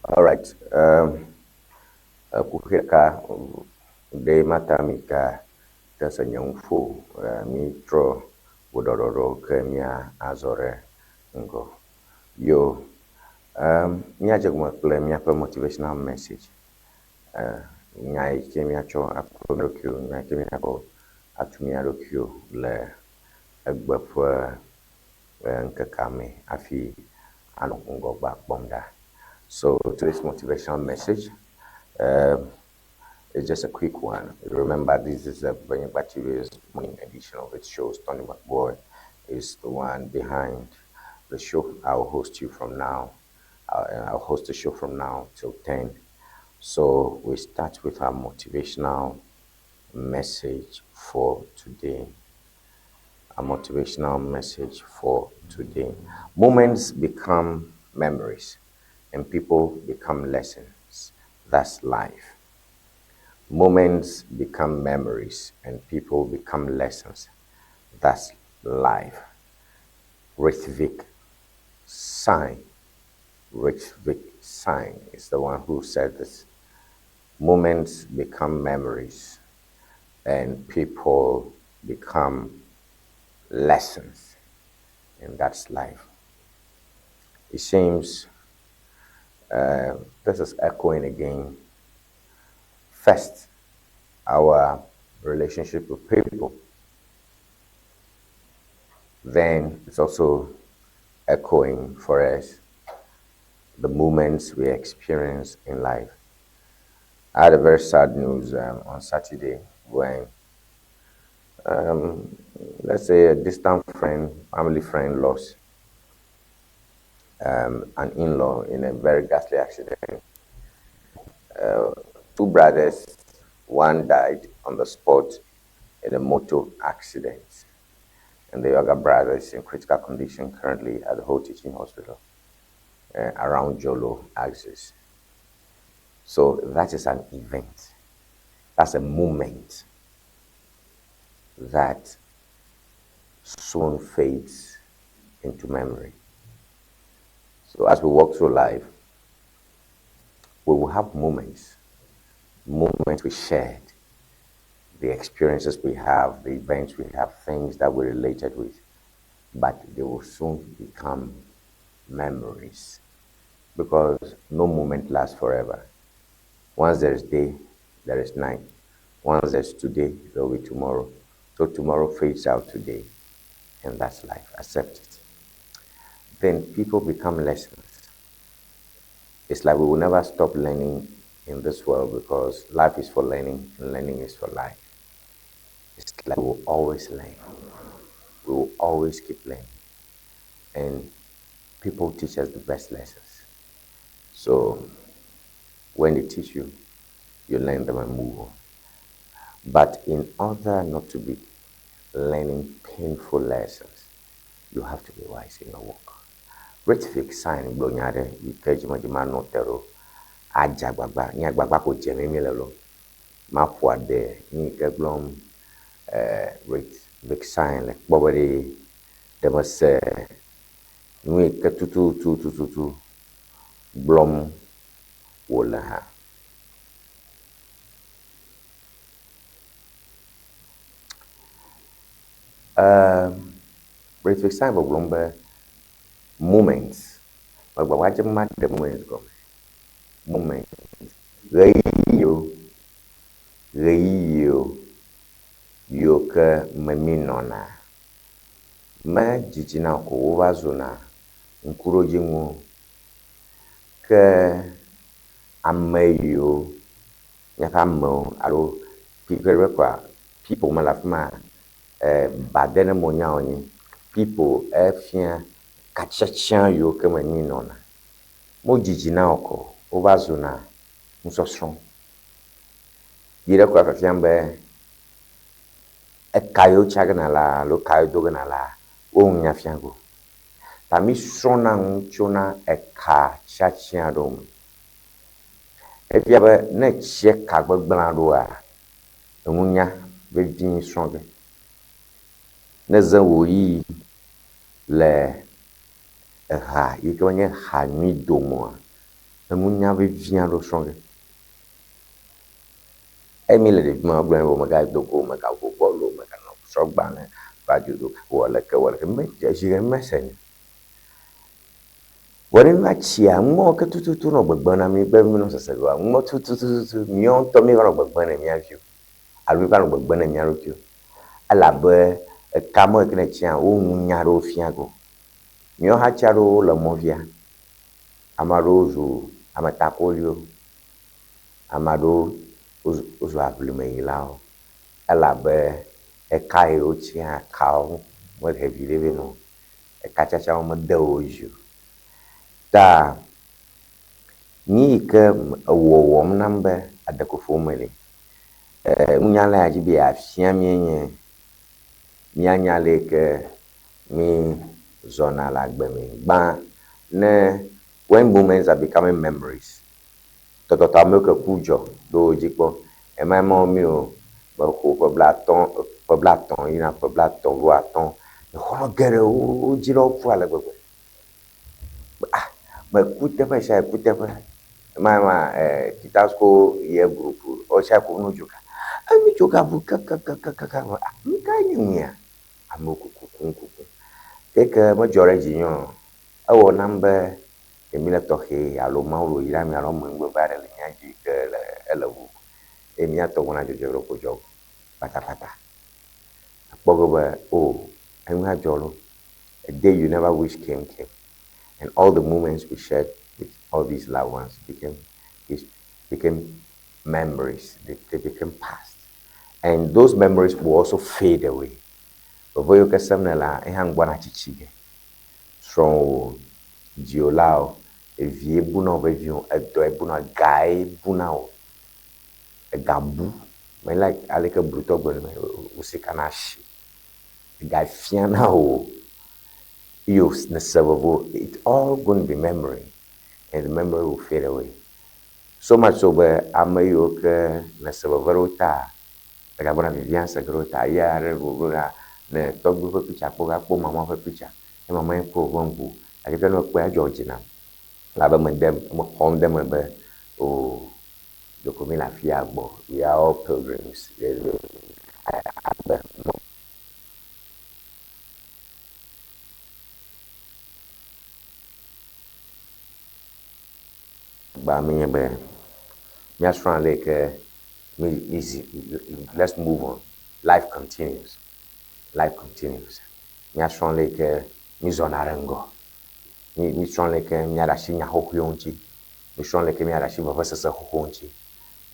All right. Kuheka de matamika tasa nyamfu mitro wodororo kemia azore ngo. Yo nyaje kuma kule mia motivational message. Nyai kemia cho akonokyo nyai kemia ko atumia lokyo le egbefo nkekame afi anongo ba bomda. So today's motivational message is just a quick one. Remember, this is a Ewenyigba TV's morning edition of its show. Tony McBoy is the one behind the show. I'll host you from now. I'll host the show from now till 10. So we start with our motivational message for today. A motivational message for today. Moments become memories and people become lessons. That's life. Moments become memories and people become lessons. That's life. Ritwik Sign is the one who said this. Moments become memories and people become lessons. And that's life. It seems this is echoing again. First, our relationship with people. Then it's also echoing for us the moments we experience in life. I had a very sad news on Saturday when, let's say, a distant friend, family friend lost an in-law in a very ghastly accident. Two brothers, one died on the spot in a motor accident, and the younger brother is in critical condition currently at the whole teaching hospital around Jolo axis. So that is an event. That's a moment that soon fades into memory. So as we walk through life, we will have moments we shared, the experiences we have, the events we have, things that we related with, but they will soon become memories because no moment lasts forever. Once there is day, there is night. Once there's today, there will be tomorrow. So tomorrow fades out today, and that's life. Accept it. Then people become lessons. It's like we will never stop learning in this world because life is for learning and learning is for life. It's like we will always learn. We will always keep learning. And people teach us the best lessons. So when they teach you, you learn them and move on. But in order not to be learning painful lessons, you have to be wise in your work. Ritwik Sign blonyare ikejima no tero ajagbagba ni agbagba ko jemi mi lelo ma fo de ni keglom Ritwik Sign like bobody there was ni ke tutu blom wola ha Ritwik Sign blom be moments. But watch my the moments go. Moments. Reyo yoke meminona. Ma jijina ko wazona nkuroji nwu ke ameyo nyaka mo alo people malafma badene monya onyi people efia kachachan yo ke meminona mo jijina oko wazona nsosron yire kwa fiambe kayo chagna la lo kayo dogna la o nya fiango ta mi sona nchona ka chachia dom e fiabe na che ka gbagblan do a emunya be din strong na zan wo yi le ha yikonye ha mi domo Emunya vivia do songe. Emile de ma gbe wo ma ga do ko ma ga go bolo ma ga no so gba ne ba ju do wala ke me je me sen. Wori na chia mo ke tututu no gbegban na mi gbe mi no sese go mo tututu mi on to mi ro gbegban na mi afiu. Albi ba no gbegban na mi arokio. Ala be e ka mo ke na chia o munya ro fiago. Mi o ha chia ro le mo via. Amarozo amatakolio amado ozo ablumeilao alabe ekai ochia kao mo le vile no e kachacha mo de ojo ta ni ke wo nambe adakofo mele munyala aji bi afia mienye mianya leke mi zona la gbe mi gba ne when moments are becoming memories totota me ke kujo do jikpo e ma mo mi o ba ko pe blaton ina pe blaton lo aton e ho gere o jiro fu ale gbegbe ah me kute pe sha kute pe ma kitasko ye group o sha ko no joka ami joka bu ka mi ka nyia amoku ke mo jore jinyo awo nambe emile tohe alo maulo irami alo mengbe bare le nyaji ke elewu emia to wona jojo ko jo pata akpogobe oh enwa jolo a day you never wish came and all the moments we shared with all these loved ones became memories. They became past and those memories will also fade away boyo kesemnela ehang bwana chichige from Giolao, evie buna vevion, edo ebuna gai buna o, gabu. Me like aleke bruto gwen me usikanashi. Gai fiana o, yos ne sevevo. It's all going to be memory, and the memory will fade away. So much so be amayo ke ne sevevo ta, ega bona vivian segrota ya revura ne togbu fe picha po mama fe picha. E mama en ko wongu. Ake no kwa George na. La be dem mo home dem be o do ko mi la fia gbo we are all pilgrims ba mi be mi asran like me easy let's move on life continues mi asran like mi zona rengo mi asran like mi ara shi nya hohionchi mi asran like mi ara shi ba sese hohonchi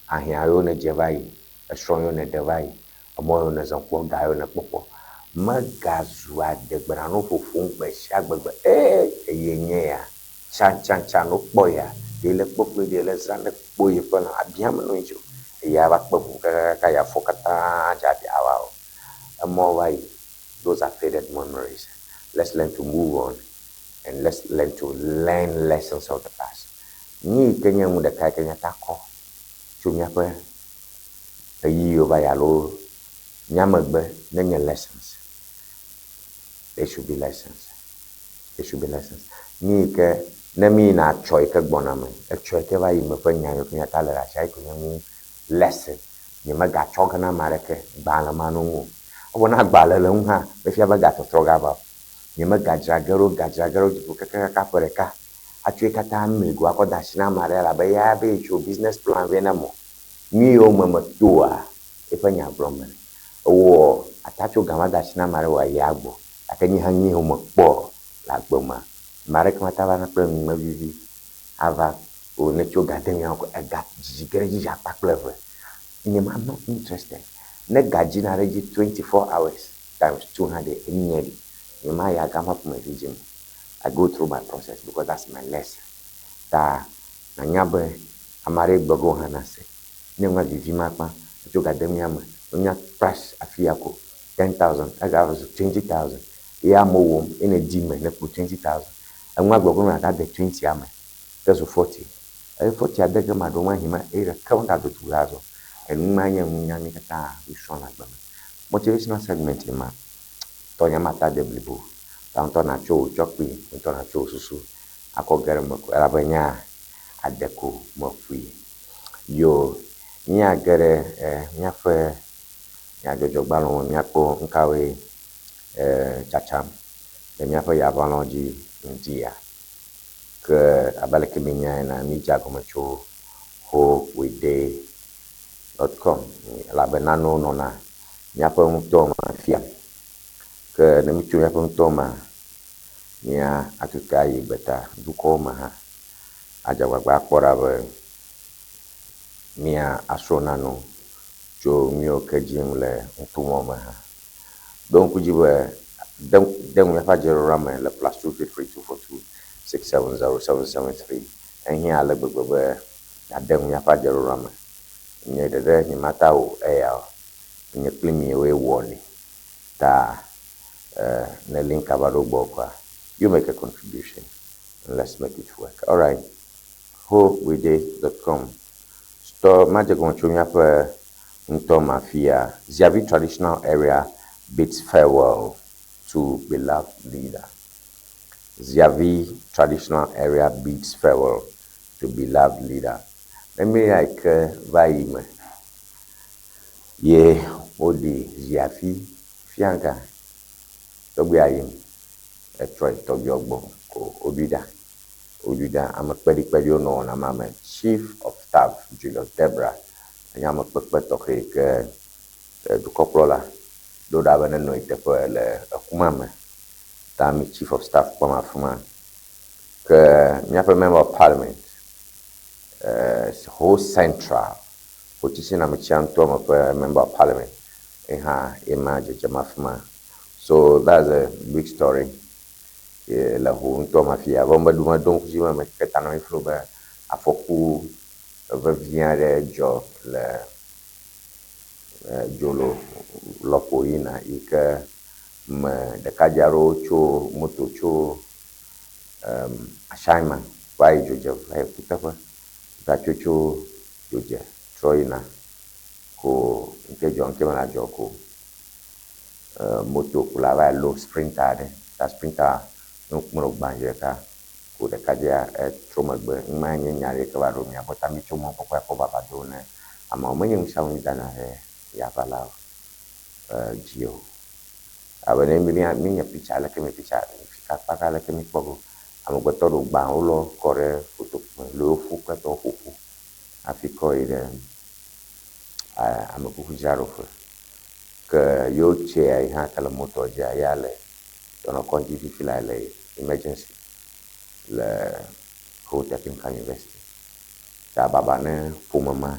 ahia yo ne jevai asran yo ne devai omo yo ne zanpo ga yo ne popo magazu adegbara no fofun gbe shagbegbe eyenye ya chan no poya ile popo ile zane poye fana abiam no njo ya ba popo ka ya fokata ja bi awa amo wai those are faded memories. Let's learn to move on and let's learn to learn lessons of the past. Ni kenya mu de ka kenya tako chumya pe ayi yo ba ya lo nyamagbe nenye lessons. There should be lessons. Ni ke na mi na choi ke gbona me. E choi ke ba yi me pe nya yo kenya ta le ra shai ko nyu lesson. Ni ma ga chok na mare ke ba la ma no mu. O na gba le hu ha, be fia ba ga to ga ba. Ni ma ga jagero jibu ka pore ka. A choi ka ta me go akoda shi na mare la be ya be cho business plan we na mo. Ni o me to a e pe nya brombe. O atacho gama da shi na mare wa ya gbo. Akanyi hanyi ho mo po la gboma mare kama ta na pre ma vivi ava o ne cho gadem ya ko ega jigere ji ja pa plewe ni I'm not interested ne gaji na reji 24 hours times 200 nyeri ni ma ya gama po ma vijim I go through my process because that's my lesson ta na nyabe amare gbogo hanase ne ma vivi ma pa cho gadem ya ma onya price afiako 10,000 I got 20,000 ya mo wom in a dime na put 20,000 and wa gbogo na that the 20 am that's 40 40 adega ma do ma hima era count that to lazo and ma nya ni kata we shona gba motivational segment ma to nya mata de blibo ta to na cho chokpi to na cho susu akogere mo ala banya adeko mofui yo nya gere nya fe nya jojo gbalon nya po nkawe chacham nya fe ya balonji ndia que abaleke minya na mi jago macho ho wede.com la benano nona nya pe mtoma fia que ne mi tu nya pe mtoma nya atukai beta duko ma ha ajagba kpora be mia asronano jo mio kejim le ntumo ma ha donc jibe dem ya fa jero rama le +2332426707773 en hia le gbegbe adem ya fa jero rama nye dede ni mata o ya nye klimi we woni ta na link abado gboka you make a contribution and let's make it work. All right, howede.com store magic on chumia per unto mafia Ziavi traditional area bids farewell to beloved leader. Ziavi traditional area bids farewell to beloved leader. Let me like vaime ye odi Ziavi fianga togbe ayim etroy togyogbo ko obida I'm a pedi no na mama Chief of Staff Julius Debra and I'm a pekpetoke du koprola do da bana no itepo le akumama tami Chief of Staff kwa mafuma ke nyape member of parliament whole central position am chanto am member of parliament imaje jamafuma. So that's a big story. La ho nto mafia bomba duma donc jima me ketano ifloba afoku vient de jo le jolo lopo ina ike me de kajaro cho moto cho ashaima vai joje vai putafa ta chocho joje troina ko nke jo nke mana joko moto kula vai lo sprinter de ta sprinter no banje ka ko de kadia troma gbe manye nyare ka baro mi abota mi chomo ko ko baba do ne ama o menye mshawu dana ya bala jio abane mi nya picha la kemi picha fika paka la kemi pogo ama go todo gba o lo kore photo lo fu ka to fufu afiko ide ama ku jaro fu ke yo che ai ha kala moto ja yale dono konji fi fila le emergency le Hotel Technical University ta baba ne fumama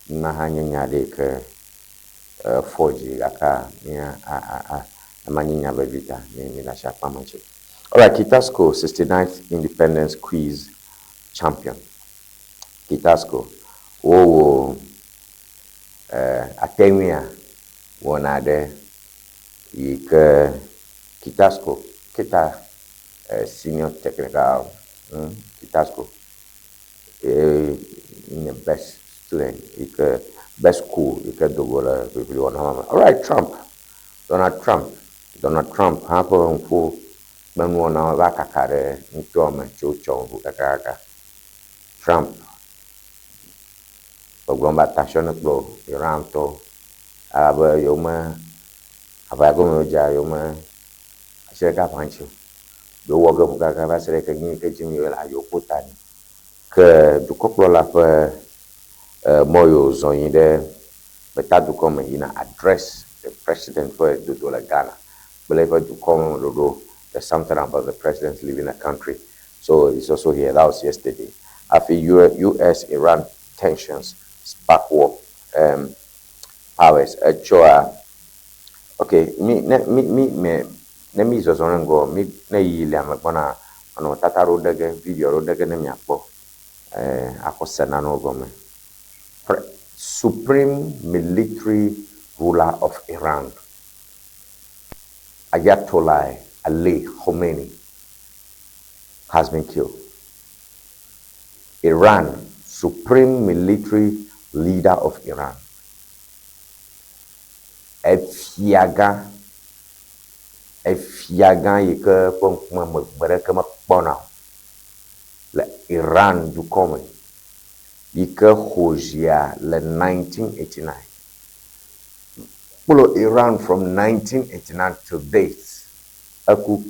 na hanya nyade ke foji aka nya amanya bevita ni na shapa manche. All right, Kitasco 69th Independence Quiz champion. Kitasco wo Ewenyigba Wɔna 02.03.26 Kitasco kita senior technical Kitasco in the best student best school dogola people want. All right, Donald Trump hapo mfu memu na waka kare ntoma chocho kaka Trump ogomba tashona klo Iran to aba yoma aba gomo ja yoma aseka pancho do woga kaka ba sere kenyi kejimi la yokotani ke du koplo la fe moyo zonide beta du come ina address the president for do la Ghana believe to come do there's something about the president leaving the country, so it's also here. That was yesterday. After US-Iran tensions spark war powers okay me zo zongo mi na yile amagona ono tataro dege video ro dege ne miapo akosena no gome supreme military ruler of Iran Ayatollah Ali Khamenei has been killed. Iran, supreme military leader of Iran. Efiaga yike pon kuma mbere kama bona le Iran du come ike hojia le 1989 pulo Iran from 1989 to date aku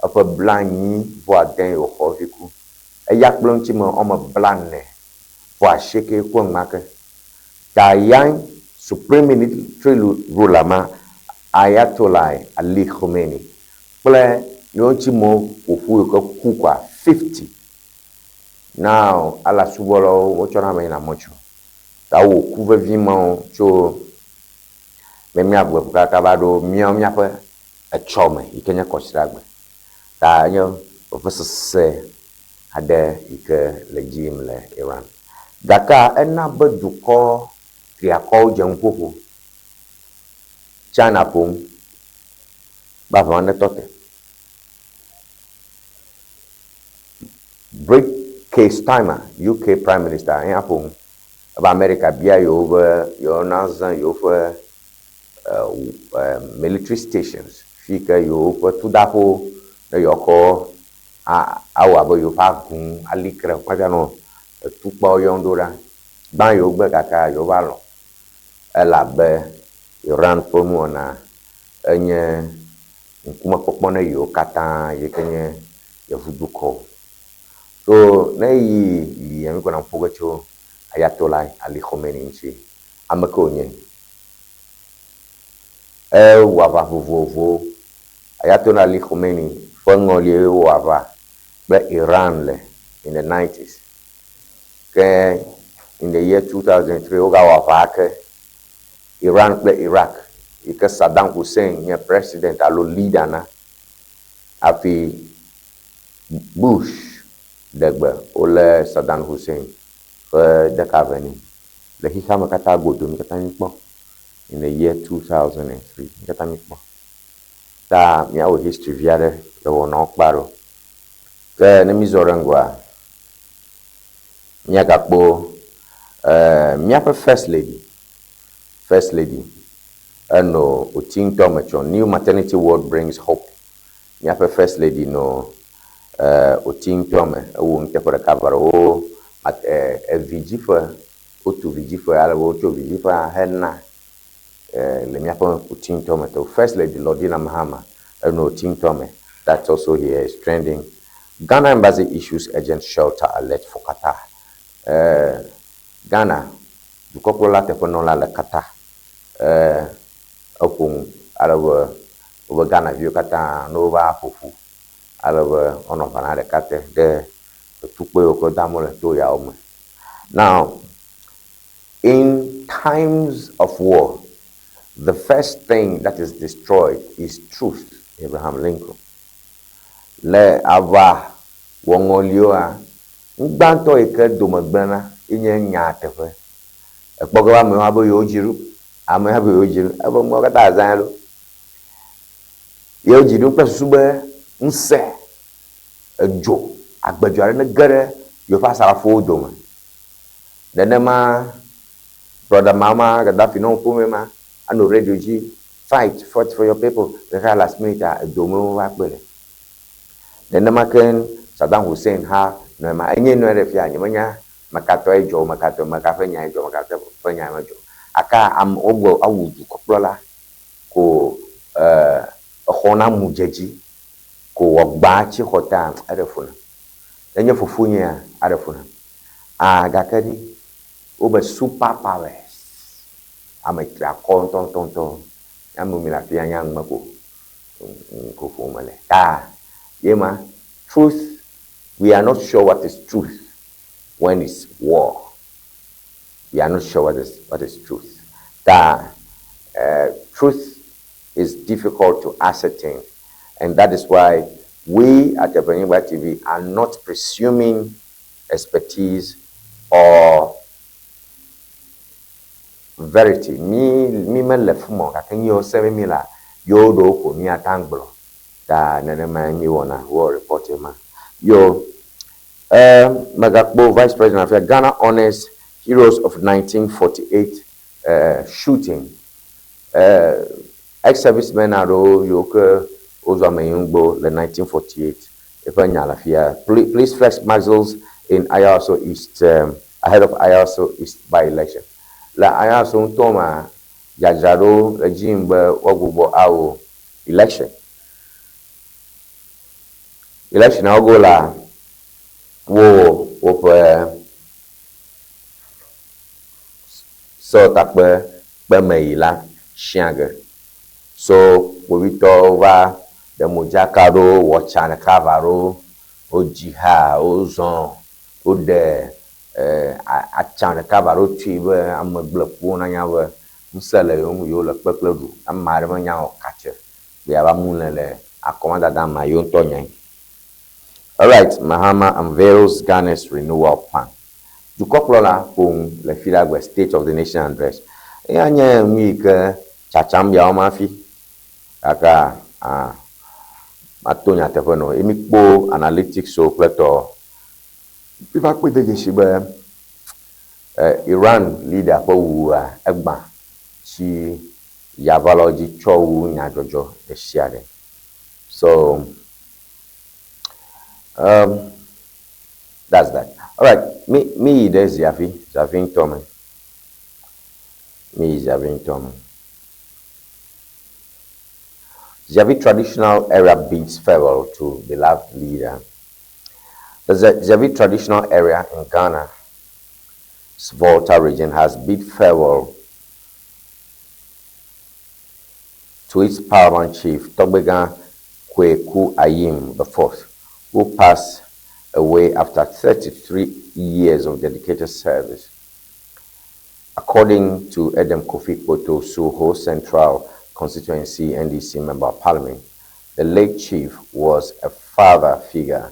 apa blanyi vo den yo hoviku yakplon ti mo o mo blanne vo asheke ko ngake da yan supreme military ruler ma Ayatollah Ali Khamenei ple no ti mo ofu ko kukwa 50 now ala subolo wo chona me na mocho ta wo kuve vimo cho me mia gwe ka ba do mia pe a chome ikenya kosiragbe ta nyo ofese ade ike regime le Iran daka ena beduko triako jenkoko China pong ba vande tote break case timer UK Prime Minister en apong ba America bia yo over yo nazan yo for military stations fika yo for tudapo na yo ko awa bo yo fa gun alikre pa no tupa yo ndora ban yo gbe kaka yo ba lo ela be Iran pomo na enye nkuma popona yo kata ye kenye ya vuduko so na yi yemi kona mpogocho Ayatollah Ali Khamenei nchi amakonye wava vovovo Ayatollah Ali Khamenei fongoli wava be Iran le in the 90s ke in the year 2003 oga wava ke Iran play Iraq ike Saddam Hussein ye president alo leader na afi Bush degbe ole Saddam Hussein de kaveni le hikama kata godo mi kata nikpo in the year 2003 kata nikpo ta mi awo history viare le wona okparo ke ne mi zorangwa mi akakpo mi apa first lady no uting tomacho new maternity ward brings hope mi apa first lady no uting tome wo nte for cover o at vigifa otu vigifa ala otu vigifa henna le mi apa uting tome to first lady Lordina Mahama no uting tome that's also here is trending. Ghana embassy issues urgent shelter alert for Qatar. Ghana du kokola te fono la Qatar opung alawa over Ghana view Qatar no ba fufu alawa ono bana de kate de tukwe oko damole to ya omo. Now in times of war the first thing that is destroyed is truth. Abraham Lincoln le ava wongolioa ngbanto ike domagbana inye nya tefe ekpogowa me abo yojiru ame abo yojiru abo mo kata azan lo yojiru pesube nse ejo agbejo are ne gere yo fa sara fo doma denema brother mama Gaddafi no pomema ano radio ji fight for your people the last minute domo wa pele denema ken Saddam Hussein ha no ma enye no refia nyamanya makato ejo makato makafenya ejo makato fenya majo aka am ogbo awudu koplola ko khona mujeji ko wogba chi khota arefuna enye fufunya arefuna gakadi oba super powers amitra konton yamu milafia yang mako ko fumale yema truth. We are not sure what is truth when it's war. We are not sure what is truth. That truth is difficult to ascertain, and that is why we at Ewenyigba TV are not presuming expertise or verity. Me lefumo kakenyi o 7 mila yodo ko mi atanglo da nene Ŋdi Wɔna war reporter ma yo Magakbo Vice President of Ghana honors heroes of 1948 shooting. Ex-servicemen are yoke Ozwamayungbo the 1948. Please flex muscles in Ayaso East, ahead of Ayaso East by-election. La Ayaso Ntoma, Yajaro, Jimba, Wagubo, Awo, election. Election, I'll go la, so takbe, Bemeila, Shiaga. So, we over the Mujakaro, Wachana Cavaro, Ojiha, Ozon, Ode, Achana Cavaro, Chiva, I'm a block one an hour, Musella, Yola Pepledu, and Maramanya catcher. We have a moonele, a commander than my own Tony. All right, Mahama unveils Ghana's renewal plan. Du Coppola, whom the Filagua State of the Nation address. Yanya Mika, Chachambia Mafi. Aka Matonya Tepono, Emikbo Analytics so Plato. People with the Shiba Iran leader for Egba, she Yavalogy Chow Nyajojo, the Shiade. So, that's that. All right, me, there's Zavin Tommy. Me, Zavin Tommy. Javi traditional area bids farewell to beloved leader. The Javi traditional area in Ghana's Volta region has bid farewell to its paramount chief, Togbega Kweku Ayim IV, who passed away after 33 years of dedicated service. According to Edem Kofi Poto Suho Central Constituency NDC Member of Parliament, the late chief was a father figure,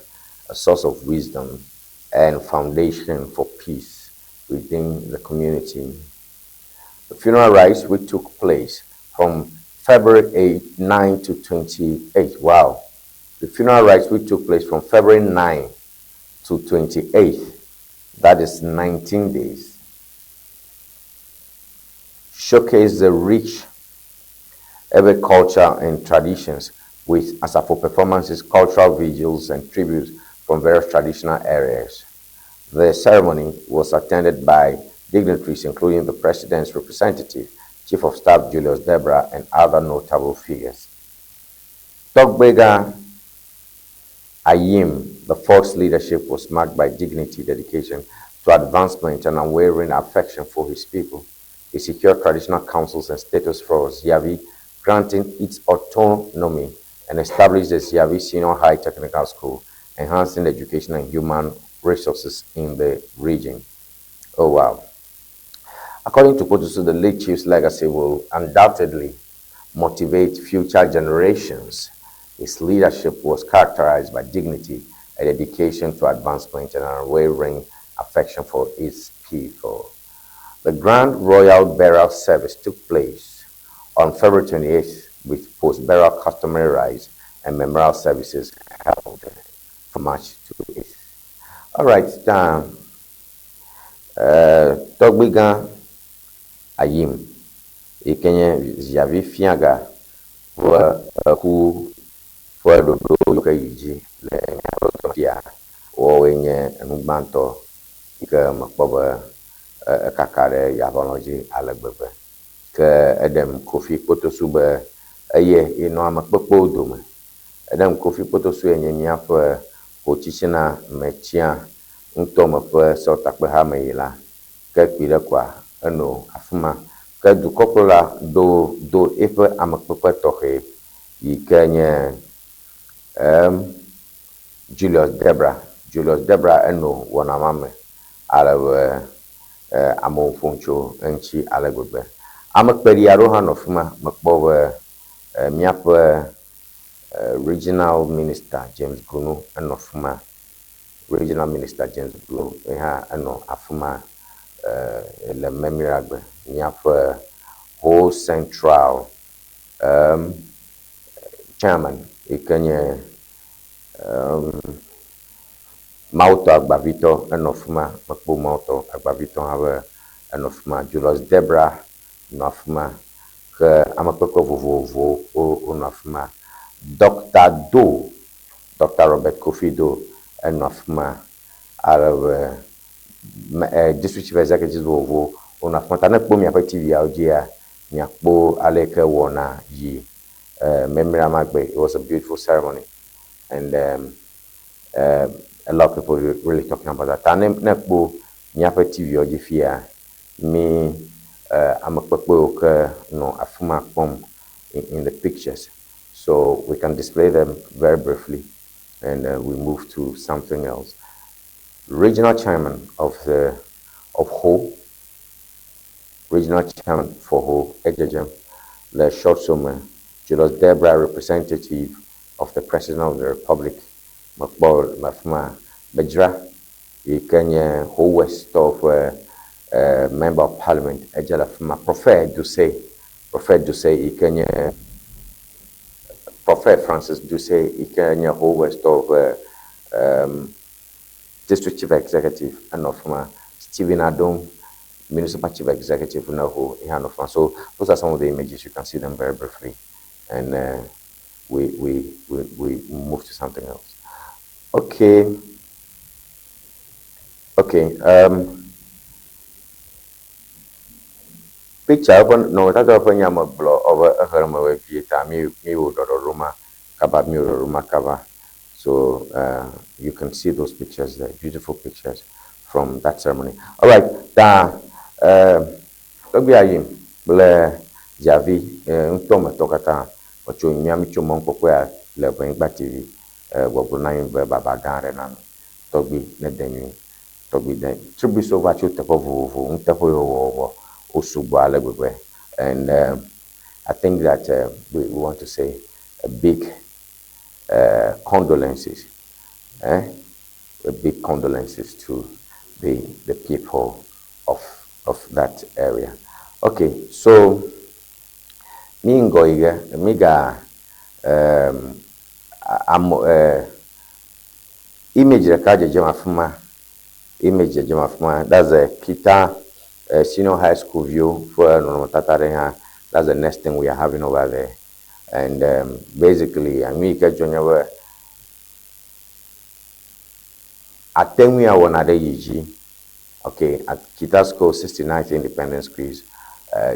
a source of wisdom and foundation for peace within the community. The funeral rites which took place from February 9 to 28. Wow. The funeral rites which took place from February 9 to 28. That is 19 days. Showcase the rich every culture and traditions with Asafo performances, cultural vigils, and tributes from various traditional areas. The ceremony was attended by dignitaries including the President's representative, Chief of Staff Julius Debra, and other notable figures. Togbega Ayim, the fourth leadership, was marked by dignity, dedication to advancement, and unwavering affection for his people. He secured traditional councils and status for Ziavi, granting its autonomy, and established the Ziavi Senior High Technical School, enhancing education and human resources in the region. Oh, wow. According to Potosu, the late chief's legacy will undoubtedly motivate future generations. His leadership was characterized by dignity, a dedication to advancement, and an unwavering affection for its people. The Grand Royal Burial Service took place on February 28th with post-burial customary rites and memorial services held from March 28th. All right, Togbega Ayim, Ikenye Ziavi Fiaga, who for the Yiji, Lenyarotia, or Wenye Nubanto, Ika Makoba, Kakare, Yavology, Alababa. Adam Kofi Potosube, ye, I'm a popodum. Adam Kofi Potosu and Yanya Pochina, Mechia, Untoma per Sotakbahamela, Kakpidaqua, no, Afuma, Kadu Coppola, do ever am a popatohe, ye Kenya Julius Debra, and no, one amame, Alawa Amon Funcho, and she Alagube. Amak Periarohan of Macbover Miapa Regional Minister James Gunu and of Regional Minister James Gunu, and no Afuma Le Memiragbe, Miapa Whole Central Chairman, Ikanye Mauto Agbavito, and of Macbo Mauto Agbavito have and of Julius Debra. Nafma que amapeko vovo o nafma Dr. Robert Kofi Do and nafma out of district chief executives vovo ona fontana kpo mi apa TV audia mi akpo Ŋdi Wɔna yi memory amagbe. It was a beautiful ceremony, and a lot of people really talking about that. Tane nekpo mi apa TV audifia me I'm a no afuma pom in the pictures, so we can display them very briefly, and we move to something else. Regional chairman of Ho, regional chairman for Ho, Ejejem, Le Short Summer, Julius Debra, representative of the President of the Republic, Makbol Mafuma Bejra, Kenya Ho West of Member of Parliament, Ejala Fuma, Prophet Duse, Kenya Prophet Francis Duse, Kenya Ho West of District Chief Executive, and of Stephen Adom, Municipal Chief Executive, so those are some of the images. You can see them very briefly, and we move to something else. Okay. Picture no that open yama blow over a herma theater mi roma cover. So you can see those pictures there, beautiful pictures from that ceremony. All right, ble javi ntoma tokata ocho nyami chomo kokwa le Ewenyigba TV wobuna be baba gare na togbi ne denyu togbi den tribi so va chote vovo ntefo yo osugbo alegwe. And I think that we want to say a big condolences, a big condolences to the people of that area. Okay, so miga image jema that's a Kita senior high school view for Nonotatare. That's the next thing we are having over there. And basically, Ŋdi Wɔna yiji. Okay, at Kita School 69th Independence Quiz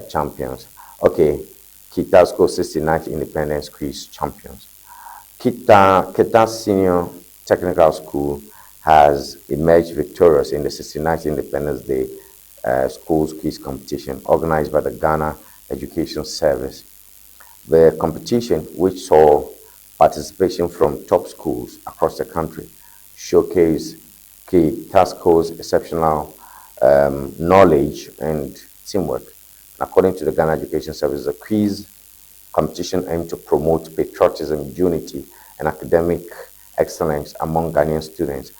champions. Okay, Kita School 69th Independence Quiz champions. Kita Senior Technical School has emerged victorious in the 69th Independence Day Schools Quiz competition organized by the Ghana Education Service. The competition, which saw participation from top schools across the country, showcased Kita School's exceptional knowledge and teamwork. According to the Ghana Education Service, the quiz competition aimed to promote patriotism, unity, and academic excellence among Ghanaian students.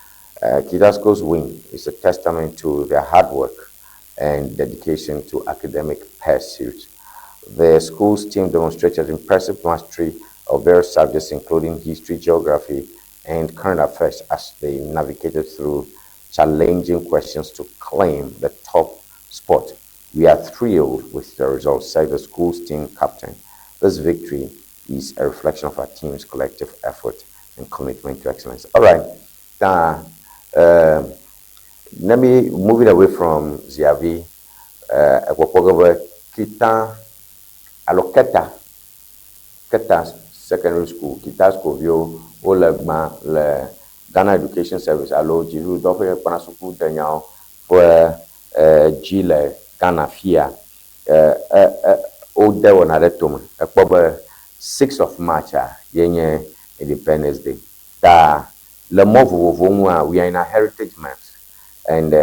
Kita School's win is a testament to their hard work and dedication to academic pursuits. The school's team demonstrated impressive mastery of various subjects, including history, geography, and current affairs, as they navigated through challenging questions to claim the top spot. We are thrilled with the results, said the school's team captain. This victory is a reflection of our team's collective effort and commitment to excellence. All right. Let me move it away from Ziavi. Kita Aloketa Secondary School, Kita School Vio, Olegma, le Ghana Education Service, Alo, Jiru, Dofe, Panasuku, Daniel, for Gile, Ghana Fia, Ode Wɔna 02.03.26, 6th of March, Yenye Independence Day. We are in a heritage month, and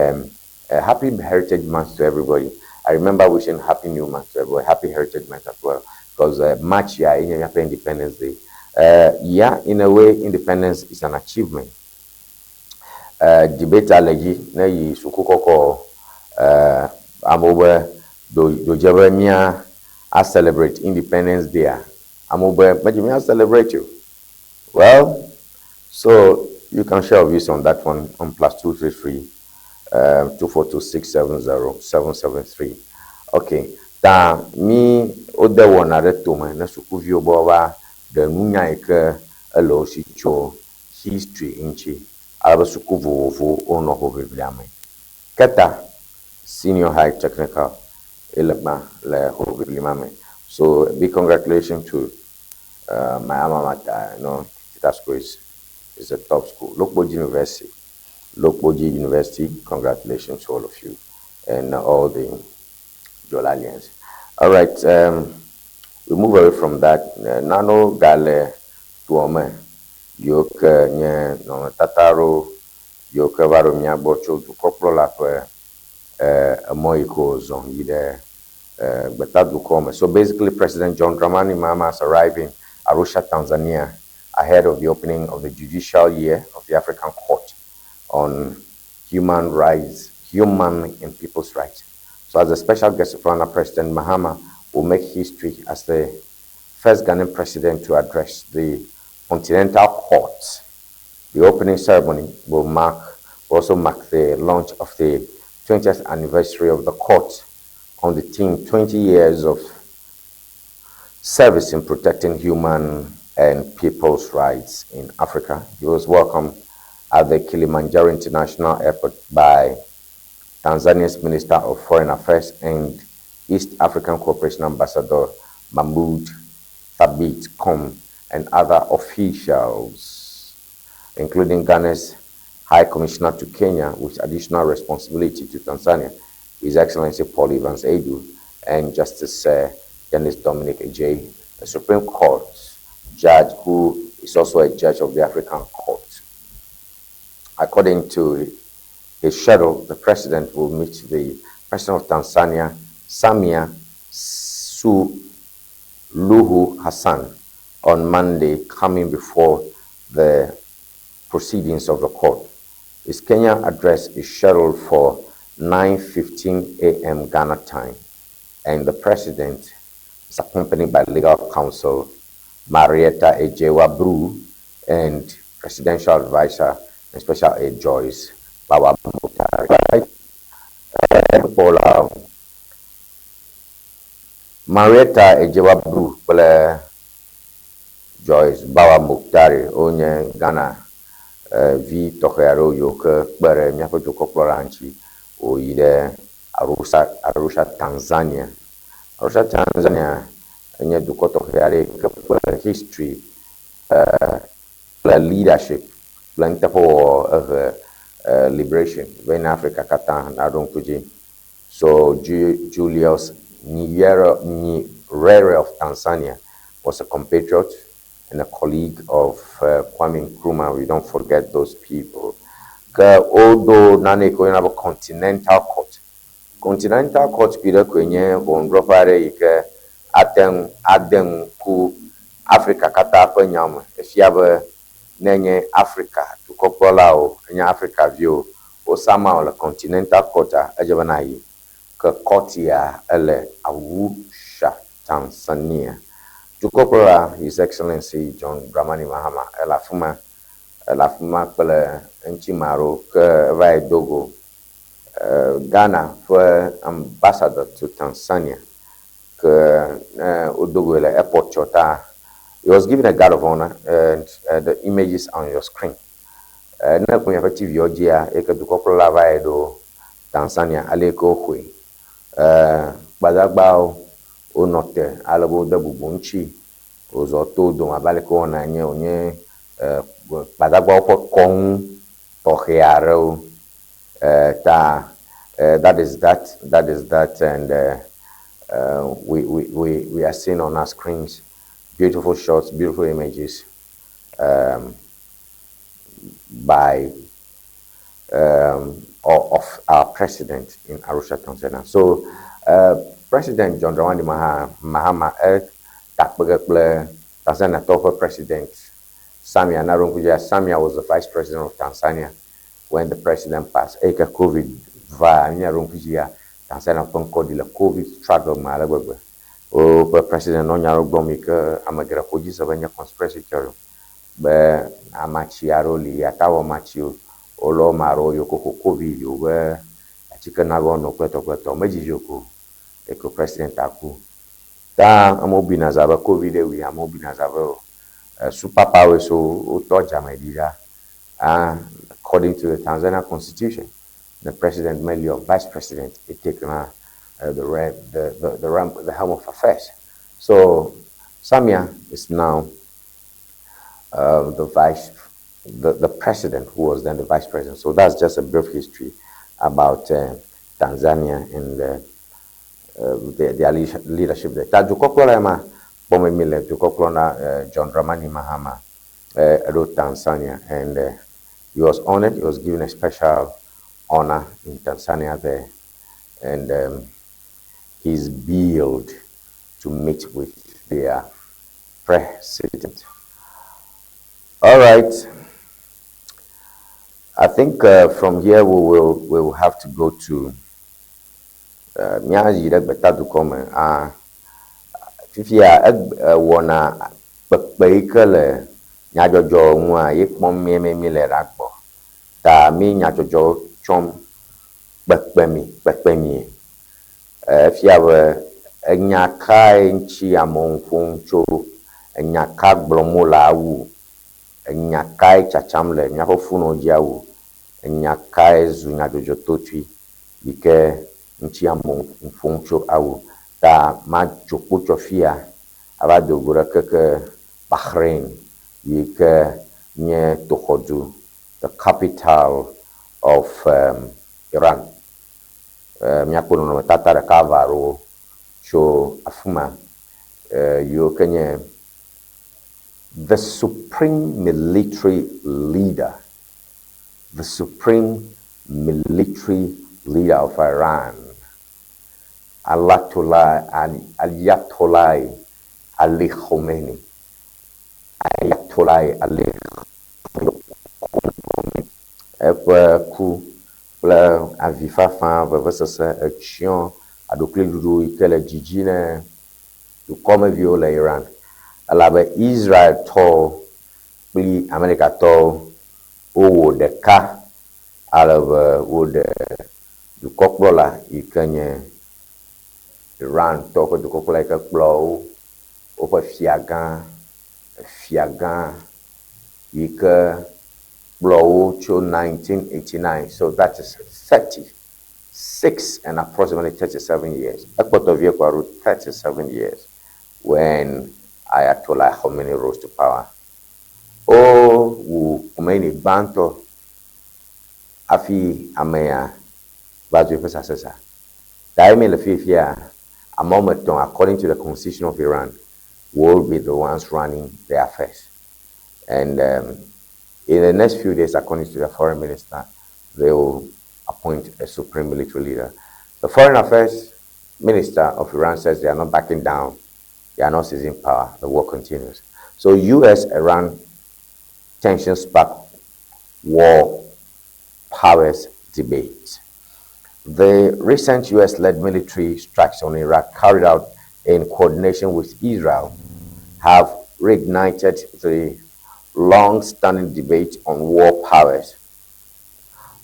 happy heritage month to everybody. I remember wishing happy new month to everybody, happy heritage month as well, because March year in Independence Day. In a way, independence is an achievement. Debate allergy, na yi sukukoko amobe do jabemia I celebrate Independence Day. Amobe, but you celebrate you. Well, so you can share views on that one on +233 242670773. Okay. Mi Ŋdi Wɔna 02.03.26 na sukuvio boba de nunya eke elo si cho history inchi alaba suku vovovo ono ho bebliame. Keta senior high technical elema le ho bebliame. So big congratulations to my alma mater, that school is a top school. Lokboji University, congratulations to all of you and all the Jolalians. All right, we move away from that. Nano Gale Tuome, Yoke Nye no Tataro, Yoke Varo Miabocho, to Koplo Lapwe, a Moiko Zon Yide, Betadu Kome. So basically, President John Dramani Mahama is arriving Arusha, Tanzania, ahead of the opening of the judicial year of the African Court on human and people's rights. So as a special guest of honor, President Mahama will make history as the first Ghanaian president to address the Continental Court. The opening ceremony will also mark the launch of the 20th anniversary of the court on the theme 20 years of service in protecting human and people's rights in Africa. He was welcomed at the Kilimanjaro International Airport by Tanzania's Minister of Foreign Affairs and East African Cooperation Ambassador Mahmoud Thabit Kom and other officials, including Ghana's High Commissioner to Kenya with additional responsibility to Tanzania, His Excellency Paul Evans Edu, and Justice Dennis Dominic Ajay, a Supreme Court judge who is also a judge of the African Court. According to his schedule, the president will meet the president of Tanzania, Samia Suluhu Hassan, on Monday, coming before the proceedings of the court. His Kenya address is scheduled for 9:15 a.m. Ghana time, and the president is accompanied by legal counsel Marietta Ejewa Bru and presidential advisor and special aid Joyce Bawa Mutari. Marietta Ejewa Bru Joyce Bawa Muktari onye Ghana vi tokhero yoke bare miapo joko ploranchi oyide Arusha Tanzania enye duko tokhare history leadership plan for liberation when Africa kata na donkuji. So Julius Nyerere of Tanzania was a compatriot and a colleague of Kwame Nkrumah. We don't forget those people. Although nane ko na Continental Court pide kwenye bondropare ike aten ku Africa kata penyam efiabe nenye Africa tukopola o nya Africa view o sama o la Continental Court ajabanayi ke kotia ele Arusha Tanzania. Tukopola His Excellency John Dramani Mahama elafuma pele enchimaro ke vai dogo Ghana for ambassador to Tanzania ke Odogo ele airport chota. He was given a guard of honor, and the images on your screen. Na kunya TV ojia eke tukopola vai do Tanzania aleko kwe badagbao onote alabo dabubunchi ozoto do abaleko na nye onye badagbao pot kong tohearo that is that, and we are seeing on our screens beautiful shots, beautiful images by of our president in Arusha, Tanzania. So, President John Dramani Mahama Tanzania top President Samia Narunguja. Samia was the vice president of Tanzania when the president passed. Eka COVID via Narunguja Tanzania Tonkodi la COVID struggle malagwe. O president no nyaro bomika amagera koji sabanya conspiracy theory. Be amachiaro li atawo machio olo maro yoko COVID yo we achika nago no kweto meji yoko eko president aku ta amobi na zaba COVID we amobi na zaba super power so utoja medida according to the Tanzania constitution, the president mainly or vice president is taking the helm of affairs. So Samia is now the president, who was then the vice president. So that's just a brief history about Tanzania and their leadership there. Ta Dukokolo ma pomemile Dukokolo na John Dramani Mahama wrote Tanzania, and he was honored. He was given a special honor in Tanzania there, and he's billed to meet with their president. All right. I think from here we will have to go to Ŋdi Wɔna 02.03.26 nyajojo nwa yekpom mi le ragbo ta mi nyajojo chom pekpemi fia we enyaka nchi amonfun cho enyaka gblomola wu enyaka chacham le nyafofuno jiawu enyaka zu nyajojo totwi ike nchi amonfun cho awu ta ma chokpo chofia abadogura keke Bahrain yike nye Tohodu, the capital of Iran. Miakono no tata rekavaro cho afuma you kenye the supreme military leader of Iran, Ayatollah Ali Khamenei. Ayatollah Ali ku pla avifa fa vevesese action adokle ludo ikele jijine du come viola Iran alabe Israel to pli America to owo de ka alabe wo de du koklola ikenye Iran to ko du koklola ikekplo o fa fiagan yike blow to 1989. So that is 36 and approximately 37 years. Ekpoto Viekwaru 37 years when Ayatollah Khamenei rose to power. Khomeini banto afi amea bazu pesasesa. Daime le fifia a moment according to the constitution of Iran will be the ones running the affairs. And in the next few days, according to the foreign minister, they will appoint a supreme military leader. The foreign affairs minister of Iran says they are not backing down. They are not seizing power. The war continues. So U.S.-Iran tensions spark war powers debate. The recent U.S.-led military strikes on Iraq carried out in coordination with Israel have reignited the long-standing debate on war powers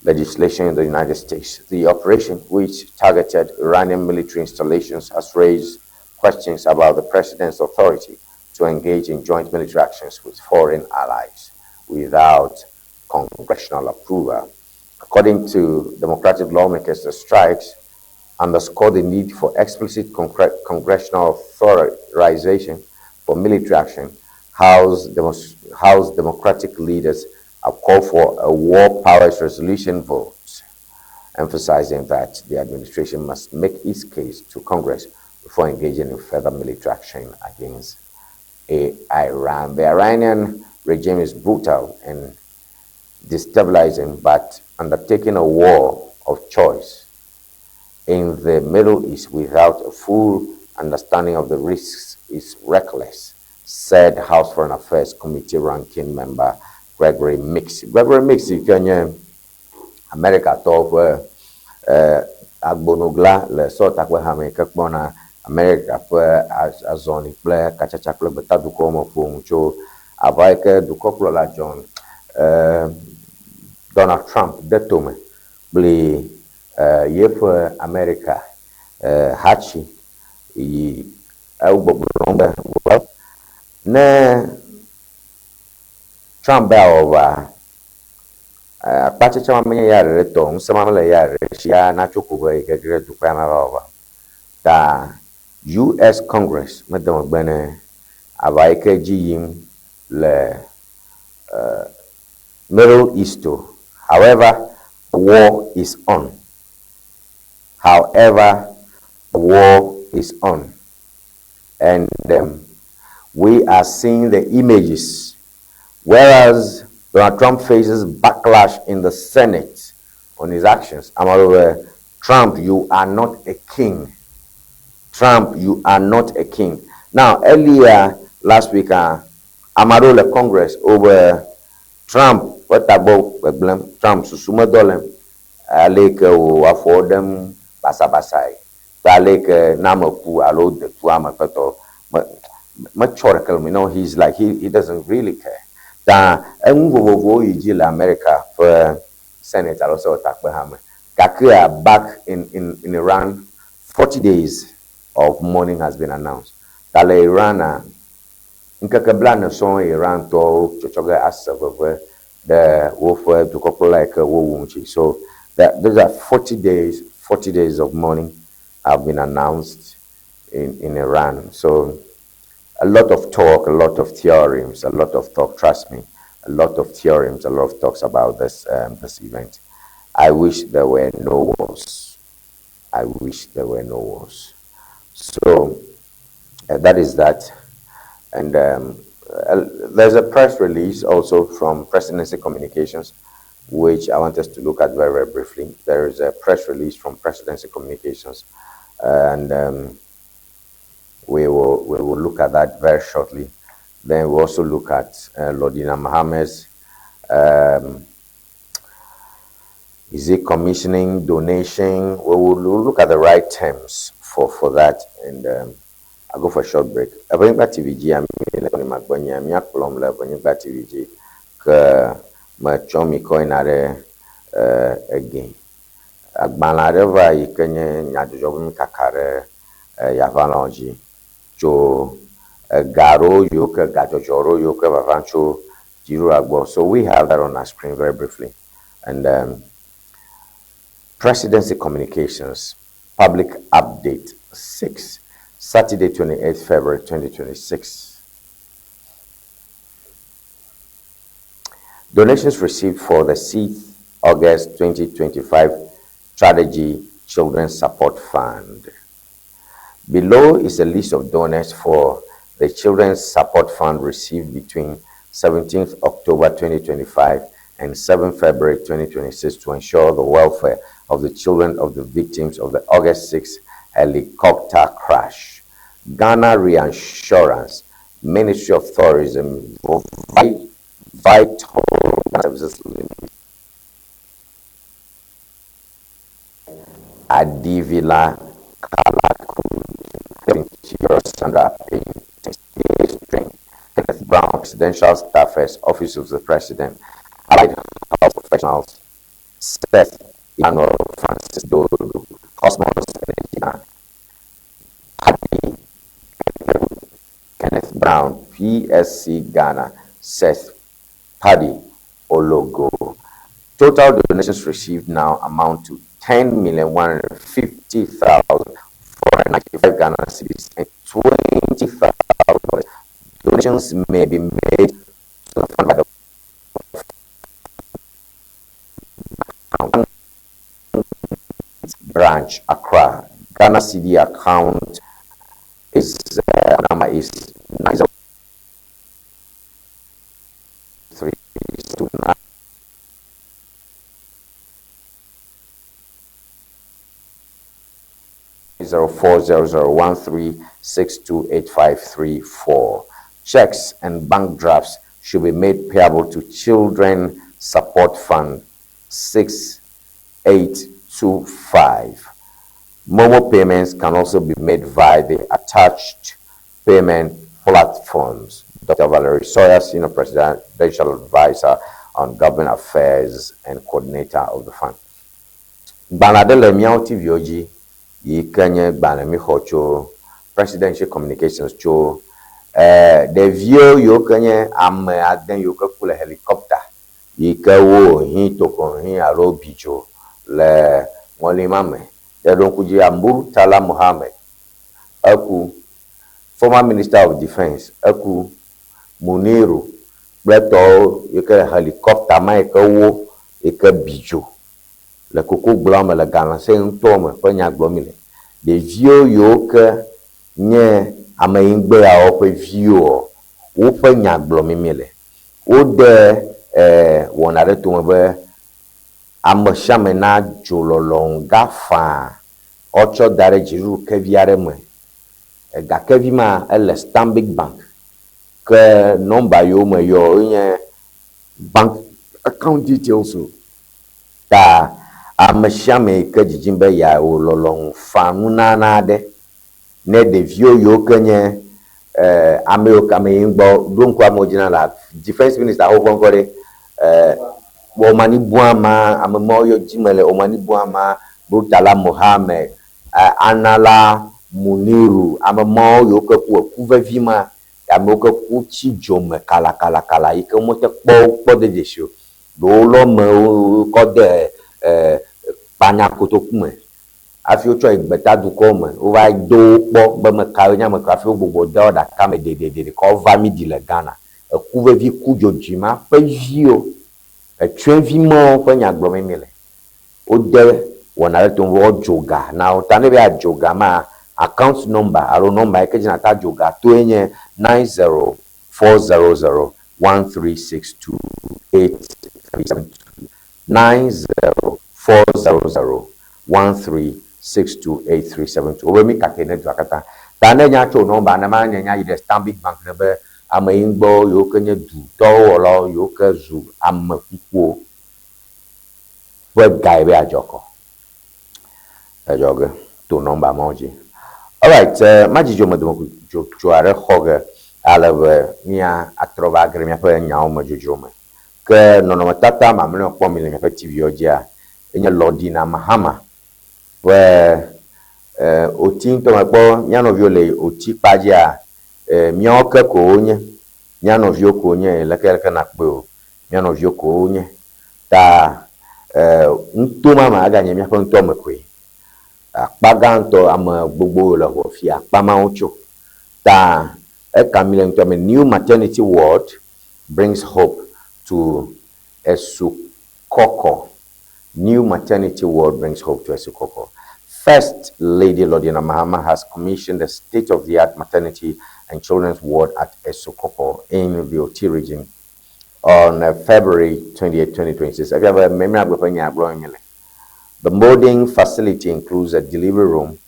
legislation in the United States. The operation, which targeted Iranian military installations, has raised questions about the president's authority to engage in joint military actions with foreign allies without congressional approval. According to Democratic lawmakers, the strikes underscore the need for explicit congressional authorization for military action. House Democratic leaders have called for a war powers resolution vote, emphasizing that the administration must make its case to Congress before engaging in further military action against Iran. The Iranian regime is brutal and destabilizing, but undertaking a war of choice in the Middle East without a full understanding of the risks is reckless, said House Foreign Affairs Committee ranking member Gregory Mixey. Gregory Mixey, Kenya, America, top Agbonogla, le sort akwe hame kakbona America azoni ple kachachakle betadu komo fumucho avaike dukoplo la John Donald Trump detome bli yefe America hachi yi ugbogbo ne Trump over Pachicha manye ya reto, sama ya reshia na chukuwe gegre tukana baba. Da US Congress madam bene abaike jiyim le Middle East. However, war is on. However, war is on. And we are seeing the images. Whereas Donald Trump faces backlash in the Senate on his actions. Trump, you are not a king. Trump, you are not a king. Now, earlier last week, Amaro the Congress over Trump, what about Trump, Susuma Dolem, Lake afford them Basabasai, Lake Namaku, Alo de Tuama Peto, much oracle, he's like, he doesn't really care. Da America for Senate also attack Bahama. Kakia back in Iran, 40 days of mourning has been announced. Dale Iran Nkakablana son Iran to Chochoga Asava the warfare to couple like Wowunchi. So that those are 40 days of mourning have been announced in Iran. So a lot of talk, a lot of theorems, a lot of talk, trust me, a lot of theorems, a lot of talks about this event. I wish there were no wars. I wish there were no wars. So that is that. And there's a press release also from Presidency Communications, which I want us to look at very, very briefly. There is a press release from Presidency Communications, and we will look at that very shortly. Then we'll also look at Lordina Mohammed's is it commissioning, donation? We will look at the right terms for that, and I'll go for a short break. Ewenyigba TVG, I'm Ewenyigba TVG, my chummy coin again. Agbanareva ikenye nyajojobu kakare yavalonji jo garo yoke gajojoro yoke vavancho jiru agbo. So we have that on our screen very briefly. And Presidency Communications Public Update 6, Saturday 28th February 2026. Donations received for the 6th August 2025 Strategy Children's Support Fund. Below is a list of donors for the Children's Support Fund received between 17th October 2025 and 7th February 2026 to ensure the welfare of the children of the victims of the August 6th helicopter crash. Ghana Reinsurance, Ministry of Tourism, Vital Services Limited, Adivila Sandra Kenneth Brown, Presidential Staffers, Office of the President, Allied Health Professionals, Seth Emmanuel Francis Dodo, Cosmos Energy, Paddy Kenneth Brown, PSC Ghana, Seth Paddy Ologo. Total donations received now amount to 10,150,495 Ghana cedis and 20,000. Donations may be made to the fund by the branch Accra. Ghana CD account is number is 90329 040013628534. Checks and bank drafts should be made payable to Children Support Fund 6825. Mobile payments can also be made via the attached payment platforms. Dr. Valerie Sawyer, Senior Presidential Advisor on Government Affairs and Coordinator of the Fund. Banadele Miao TVOG, Yikanye Banami Hocho, Presidential Communications Cho, the view Yokanye Am Aden Yoka Kula helicopter, yike wo hi toko hi alo bijo le ngolimame de donkuji Amburu Tala Mohammed aku former Minister of Defense aku Muniru bleto yike helicopter ma yike wo yike bijo le koko glome le galanse ntome pe nyagblɔmi le ɖevio yiwo ke nye ameyingbe yawo ƒe viwo woƒe nyagblɔmimi le wode wɔna ɖe tome be ame sia ame na dzo lɔlɔ̃ gafa wotsɔ da ɖe dziɖuɖu kevi aɖe me gakevi ma ele Stanbic Bank ke nɔmba yiwo me yɔ nye bank account details ta ame sia ame ke dzidzim be yawo lɔlɔ̃ fa nunana aɖe ne ɖevio yiwo ke nye ame yiwo ame yi gbɔ ɖo ŋku amewo dzina la defense minister ho ƒe ŋkɔ ɖe wɔmani buama ame mawo yɔ dzime le wɔmani buama Murtala Mohammed Anala Muniru ame mawo yiwo ke ku eku vevi ma amewo ke ku tsi dzome kala yi ke wote kpɔ dedesi o ɖewo lɔ mewo kɔ de kpanya kotoku me afi wotsɔ yi gbetadukɔ me wova do kpɔ be mekawo nye ame kafi gbogbo de wo ɖaka me dedede kɔ va mi di le Ghana eku vevi ku dzodzi ma ƒe viwo etsoevi mawo ƒe nyagblɔmimi le wode wɔna ɖe tome wodzo ga na wo ta ne be adzo ga ma account number alo number yike dzina ta dzo ga toe nye 904001362837 904001362837 wo be mi kake ne dua kata ta ne nya tso number ne ma nya yi de Stanbic Bank ne be ame yi gbɔ yiwo ke nye du tɔwo wɔlawo yiwo ke zu ame kukuwo ƒe ga be adzɔkɔ adzɔge to number mawo dzi. Alright, madzidzo me dome tso aɖe xɔ ge ale be mia atrɔ va ge ɖe miaƒe nyawo me dzodzro me ke nɔnɔmetata mamlɛa kpɔm mi le miaƒe TV dzia enye Lɔdina Mahama ƒe oti ŋutɔ me kpɔ mia nɔviwo le oti kpa dzia miawo ke ko wonye mia nɔviwo ko wonye leke na kpe o mia nɔviwo ko wonye ta ŋuto mama aganye miaƒe ŋutɔ me koe akpa gãtɔ ame gbogbo le xɔ fia akpa mawo tso ta eka mi le ŋutɔ me new maternity ward brings hope to Esukoko. New maternity ward brings hope to Esukoko. First Lady Lodina Mahama has commissioned a state-of-the-art maternity and children's ward at Esukoko in the Oti region on February 28, 2026. Have you ever the molding facility includes a delivery room,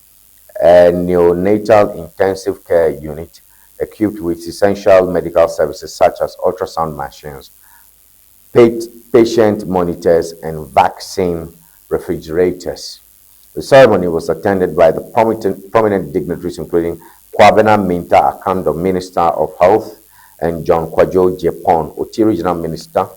a neonatal intensive care unit equipped with essential medical services such as ultrasound machines, patient monitors, and vaccine refrigerators. The ceremony was attended by the prominent dignitaries including Kwabena Minta Akando, Minister of Health, and John Kwajo Jepon, Oti Regional Minister.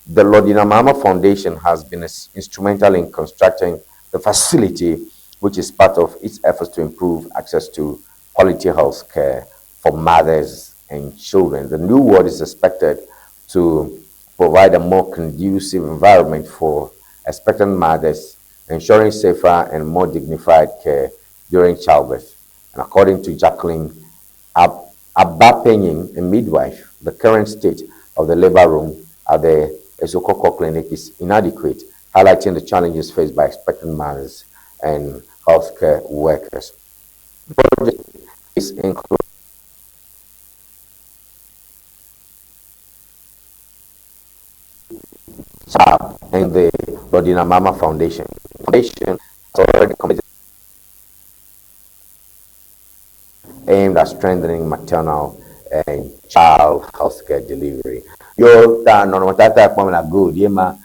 The Lodina Mahama Foundation has been instrumental in constructing the facility, which is part of its efforts to improve access to quality health care for mothers and children. The new ward is expected to provide a more conducive environment for expectant mothers, ensuring safer and more dignified care during childbirth. And according to Jacqueline Abapenying, a midwife, the current state of the labor room at the Esukoko Clinic is inadequate, highlighting the challenges faced by expectant mothers and healthcare workers. The project is included in the Lodina Mahama Foundation. The foundation has already committed aimed at strengthening maternal and child healthcare delivery. Yo ta nonomatata kwamna good yema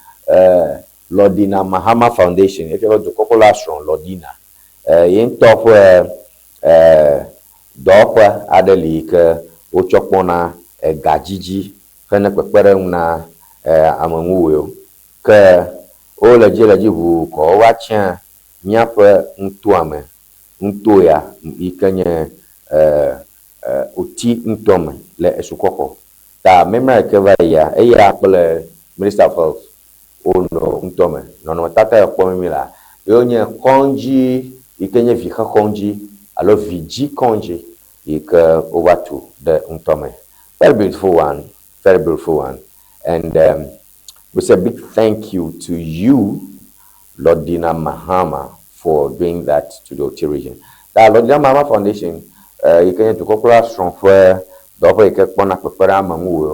Lodina Mahama Foundation. If you go to Kokola Strong Lodina, yin top dokwa adeli ke ochokpona gajiji kene pepere na amanguwo ke o leji hu ko wacha miape ntuame ntoya ikenye oti ntome le Esukoko Ta memory keva ya apple Minister of Health ono ntome no tata ya kwa mimila yonye konji ikenye vika konji alo viji konji ik over to the ntome. Very beautiful one, very beautiful one. And we say a big thank you to you, Lordina Mahama, for doing that to the Oti region. The Lordina Mahama Foundation, you can to corporate strong for the upper Ekpona Pepera Mamu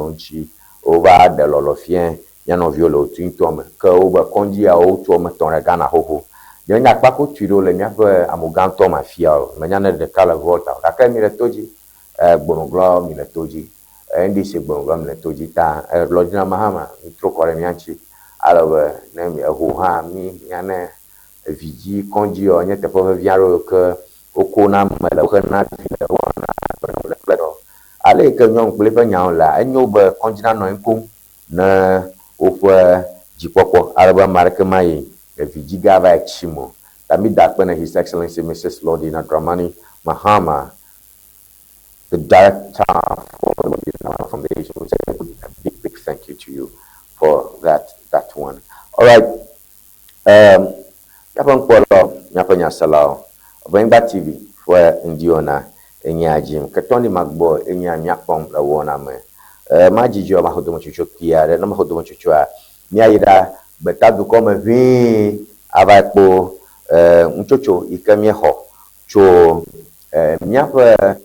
over the Lolofien, Yano Violo, Tintom, Koba Kondia, O Tom, Tonagana Hoho. Then I pack to do the Napa Amuganto, my fiel, Manana de Cala Volta, Raka Miletoji, Bonoglam, Miletoji, and this is Bonoglam, Miletoji, Lordina Mahama, Trokoremianchi, Alawa, name a Hoha, me, Yana, Vigi, Congi, or Yet a Viaro, Okona, Malakana, Ale ke nyong plepe nyang la enyo be konjina no enkum na ofwa jipoko araba marke mai e vijiga va chimo tami dakpena His Excellency Mrs. Lordina Dramani Mahama, the director for the foundation. We say a big thank you to you for that one. All right. Yapon kwalo nyapanya salao Ewenyigba TV for Ŋdi Wɔna enya jim ketoni magbo enya nyapon la wona me majijo ma hodo chucho kia na ma hodo chucho a ni ayida betadu comme vi avapo mchocho ikamie ho cho nyapa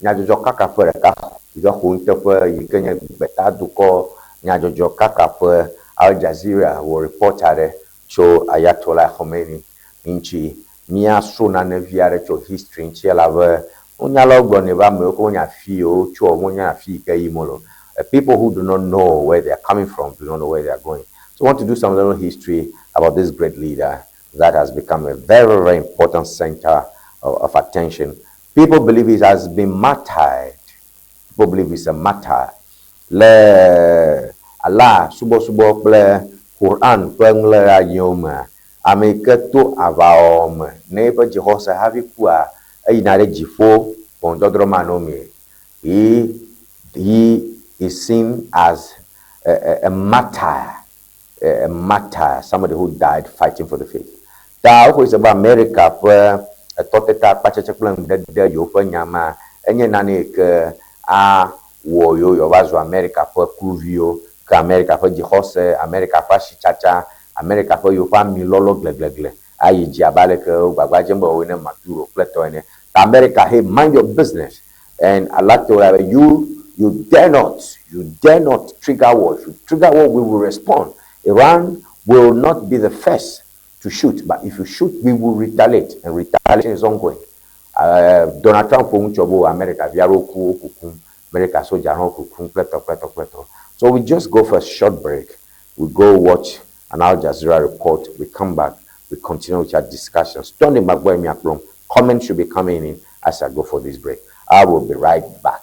nyajojo kaka fere ka iga hunte fere ikenya betadu ko nyajojo kaka fere Al Jazeera will report are cho Ayatollah Khomeini inchi mia sona na viare cho history nchi lava onya logbo ne ba me ko nya fi o cho mo nya fi ka yimolo. People who do not know where they are coming from do not know where they are going. So I want to do some little history about this great leader that has become a very, very important center of attention. People believe he has been martyred. People believe he's a martyr. Le Allah subo ple Quran pengle ayoma ameketo avaom neba Jehosa havi kwa ainare jifo pondodromanomi. He is seen as a martyr, somebody who died fighting for the faith. Ta who is about America for a toteta pachachaplan de yofa nyama enye nani ke a woyo yovazo America for Kuvio, ka America for Jehose, America for Shichacha, America for yofa milolo glegle. Ayi jiabale ke bagwajembo wene maturo pleto ene. America, hey, mind your business. And Allah told you dare not trigger war. If you trigger war, we will respond. Iran will not be the first to shoot, but if you shoot, we will retaliate, and retaliation is ongoing. Donald Trump America, America pleto. So we just go for a short break. We go watch an Al Jazeera report. We come back. We continue with our discussions. Don't make comments should be coming in as I go for this break. I will be right back.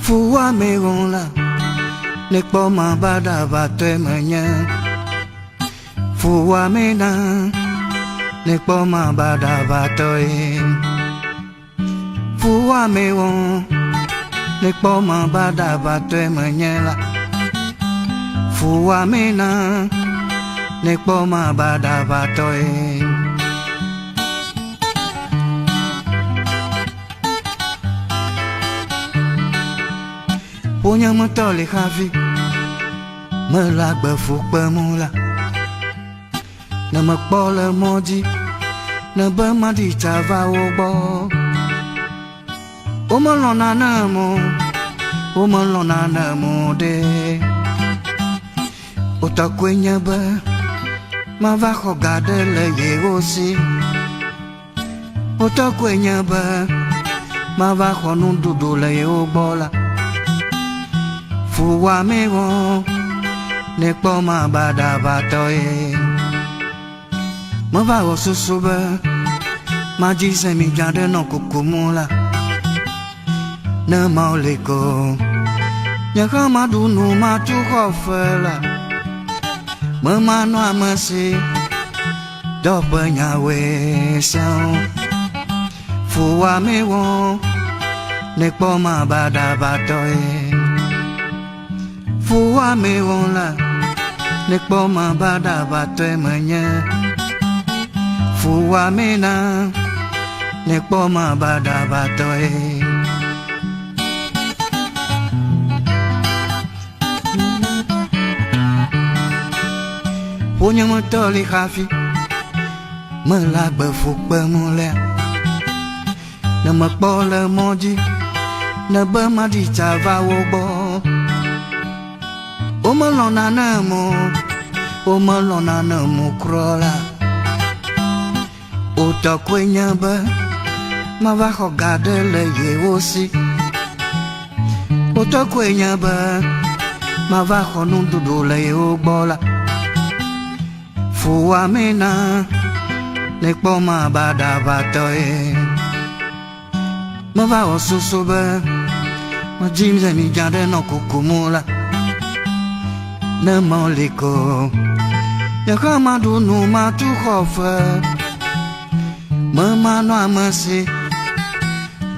Fua me gonla ne poma bada batwe menya. Fua me na ne poma bada batwe. Fua me gon ne poma bada batwe menya. Fua me na ne poma bada batwe. Punya mentoli havi melagba fukba mula na makbola moji na bamadi chava obo omalona namo de utakwenya ba mavaho gadele yegosi utakwenya ba ma va khonu dudu le o bola fu wa me won ne po ma ba da ba to e ma va o su su ba ma ji se mi ja de no kukumula na ma le ko nya ka ma du no ma tu ko fa la ma ma no ma si do pa nya we sao fu wa me won ne po ma ba da ba to e fu wa me won la ne po ma ba da ba to e ma nya fu wa me na ne po ma ba da ba to e fu nya mo to li khafi me la ba fu pa mo le na ma po le mo ji na ba ma di cha va wo bo o mo lo na na mo krola o to kwenya ba ma va ho ga de le ye wo si o to kwenya ba ma va ho nu du du le o bola fu wa me na ne po ma ba da ba to e ma va o su su ba ma jim se mi ja de no kukumula na mo le ko ya ka ma du no ma tu ho fa ma ma no ma si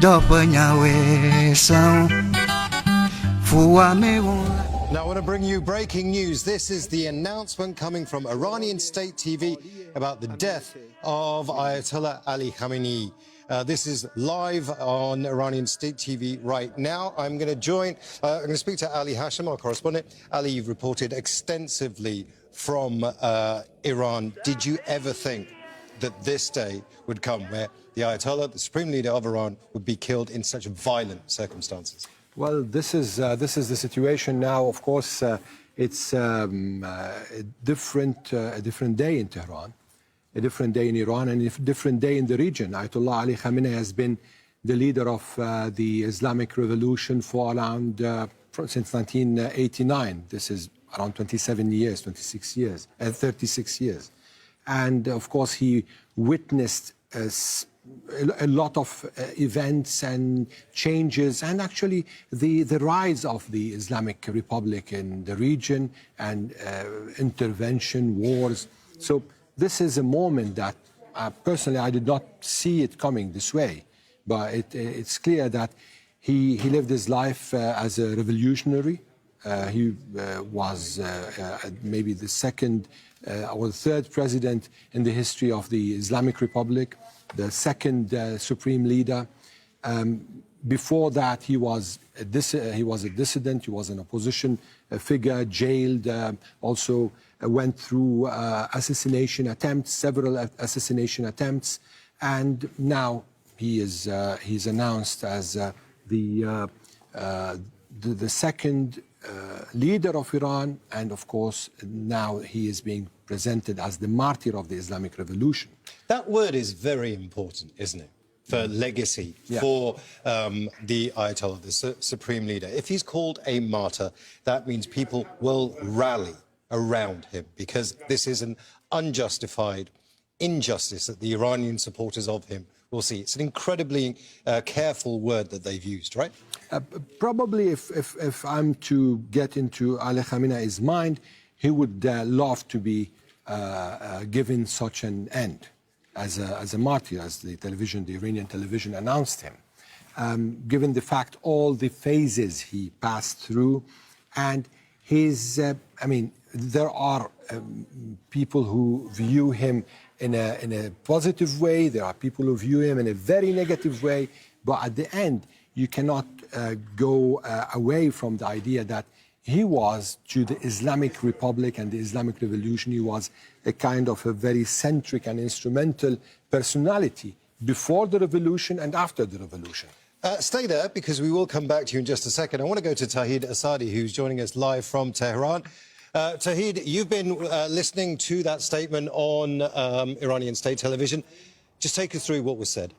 do pa nya we sao fu wa me won. Now I want to bring you breaking news. This is the announcement coming from Iranian state TV about the death of Ayatollah Ali Khamenei. This is live on Iranian state TV right now. I'm going to speak to Ali Hashim, our correspondent. Ali, you've reported extensively from Iran. Did you ever think that this day would come where the Ayatollah, the supreme leader of Iran, would be killed in such violent circumstances? Well, this is the situation now. Of course, it's a different day in Tehran, a different day in Iran, and a different day in the region. Ayatollah Ali Khamenei has been the leader of the Islamic Revolution for around since 1989. This is around 27 years, 26 years, 36 years, and of course he witnessed a lot of events and changes, and actually the rise of the Islamic Republic in the region, and intervention, wars. So this is a moment that personally I did not see it coming this way, but it's clear that he lived his life as a revolutionary. He was maybe the second or the third president in the history of the Islamic Republic, the second supreme leader. Before that, he was a dissident. He was an opposition figure, jailed. Also went through assassination attempts, several assassination attempts, and now he's announced as the second leader of Iran, and of course now he is being presented as the martyr of the Islamic Revolution. That word is very important, isn't it? For legacy, for the Ayatollah, the supreme leader. If he's called a martyr, that means people will rally around him, because this is an unjustified injustice that the Iranian supporters of him will see. It's an incredibly careful word that they've used, right? Probably if I'm to get into Ali Khamenei's mind, he would love to be given such an end as a martyr, as the Iranian television announced him, given the fact all the phases he passed through, and there are people who view him in a positive way. There are people who view him in a very negative way. But at the end, you cannot go away from the idea that he was, to the Islamic Republic and the Islamic Revolution, he was a kind of a very centric and instrumental personality before the revolution and after the revolution. Stay there, because we will come back to you in just a second. I want to go to Tawhid Asadi, who's joining us live from Tehran. Tawhid, you've been listening to that statement on Iranian state television. Just take us through what was said.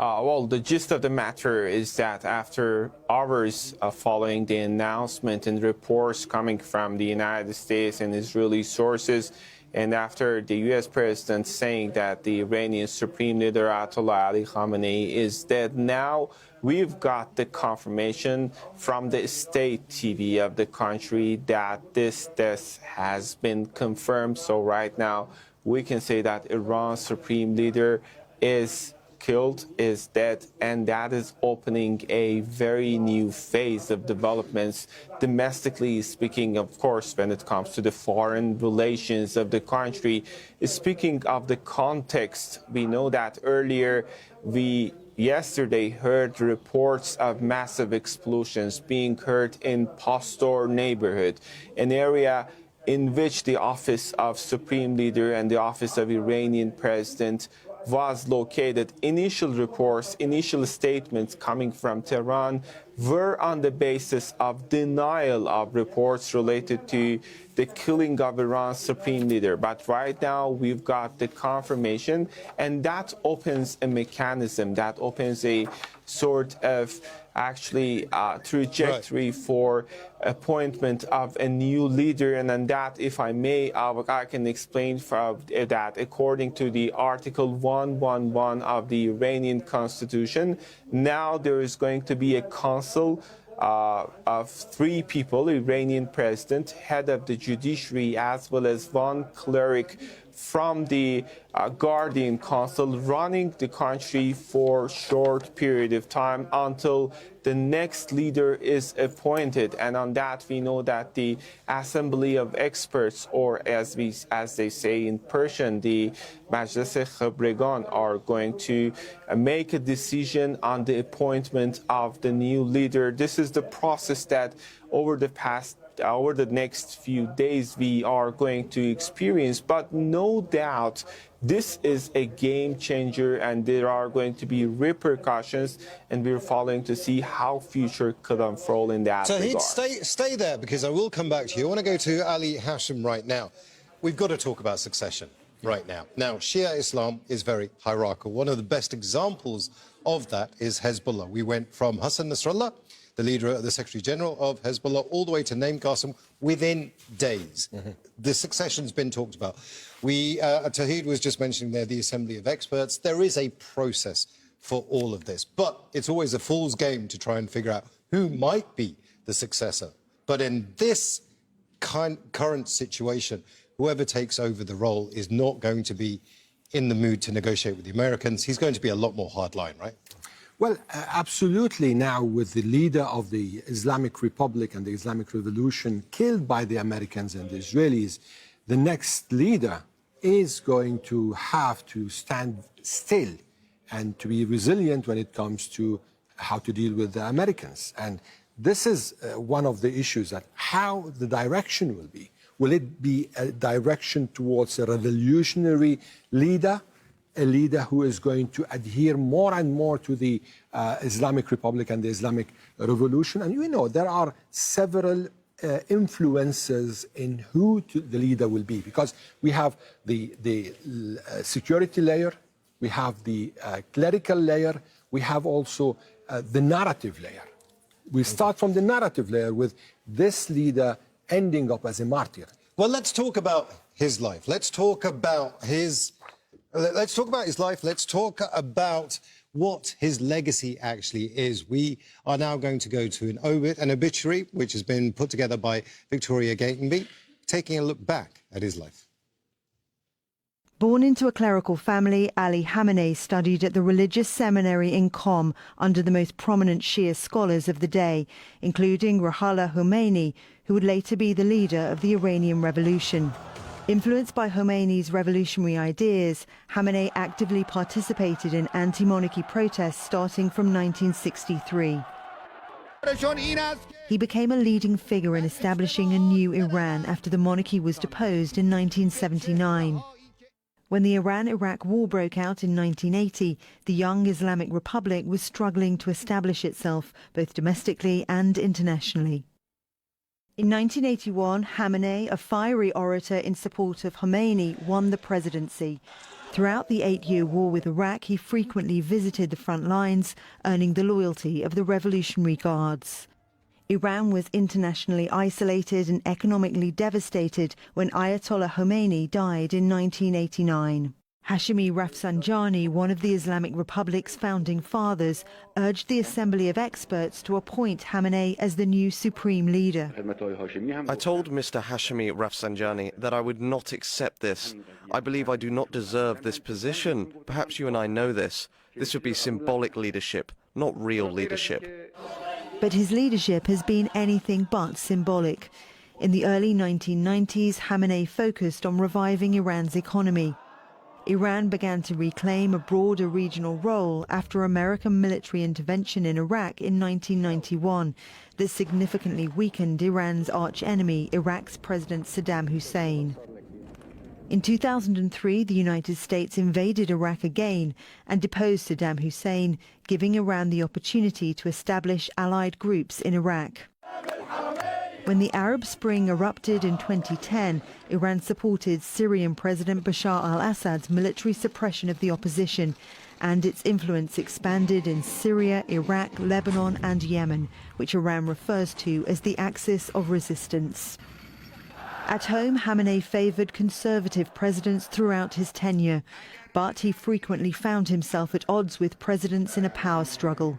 Well, the gist of the matter is that after hours following the announcement and reports coming from the United States and Israeli sources, and after the U.S. president saying that the Iranian Supreme Leader Ayatollah Ali Khamenei is dead, now we've got the confirmation from the state TV of the country that this death has been confirmed. So right now we can say that Iran's Supreme Leader is killed, is dead, and that is opening a very new phase of developments, domestically speaking, of course, when it comes to the foreign relations of the country. Speaking of the context, we know that earlier we yesterday heard reports of massive explosions being heard in Pastor neighborhood, an area in which the office of Supreme Leader and the office of Iranian President was located. Initial reports, initial statements coming from Tehran were on the basis of denial of reports related to the killing of Iran's Supreme Leader. But right now we've got the confirmation, and that opens a mechanism, that opens a sort of actually trajectory for appointment of a new leader. And then that, if I may, I can explain that according to the Article 111 of the Iranian Constitution, now there is going to be a council of 3 people: Iranian president, head of the judiciary, as well as 1 cleric from the Guardian Council, running the country for a short period of time until the next leader is appointed. And on that, we know that the Assembly of Experts, or as they say in Persian, the Majlis Khabregan, are going to make a decision on the appointment of the new leader. This is the process that over the next few days we are going to experience. But no doubt this is a game changer, and there are going to be repercussions, and we're following to see how future could unfold in that regard. Stay there, because I will come back to you. I want to go to Ali Hashim right now. We've got to talk about succession right now. Now, Shia Islam is very hierarchical. One of the best examples of that is Hezbollah. We went from Hassan Nasrallah, the leader, the Secretary General of Hezbollah, all the way to Naim Qassem within days. The succession's been talked about. Tawhid was just mentioning there the Assembly of Experts. There is a process for all of this, but it's always a fool's game to try and figure out who might be the successor. But in this current situation, whoever takes over the role is not going to be in the mood to negotiate with the Americans. He's going to be a lot more hardline, right? Well, absolutely. Now, with the leader of the Islamic Republic and the Islamic Revolution killed by the Americans and the Israelis, the next leader is going to have to stand still and to be resilient when it comes to how to deal with the Americans. And this is one of the issues, that how the direction will be. Will it be a direction towards a revolutionary leader, a leader who is going to adhere more and more to the Islamic Republic and the Islamic Revolution? And you know, there are several influences in who the leader will be, because we have the security layer, we have the clerical layer, we have also the narrative layer. We start from the narrative layer with this leader ending up as a martyr. Well, let's talk about his life. Let's talk about his life. Let's talk about what his legacy actually is. We are now going to go to an obituary, which has been put together by Victoria Gatenby, taking a look back at his life. Born into a clerical family, Ali Khamenei studied at the religious seminary in Qom under the most prominent Shia scholars of the day, including Ruhollah Khomeini, who would later be the leader of the Iranian Revolution. Influenced by Khomeini's revolutionary ideas, Khamenei actively participated in anti-monarchy protests starting from 1963. He became a leading figure in establishing a new Iran after the monarchy was deposed in 1979. When the Iran-Iraq war broke out in 1980, the young Islamic Republic was struggling to establish itself both domestically and internationally. In 1981, Khamenei, a fiery orator in support of Khomeini, won the presidency. Throughout the 8-year war with Iraq, he frequently visited the front lines, earning the loyalty of the Revolutionary Guards. Iran was internationally isolated and economically devastated when Ayatollah Khomeini died in 1989. Hashemi Rafsanjani, one of the Islamic Republic's founding fathers, urged the Assembly of Experts to appoint Khamenei as the new supreme leader. I told Mr. Hashemi Rafsanjani that I would not accept this. I believe I do not deserve this position. Perhaps you and I know this. This would be symbolic leadership, not real leadership. But his leadership has been anything but symbolic. In the early 1990s, Khamenei focused on reviving Iran's economy. Iran began to reclaim a broader regional role after American military intervention in Iraq in 1991 that significantly weakened Iran's arch-enemy, Iraq's President Saddam Hussein. In 2003, the United States invaded Iraq again and deposed Saddam Hussein, giving Iran the opportunity to establish allied groups in Iraq. When the Arab Spring erupted in 2010, Iran supported Syrian President Bashar al-Assad's military suppression of the opposition, and its influence expanded in Syria, Iraq, Lebanon and Yemen, which Iran refers to as the axis of resistance. At home, Khamenei favoured conservative presidents throughout his tenure, but he frequently found himself at odds with presidents in a power struggle.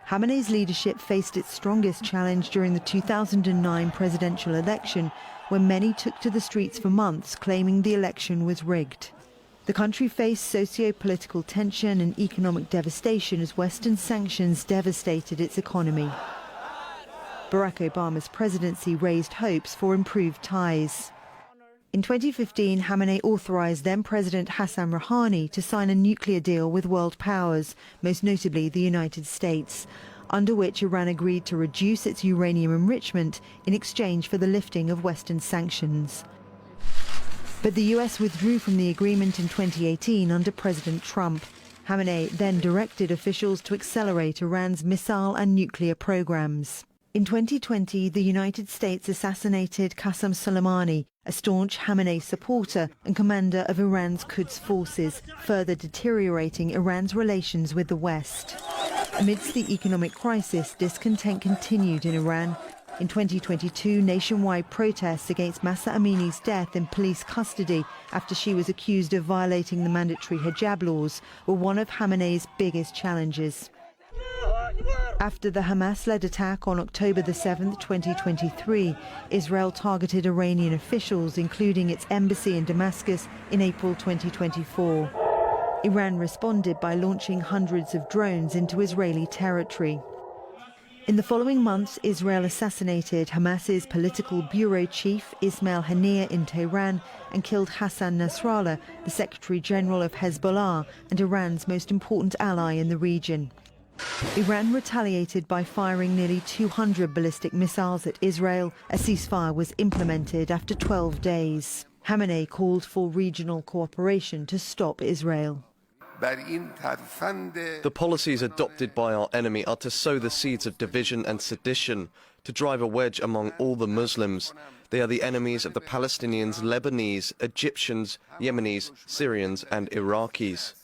Khamenei's leadership faced its strongest challenge during the 2009 presidential election, when many took to the streets for months claiming the election was rigged. The country faced socio-political tension and economic devastation as Western sanctions devastated its economy. Barack Obama's presidency raised hopes for improved ties. In 2015, Khamenei authorized then-President Hassan Rouhani to sign a nuclear deal with world powers, most notably the United States, under which Iran agreed to reduce its uranium enrichment in exchange for the lifting of Western sanctions. But the US withdrew from the agreement in 2018 under President Trump. Khamenei then directed officials to accelerate Iran's missile and nuclear programs. In 2020, the United States assassinated Qasem Soleimani, a staunch Khamenei supporter and commander of Iran's Quds forces, further deteriorating Iran's relations with the West. Amidst the economic crisis, discontent continued in Iran. In 2022, nationwide protests against Mahsa Amini's death in police custody after she was accused of violating the mandatory hijab laws were one of Khamenei's biggest challenges. After the Hamas-led attack on October 7, 2023, Israel targeted Iranian officials, including its embassy in Damascus, in April 2024. Iran responded by launching hundreds of drones into Israeli territory. In the following months, Israel assassinated Hamas's political bureau chief, Ismail Haniyeh, in Tehran and killed Hassan Nasrallah, the Secretary General of Hezbollah and Iran's most important ally in the region. Iran retaliated by firing nearly 200 ballistic missiles at Israel. A ceasefire was implemented after 12 days. Khamenei called for regional cooperation to stop Israel. The policies adopted by our enemy are to sow the seeds of division and sedition, to drive a wedge among all the Muslims. They are the enemies of the Palestinians, Lebanese, Egyptians, Yemenis, Syrians and Iraqis.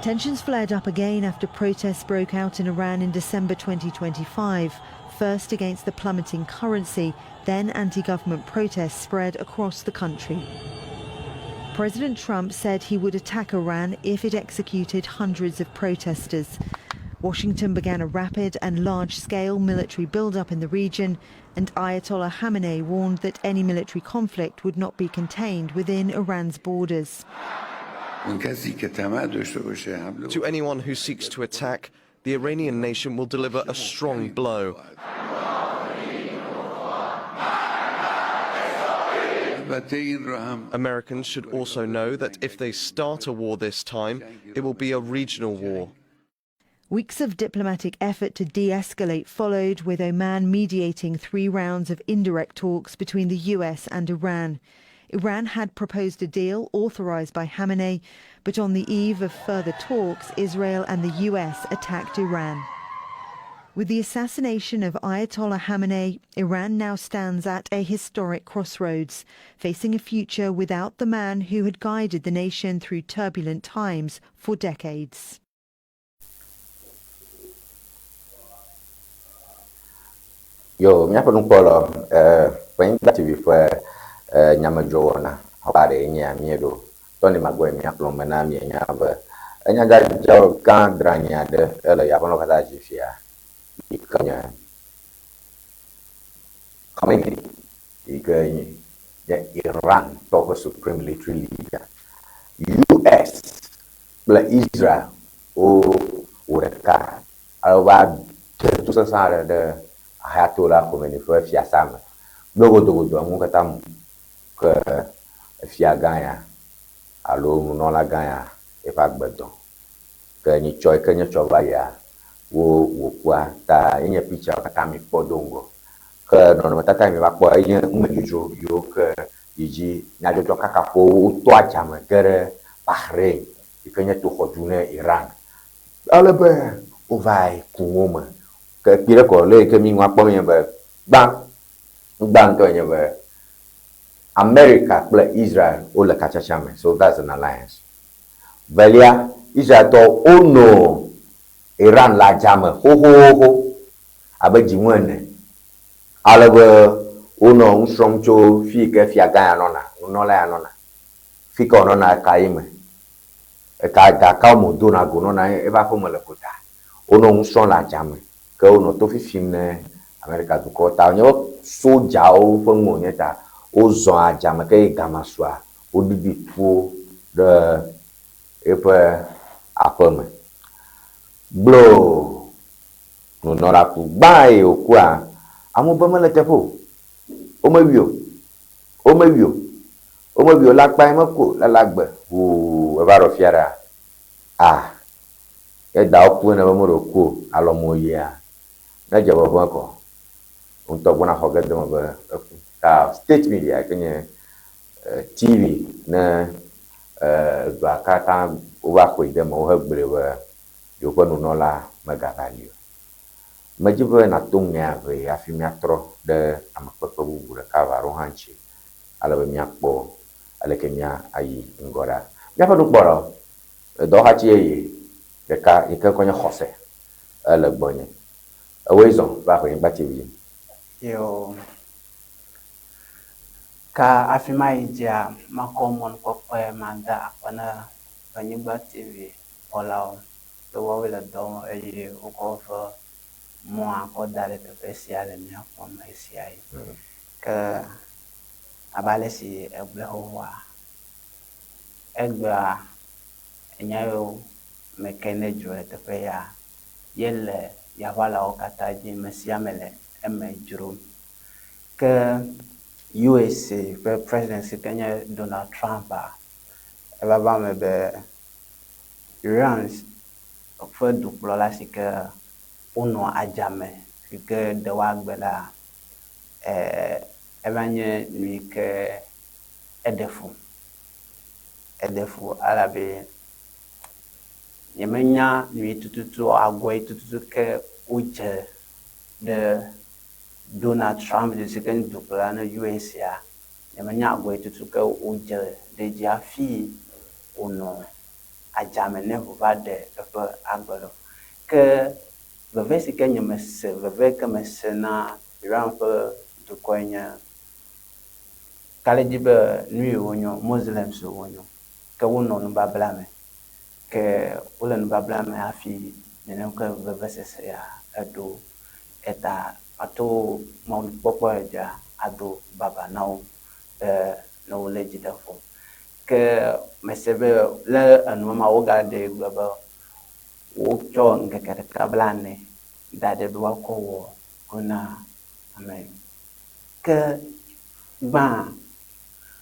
Tensions flared up again after protests broke out in Iran in December 2025, first against the plummeting currency, then anti-government protests spread across the country. President Trump said he would attack Iran if it executed hundreds of protesters. Washington began a rapid and large-scale military build-up in the region, and Ayatollah Khamenei warned that any military conflict would not be contained within Iran's borders. To anyone who seeks to attack, the Iranian nation will deliver a strong blow. Americans should also know that if they start a war this time, it will be a regional war. Weeks of diplomatic effort to de-escalate followed, with Oman mediating 3 rounds of indirect talks between the US and Iran. Iran had proposed a deal authorized by Khamenei, but on the eve of further talks, Israel and the US attacked Iran. With the assassination of Ayatollah Khamenei, Iran now stands at a historic crossroads, facing a future without the man who had guided the nation through turbulent times for decades. Yo, mi apa numpolo Ewenyigba TV fue Ŋdi Wɔna hobare nya miedo Tony magwe mi aplo mena mi nya ba enya ga jo kan dranya de ele ya bono kata jifia ikanya Khamenei ikanya Iran top supreme military leader US bla Israel o ureka alwa tout ça ça de Ayatollah Khamenei fue fiasama dogo amu kata que fia ganya alo no la ganya e pa gbedon que ni choi que ni chova ya wo kwa ta enya picha kata mi podongo que no tata mi ba kwa enya umejo yo que yiji na jojo kaka ko to achama kere Bahrain que nya to khodune Iran ale be o vai kumoma que pire ko le que mi ngwa po mi be ban to nya be America plus Israel all the kachachame. So that's an alliance. Velia Israel to ono Iran la jame ho abejimwene alebe ono unsromcho fi ke fiaga anona unola anona fika onona kaime e ka mo dona gonona e ba ko molekota ono unsron la jame ke ono to fi filmne America to ko ta nyo soja o fo mo nyeta aux gens à Jamaïque Gamaswa, au début pour de après blo nous n'aura pas bail au quoi à mon pas mal le tepo au me la paille mako la lagbe ou va refiera ah et da au point na mo roko alo mo ya na jabo banko on to bona hoga de mo ba state media kwenye TV na bakata uwa kwide mo hebrewe yoko no la magavalio majibe na tumnya ve afimi atro de amapepe bubura kavaro hanchi alabe miakpo aleke mia ayi ngora ya fa dukboro do hachi yi de ka ike kwenye khose ala gbonye awezon ba ko Ŋdi TV yo ka afimai ja makomon ko pe manda pana Ewenyigba TV olao to wawela do e o ko fo mo akodale to special mi akwa mai siai ka abale si egbe howa egba enyayo mekene jure to pe ya yelle ya wala o kataji mesiamele eme juru ka USA for presidency Kenya Donald Trump eba me be Iran for duplola sike uno ajame que de wagbela ebanye ni ke edefu alabe yemenya ni tututu agwe tututu ke uje de Donald Trump de second dupla na US ya yemenya agwe tututu ke uje de jafi uno ajame ne bade efe agbelo ke beve si ke nyemese beve ke mesena Iran pe dukonya kalejibe nui wonyo Muslims wonyo ke wono no bablame ke wole no bablame afi nenem ke beve sese ya ado eta ato mo popo ja ado baba now no legitafo ke mesebe le anuma woga de global wo cho ngekere kablane dade do ko kuna amen ke ba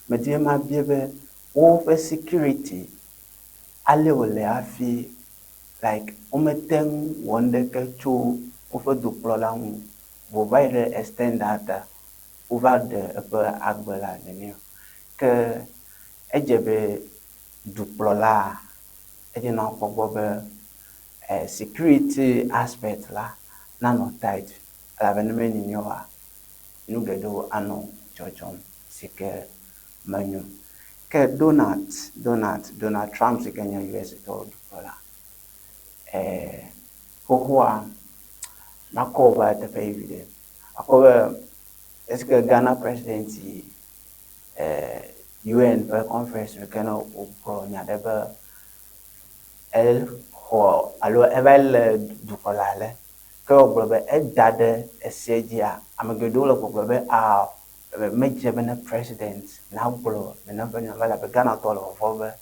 medie ma biebe wo for security ale wole afi like umeten wonde ke chu wo for duplola hu wo vai extend that over the agbela ne ke ejebe duplola ejena pogobe security aspect la nano tight ala beneme ni nyoa nugedo ano chochom sike manyu ke Donald Trump sike nya US to dola hohoa makoba te pevide akoba est-ce que Ghana president UN per conference we can pro nya deba el ho alo evel du kolale ko blobe e dade esegia amagedo lo blobe a meje bena president na blo na banya bala be Ghana to lo fobe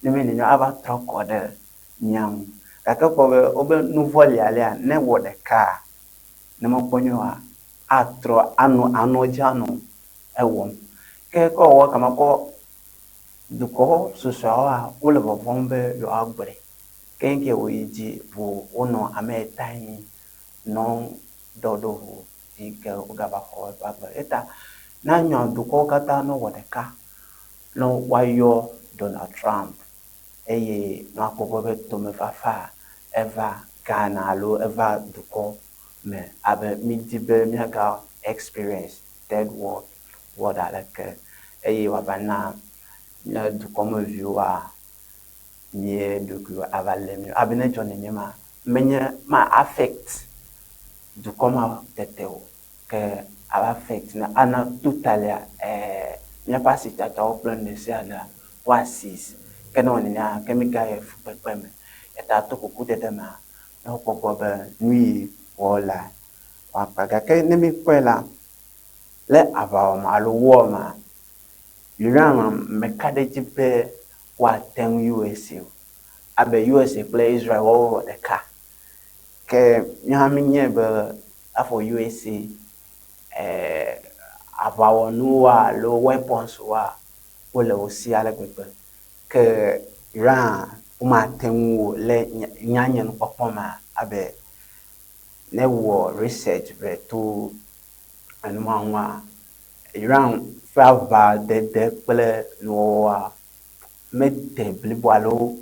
ni me ni aba troko de nyam kaka ko be obe nouveau liale ne wo de ka ne mo ponyo a tro ano jano ewom ke ko wo kama ko du ko so so a wo le bo bombe yo agbre kenke wo yiji wo ono ametan non dodo ho diga ugaba ho baba eta na nyo du ko kata no wo de ka no wayo Donald Trump eye no akobo be to me fafa eva Ghana lo eva du ko me abe mi dibe mi ga experience third world what like eye wabana na du ko mo viwa nie du ko avalem abene jone nyema menye ma affect du ko ma teteo ke aba affect na ana totalia nya pasita ta o plan de sala wasis ke no ni na chemical f pepeme eta to ko kutete ma no ko ko be nui wala wa paga ke ne mi kwela le ava ma lo wo ma yuran me kade jipe wa ten USA abe USA play Israel over the car ke nyami nyebe afo USA ava wonua lo weapons wa wole osi ale gbegbe ke Iran uma tenwo le nyanye no popoma abe ne wo research be to anwa Iran fava de ple no wa mete bliboalo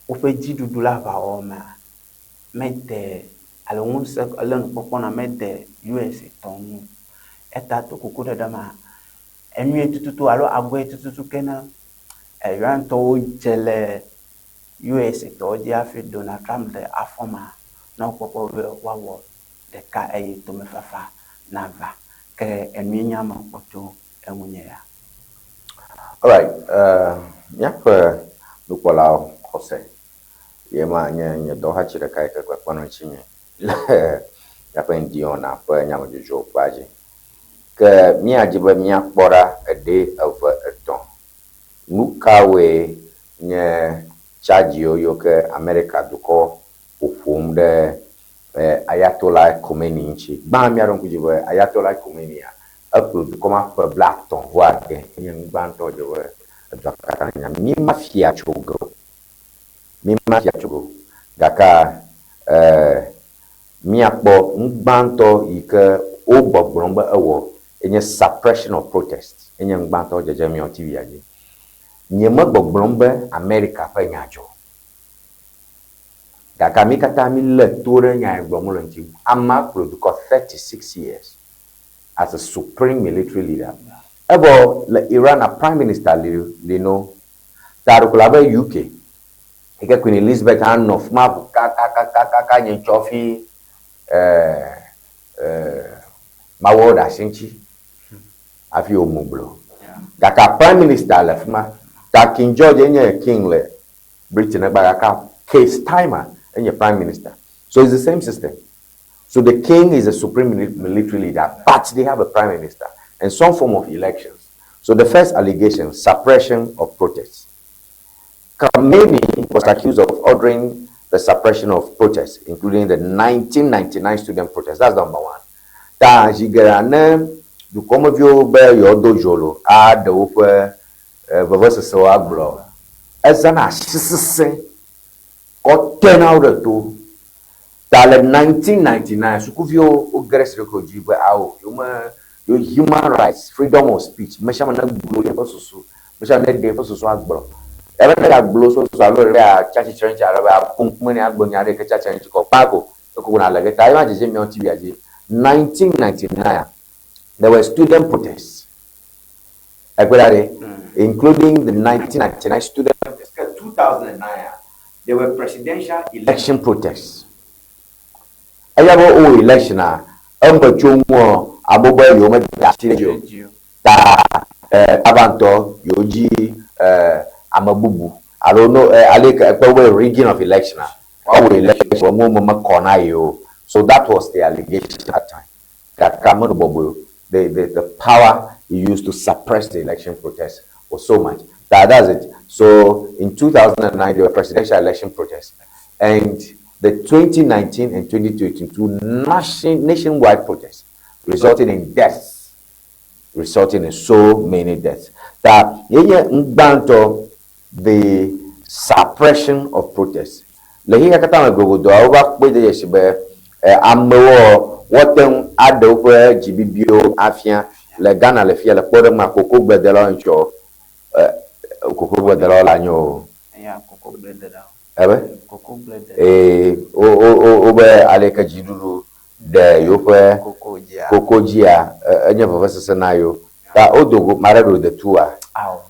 o fe jidudu la va o ma mete alon se alon popona mete US ton eta to kukuda dama enu tututu alo agwe tututu kena Iran to jele US to dia fi Donald Trump de afoma na popo wa wo de ka to me fafa na va ke enu nyama poto enwunye ya. All right, nyakwa nukola kose yema nye do ha chire kai kwa kwano chinye yakwa ndio na pa nyama jojo kwaje ke mi ajibe mi akpora ede over eton nukawe nye charge yo ke America duko ofum de Ayatollah Khomeini nchi ba mi aron kujibe Ayatollah Khomeini ya upload koma pa black ton wake yen banto jowe dokatanya mi mafia chogo gaka mi akpo ngbanto ike ogbogbromba ewo enye suppression of protest enye ngbanto jeje mi on TV aje nye magbogbomba America pa nyajo gaka mi kata mi le tore nya gbomolo nti ama produce 36 years as a supreme military leader. Ebo le Iran a prime minister lino tarukulabe UK. Ike Queen Elizabeth Annof ma ka nyen chofi mawoda shinchi afi omublo. Gaka prime minister lefma ta King George enye king le Britain ka case timer enye prime minister. So it's the same system. So the king is a supreme military leader, but they have a prime minister and some form of elections. So the first allegation, suppression of protests. Khomeini was accused of ordering the suppression of protests, including the 1999 student protests. That's number one. Ta jigerane du komovio be yodo jolo a de ofe vevese so aglo. Ezana shisise o turn out to dans le 1999, ce que au Grèce reconduit, your human rights, freedom of speech, mais ça m'a gloire pas sous, mais ça m'a dit pas sous agbo. Even that glow so alors là, chachi change alors à pompe money agbo nyare que chachi change ko pago. 1999, there were student protests, including the 1999 student protests. 2009, there were presidential election protests. Election, Abanto, Yoji, Amabubu. I don't know, a rigging of election. So that was the allegation at that time. That the power he used to suppress the election protest was so much. That's it. So in 2009, there were presidential election protests. And the 2019 and 2022 nationwide protests resulting in deaths. Resulting in so many deaths. That the suppression of protests. Lehi kata gogodo awa pe de yesibe amewo woten adokwe jibibio afia le Ghana le fia le pore ma koko gbedelo ncho koko gbedelo la nyo ya koko gbedelo ebe koko gbedelo o be aleka jiduru de yope koko jia enye professor na yo ta odogo marado de tua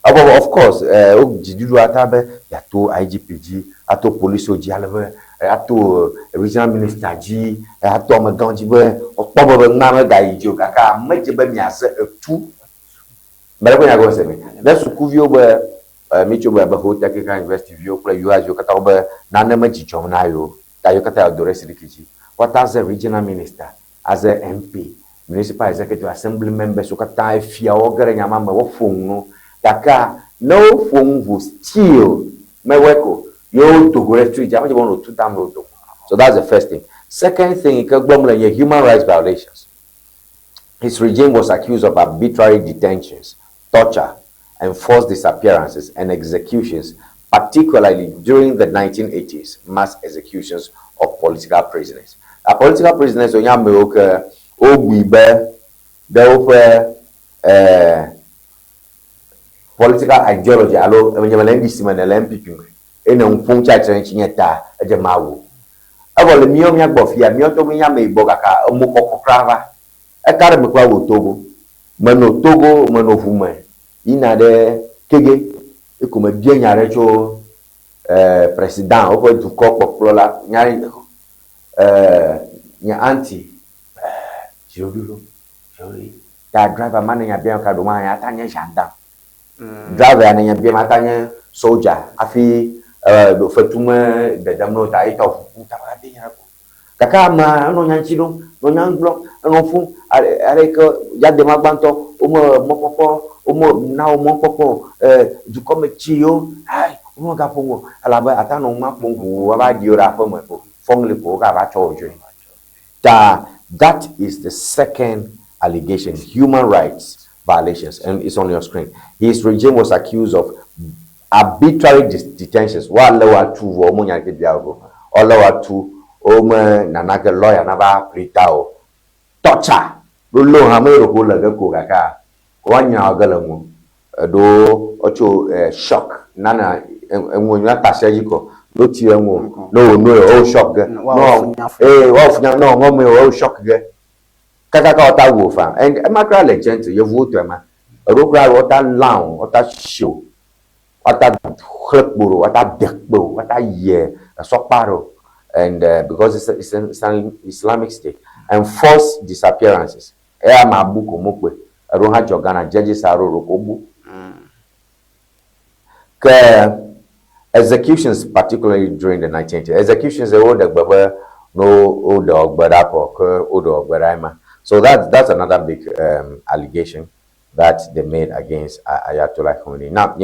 of course o jiduru atabe ya to IGPG ato police oji alebe ato regional minister ji ato amaganji be opobo be na me da ijo kaka meje be miase etu mere ko ya go se me na sukuvio be micho be ho technical university vio kula you as yo kata be na na maji chom na yo ta yo kata adore sirikiji what as a regional minister as a MP municipal executive assembly member so kata fia ogere nyama me wo fon no kaka no phone will steal me weko yo to go street jam want to download. So that's the first thing. Second thing, human rights violations. His regime was accused of arbitrary detentions, torture, and forced disappearances and executions, particularly during the 1980s, mass executions of political prisoners. A political prisoners political ideology ene mpung cha chinyeta eje mawo abole miyo mya gbofia miyo to nya me igbo kaka mu kokrava e kare me kwa wo togo mano fume ina de kege e kuma bia nyare cho president o ko du ko poplola nyare nya anti joduro jori da driver man nya bia ka do man ya tanye janda driver nya bia ma tanye soldier afi do fatuma de damno ta ita fu ta ba de yako kaka ma no nyanchilo no nyanglo no fu are ko ya de magbanto o mo popo o mo na o mo popo du come chio ai o mo ga pongo ala ba ata no ma pongo wa ba di ora po mo po fong le po ga ba cho jo that is the second allegation, human rights violations, and it's on your screen. His regime was accused of arbitrary detentions. One lower two, Omonya Diago, or lower two, Ome Nanaka lawyer Naba Pritao, torture. Lulo Hamero Hula Gakaka, one year galamu, do ocho shock, Nana, and when you are surgical, no tear, no, oh shock, no, shock. Kakaka ota wofa, and a macra legend, you vote, a rogra, what a lounge, what a show. What a hurtburu, what a dekbo, what a year, a soparo, and because it's an Islamic state, and forced disappearances. Ea mabuko mokwe, aroha jogana judges aro rokobu. Executions, particularly during the 1980s. Executions, so that's another big allegation that they made against Ayatollah Khomeini. Now,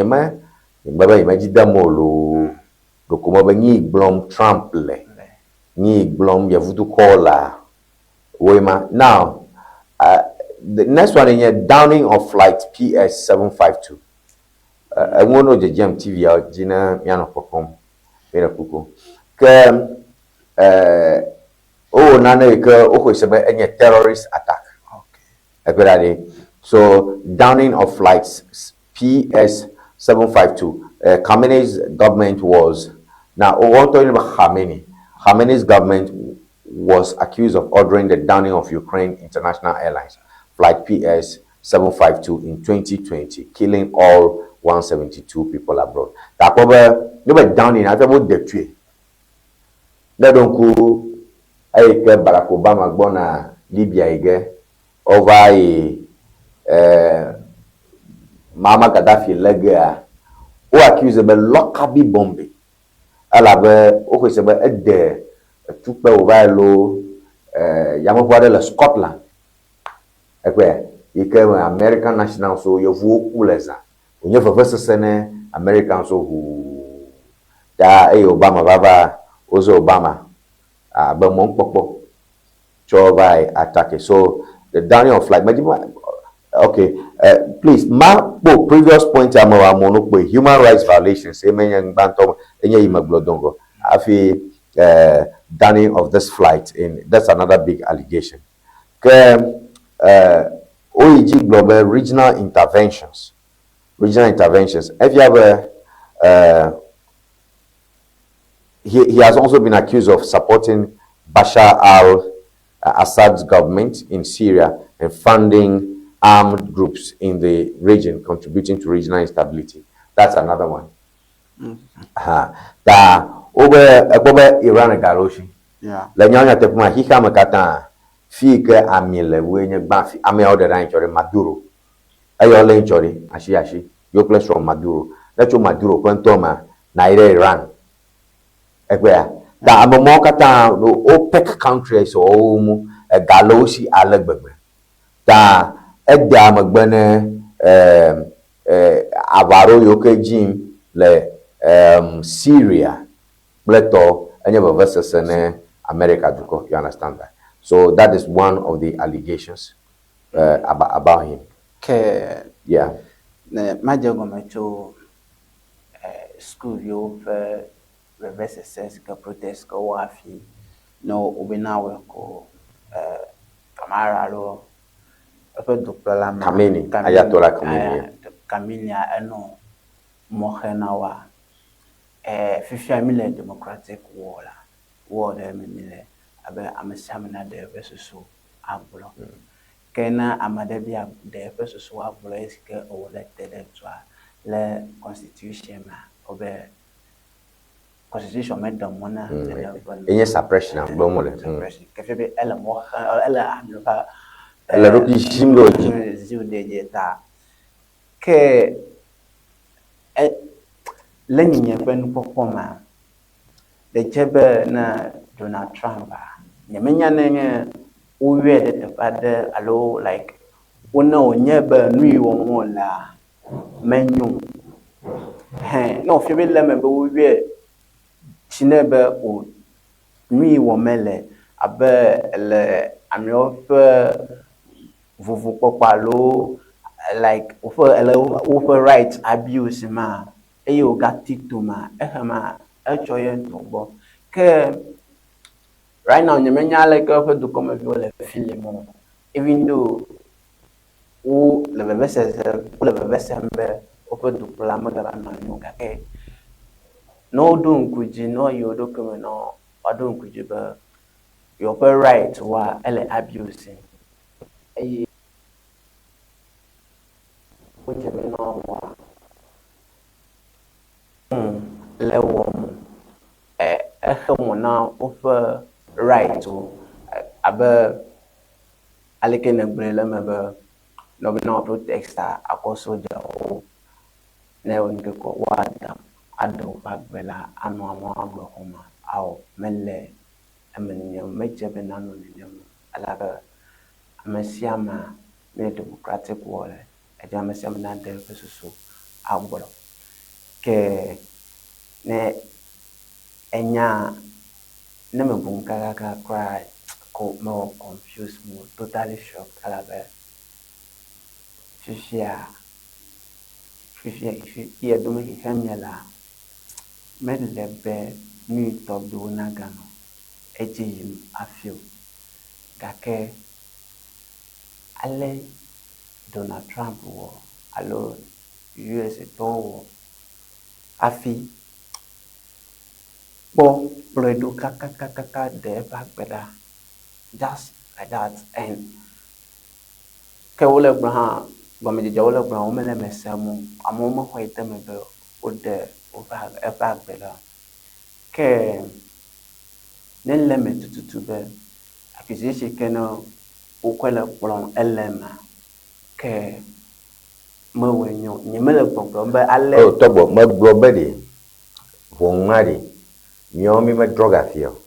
Baba imagine damolo dokuma benyi blom Trump le ni blom yavutu kola wema. Now the next one in downing of flight PS 752 I want to the GM TV out jina miano popom mera kuko ke oh nana ke oko sebe any terrorist attack. Okay, so downing of flights PS 752. Khamenei's government was now. What talking about Khamenei? Khamenei's government was accused of ordering the downing of Ukraine International Airlines flight PS 752 in 2020, killing all 172 people abroad. Takoba, you were downing. I thought the tree. They don't go. I get Barack Obama born Libya again over Mama Gaddafi lega. Who accused of lockaby bombing. Alabe, o se be ede tukpe over lo yamokwade le Scotland. Ekwe ike American national so yovu kuleza. Onye fefese sene American so hu da Obama baba ozo Obama be mon popo chova attack. So the downing of flight. Okay, please, previous point human rights violations. Downing of this flight that's another big allegation. OEG Global regional interventions. If you have he has also been accused of supporting Bashar al-Assad's government in Syria and funding armed groups in the region, contributing to regional instability. That's another one. Over Iran and Garoshi. Yeah. Lanyanya tepuma hika makata fike amile Ewenyigba ame order ranchori Maduro. Ayo lenchori ashi yokles from Maduro. Lecho Maduro kwentoma na Iran. Ekwea da amomo kata OPEC countries o Galoshi alegbegbe. Da edda magbene avaro yoke jim le Syria bleto any versus America duko. You understand that? So that is one of the allegations about him. Yeah. Majago macho school yo versus ka protest ka wafi no ubinawe ko kamara lo Kamini, Ayatollah Kamini. Kamini eno mohenawa fifia mile democratic war de mile abe amasamina de versus abulo kena amadebia de versus abulo eske o elected to le constitution ma obe constitution medam mona enye suppression gbomole suppression kefebe ela mo ela amloka la roki shimlo ziudejeta ke lenye pen pokoma de chebe na Donald Trump nyamenya nenge uwe de pade alo like una onyebe nui wo mola menyu no febe leme be uwe chinebe o nui wo mele abe le amiofe vuvu popalo like over rights abuse ma eyo gatik to ma ehama echoyen to bo ke right now nyemenya like over do come view film even though o le besembe over do plama da na nyuga ke no don kuji no yo do come no adon kuji ba your right wa ele abuse e lewom ehemona over right to abe alekene brele mebe no be no protest akoso jawo na wonke ko wada ado bagbela anu amo agbokoma aw mele amenya mejebe nanu nyem alaga amesiama ne democratic war ejama siama na de pesusu agboro ke ne enya ne mebunka ka cry ko mo confused mo totally shocked alaga fifia ia do me hamiala medlebe ni top do nagano ejim afio gake ale Donald Trump wo alo US to wo afi bo Bledu kaka de back beda. Just like that. And Kewole Braham, Bamiji Jawole Brown, Mele Messamu, a moment white them with the a back beda. Ke then limit to be accusation cano ukwela from elema ke mwenyo nyemele problem ba ale oh tobo ma brobedi wongari miomi ma droga fio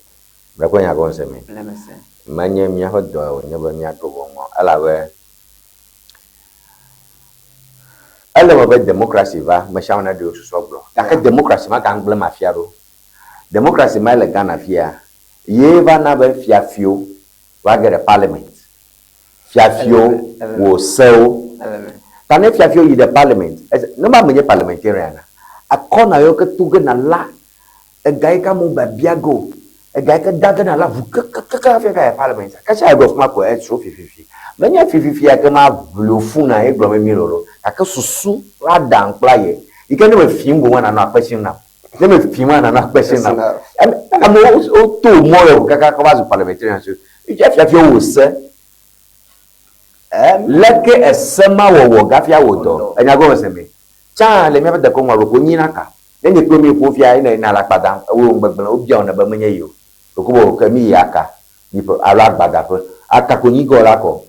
ba ko nya gonse mi lemese manye mi ho do nyeba nya to wongo alawe elema be democracy va ma shauna de so bro ka democracy ma kan ble mafia ro democracy ma le Ghana fia ye va na be fiafio wa get the parliament fiafio wo sell tane fiafio yi the parliament no ma menye parliamentarian a corner yo ke tuge na la e gai ka mo ba biago e gai ka daga na la vu ka parliament ka cha go ma ko e so fififi menye fififi ya ke ma blufu na e gbo me mi lolo ka susu la dan kla ye e ke no fi ngwo na na question na let me film na question na am o to mo yo ka ba parliamentarian so you just fiafio wo se leke esema wo gafia wodo enya go seme cha le me da ko nwa ko nyina ka enye ko mi ko fia ina la pada wo gbegbe obi ona ba menye yo ko bo ka mi yaka ni po ala gbada po aka ko nyi go la ko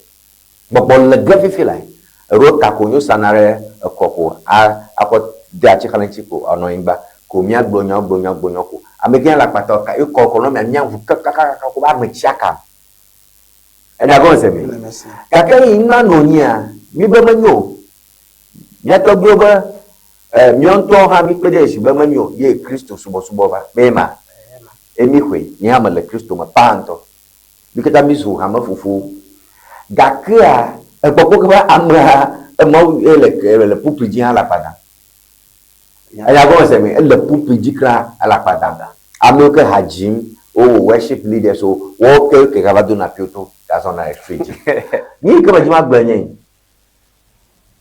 gbogbo le gafi fi lai ro ka ko nyu sanare kokko akọ de achi kalanchi ko ono ingba ko mi agbonyo ko amegen la pata ka e ko no mi anya vu ka ko ba me chiaka ena go se mi kaka inna no nia mi be manyo ya to gboba mi on to ha mi pede si be manyo ye Kristo subo ba mema emi hwe ni amale Kristo ma panto bikata misu ha mafufu gakia e popo ka amra e mo ele pupiji ala pada ena go se mi ele pupiji kra ala pada amoke hajim o worship leaders o wo ke ka ba do na pioto that's on the street. Ni kama jima gbanye.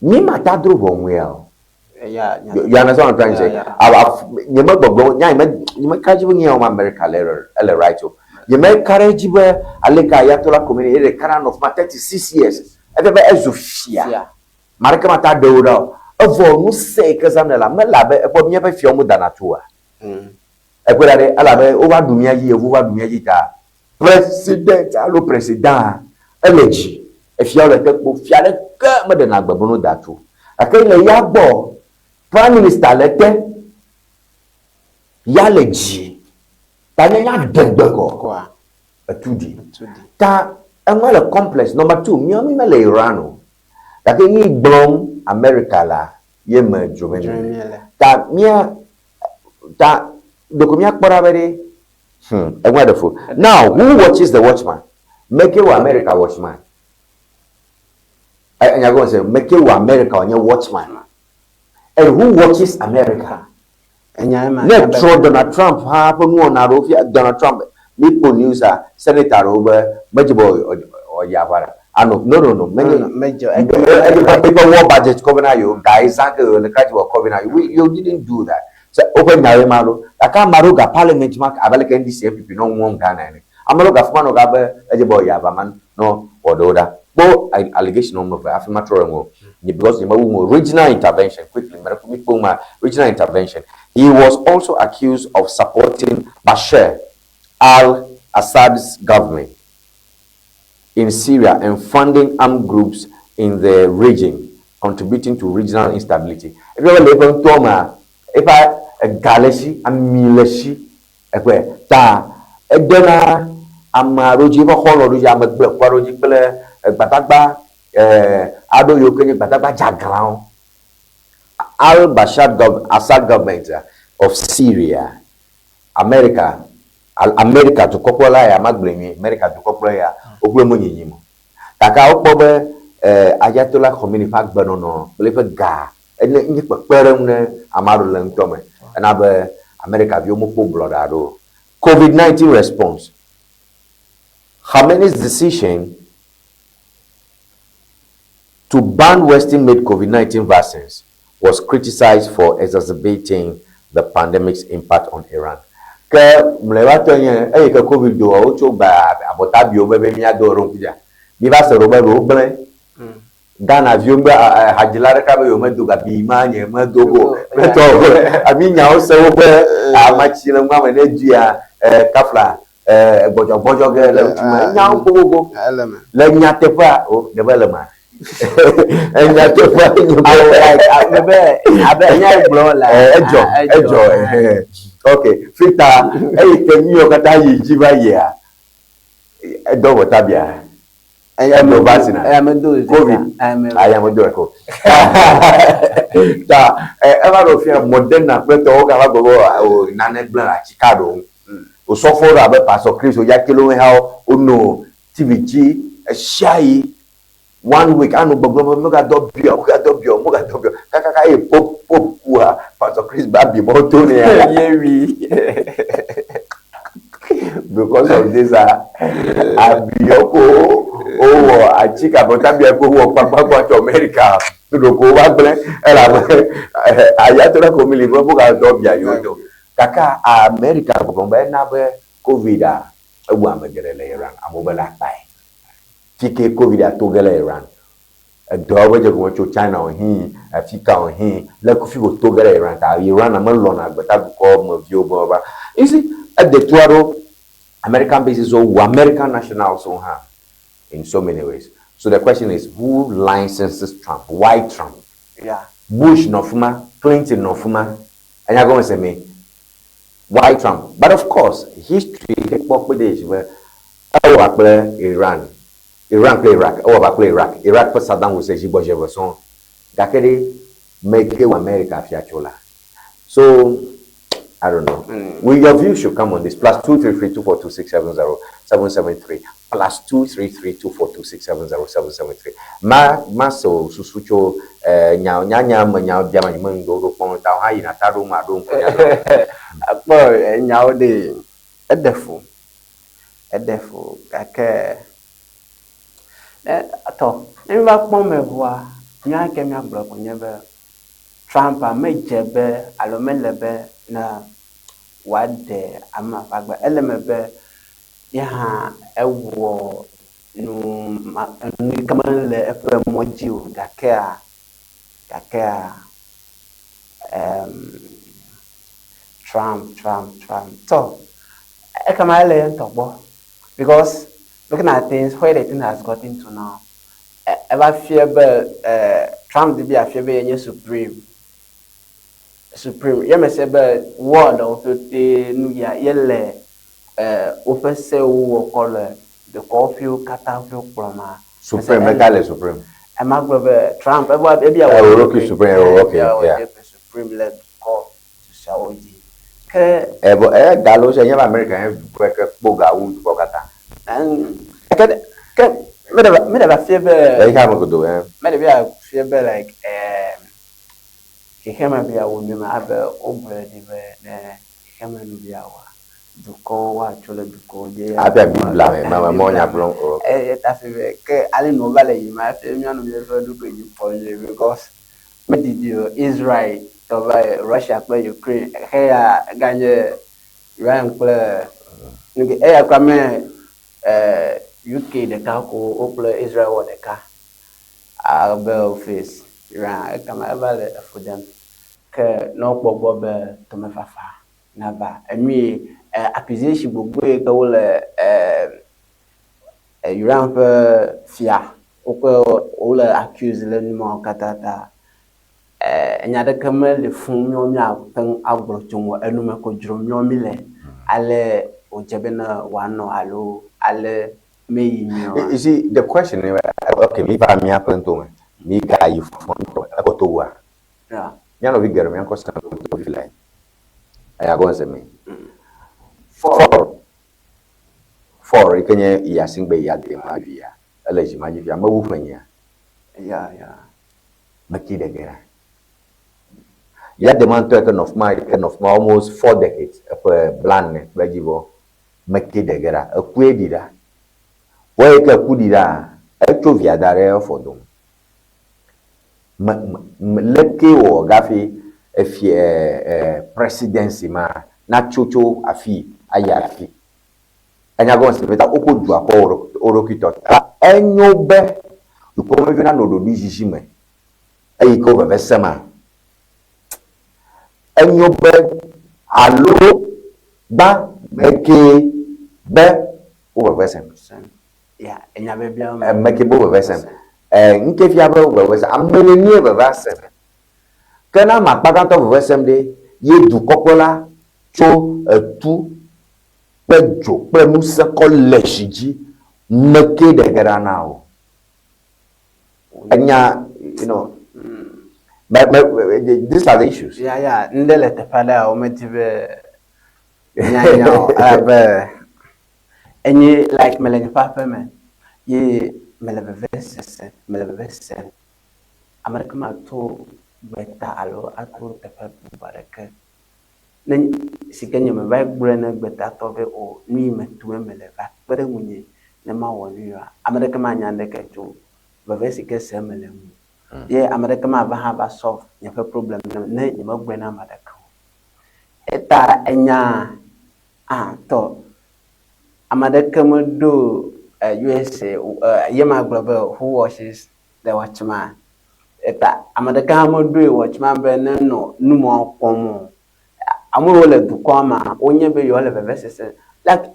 Ni matadro bonwell. yeah You understand what I'm trying to say? You make gbogbo you make kaji bunyi o America le right o. You make courage be aleka ayatola community the current of 36 years. Ebe ezofia. Marika mata dawuda. Ovo mu se kazamna la melabe ebo mi be fi omu danatua. Ekwelade alabe over dumia yi ta. President allo president eleji efiole te po fiale ke me de na gbebono datu akele ya gbo prime minister lete ya leji tani ya degbe ko atudi ta enwele complex number 2 mi me le irano ta ke ni gbom America la ye me jomeni ta mia ta dokumia kpora bere wonderful. Now, who watches the Watchman? Make you America Watchman. And you're going to say, make you America on your Watchman. And who watches America? and yama Let's throw Donald Trump. Happen one Donald Trump. People news Senator over Majibo or Yavara. I know, no. major People war budget covering you guys. The country were covering you. You didn't do that. So open Naremaro, Aka Maruga Parliament Mark Abalaka NDC no one Ghana. Amaruga Fumano Gabe, Edibo Yabaman, no, or Doda. Bo allegation of Afimatoro because the regional intervention, quickly, regional intervention. He was also accused of supporting Bashar al-Assad's government in Syria and funding armed groups in the region, contributing to regional instability. If you ever Toma, if I galaxy amileshi ekwe ta edena amaroji ba holoji amagbe kwaroji pele gbadagba ado yokenye gbadagba jagran al-Bashar Assad government of Syria America to kopola ya magblemi America to kopola ya ogbemo nyinimo kaka okpobe Ayatollah Khomeini fagbano no lefe ga ene nyi pekperem ne amaro lentome and America view blood COVID-19 response. Khamenei's decision to ban Western-made COVID-19 vaccines was criticized for exacerbating the pandemic's impact on Iran. que mlewatonye que covid do o cho ba abota bi o bebe mi adoro kuja bi ba se robe ro ble Ghana avion ba hajilare ka be yo medo ga bi manye medogo meto abi nya o se wo be amachi na ma na dua kafla bojo ge le tuma nya o gogo le nya tefa o de be le ma nya tefa abe nya blo la ejo okay fita ke mi o kata yi jiba ya do botabia I'm no vaccine. I'm a do COVID. I am a do it. Da, ever of your Moderna, but all have go Nane Blanc, Chicago. O so for a Pastor Chris or Yakilo how no TVG a shy 1 week. I know Moga Dobio, Kaka Pop, Pastor Chris Baby, Motoni, because of this, Abioko. Oh, a chica, but I'm going to go to America to go back. I had to come in the Kaka, America, COVID, a woman get a layer around. I'm over that by TK COVID to get around. A dog will go to China on him, a Fika on him, like if you go to get around. Iran, I'm alone, but I call my view over. You see, at the Tuaro, American bases, or American nationals on her. In so many ways. So the question is, who licenses Trump? Why Trump? Yeah. Bush Nofuma, Clinton Nofuma, and you're going to say me, why Trump? But of course, history where Iran play Iraq, Iraq for Saddam Hussein, Jibo Jefferson, Dakere make America fiachola. So I don't know. Your view should come on this. +2332426707773. +2332426707773. Ma so susucho nya biama nyendo do pon ta ha yina ta do ma do mpo ya. Boy nya de edefo kake ato en ba pon mevoa nya ke mi agbo ko nya be Trump a mejebe alomelebe na wade ama fagba elemebe ya ewo no kamale efe moji o gakea Trump so ekamale entogbo because looking at things where the thing has gotten to now ever fear Trump to be a fear be supreme yemesebe word of the new year yele officer who call the coffee catafio plama Supreme metal supreme amagbe Trump maybe I will rocky supreme okay yeah supreme let call Saudi ke galo se yeba American ke boga wu bokata and ke me da fear be ha mo do me da fear be like Kema bia wonu ma abe obredi be ne kema no bia wa duko wa chole duko je abia bibla me mama monya blon ta fe ke ali no vale yi ma fe mi anu be duko yi ponje because me did Israel to Russia play Ukraine he ya ganye Iran play nge e ya kwa me UK de ka ko play Israel wa de ka abe face Iran kama vale for them que no gbogbo be to me fafa na ba emi accusation gbogbo e ko le Iran pe fia o ko o le accuse le numo katata enya de kama le fun mi o mi apen agboro tunwo enu me ko juro mi o mi le ale o jebe na wano alo ale meyi mi o. You see the question okay me ba mi apen to me mi ga yi fun ko to wa yeah Yano vi germi anko sta to filai. Aya go se me. For ikenye ya singbe ya de ma via. Eleji ma via ma wu fanya. Yeah. Makide gera. Ya de man to of my almost 4 decades plan bajibo makide gera. Akwe dira. Wo ka kudira. Eto via dare fodum. Leke o gafi presidency ma na chocho afi aya afi enya go se beta okodu akọ orokito enyo be ko me na no do bi jijime ayi ko be sema enyo be alo ba meke be o be sema ya enya be bia meke bo be sema nke fi aba o be sema amele ni be ba sema kana ma paganto be sema de ye du kokola cho tu pejo premu se college make de gara now anya you know but these are the issues ya ndele te pala o metibe nya abe enyi like meleni papa man ye melebe vese amerika ma to beta alo ato te pa baraka nen sikenya me vai brena beta to be o ni metu meleva pere munye ne ma woni amerika ma nyande ke to be vese ke se melemu ye amerika ma ba ha ba solve nya problem ne ni ma brena madaka eta enya to amadaka mo do USA yema global who washes the watchman eta amadaka mo do watchman be no numo komo amuro le du koma onye be yo le vese like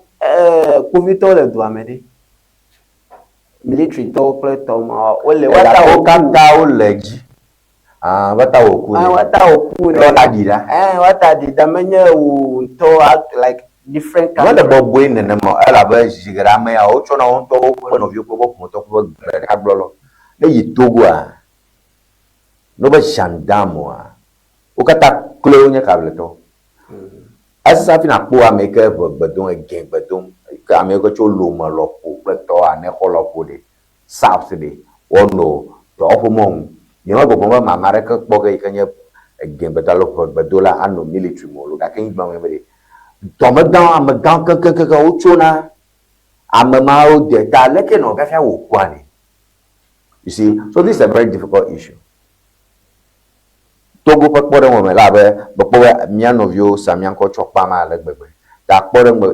covid le du amede military to play to ole wata o kanta o leji wata oku ni wata dida wata dida menye u to act like different kind. What about going in the mo ala ba jigira me ya o chona on to o no vi ko ko to ko ka blolo le yi togo no ba shandamo o kata klo nya ka bleto asa fi na po ameke gbedon again gbedon ka me ko cho lo mo lo po bleto ane ko lo po de south de o no to o mo ni ma bo ma mare ka po ga ikanya again betalo ko bedola ano military mo lo ka kin gba me be Tomadan amadan kaka uchona amamao de ta leke no gafia wo kwani. You see, so this is a very difficult issue. Togo pa kpore mo me labe bo mian of you samian ko chokpa ma legbegbe. Ta kpore mo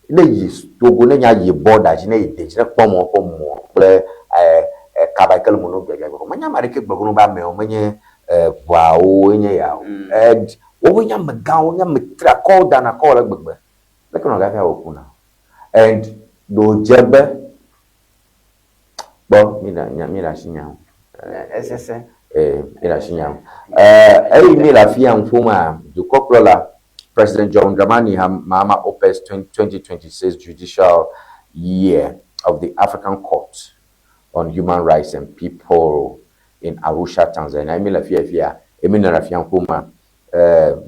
le yi Togo ne nya yi border ji ne yi de ji ne pomo ple kabakel mo no gbegbe ko manya mari ke gbegbo no ba me o menye wa o enye ya o nya megan o nya metra call down a call gbegbe le kono ga fa okuna and do jebe bo mi la shinya SSN mi la shinya mi la fia mfuma du kokrola President John Dramani Mahama opens 2026 judicial year of the African Court on Human Rights and People in Arusha, Tanzania. Mi la fia mi na fia mfuma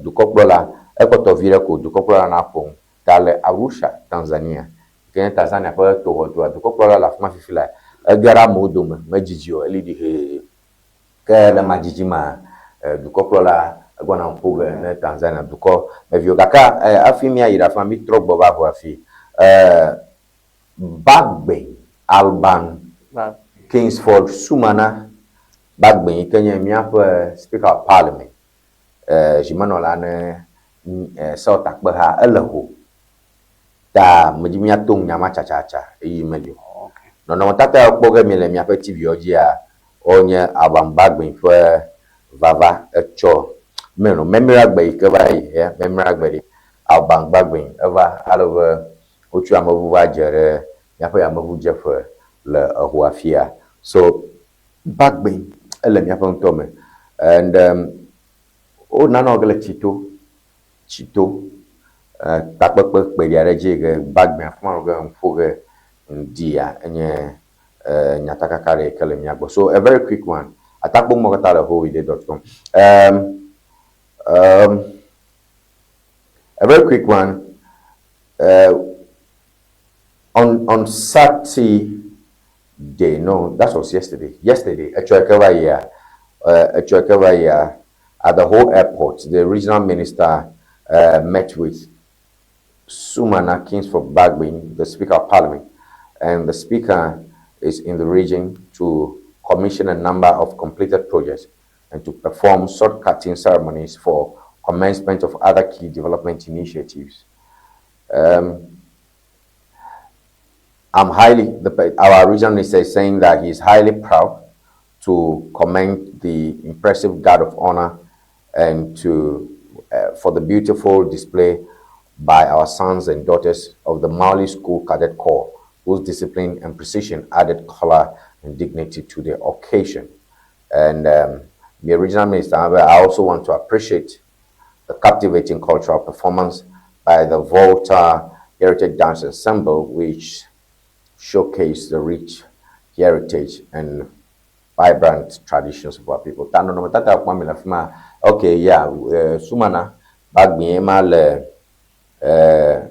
du kokrola ekoto vire ko du kokrola na pon tale Arusha Tanzania ken Tanzania pa to du kokrola la fuma fifila gara modum majijio elidi he ke la majijima du kokrola gwana mpuga na Tanzania du ko evio kaka afimia ira fami trogbo ba ho afi Bagbe Alban Kingsford Sumana Bagbe Kenya miapa Speaker of Parliament jimanola ne South Akbaha eleho ta mjimia tung nyama chachacha yi medio no tata okpoge mi le mi ape TV ojia onye abambagbe fe vava echo meno memira gbe ke ba yi memira gbe abambagbe eva alove otu amavu va jere ya pe amavu jefe le huafia so bagbe ele mi ape ntome and o nana ogele chito takpekpe kpediare jege bagbe afuma ge mfoge ndia enye nyatakakare kele miagbo so a very quick one atakbo mokatale howide.com a very quick one on Saturday no that was yesterday at the whole airport, the regional minister met with Sumana Kingsford Bagbe, the Speaker of Parliament, and the Speaker is in the region to commission a number of completed projects and to perform sword cutting ceremonies for commencement of other key development initiatives. Our regional minister is saying that he is highly proud to commend the impressive guard of honor and for the beautiful display by our sons and daughters of the Mauli School Cadet Corps, whose discipline and precision added color and dignity to the occasion. And the regional minister, I also want to appreciate the captivating cultural performance by the Volta Heritage Dance Ensemble, which showcased the rich heritage and vibrant traditions of our people. Okay, yeah, Sumana, Bagmi Emal,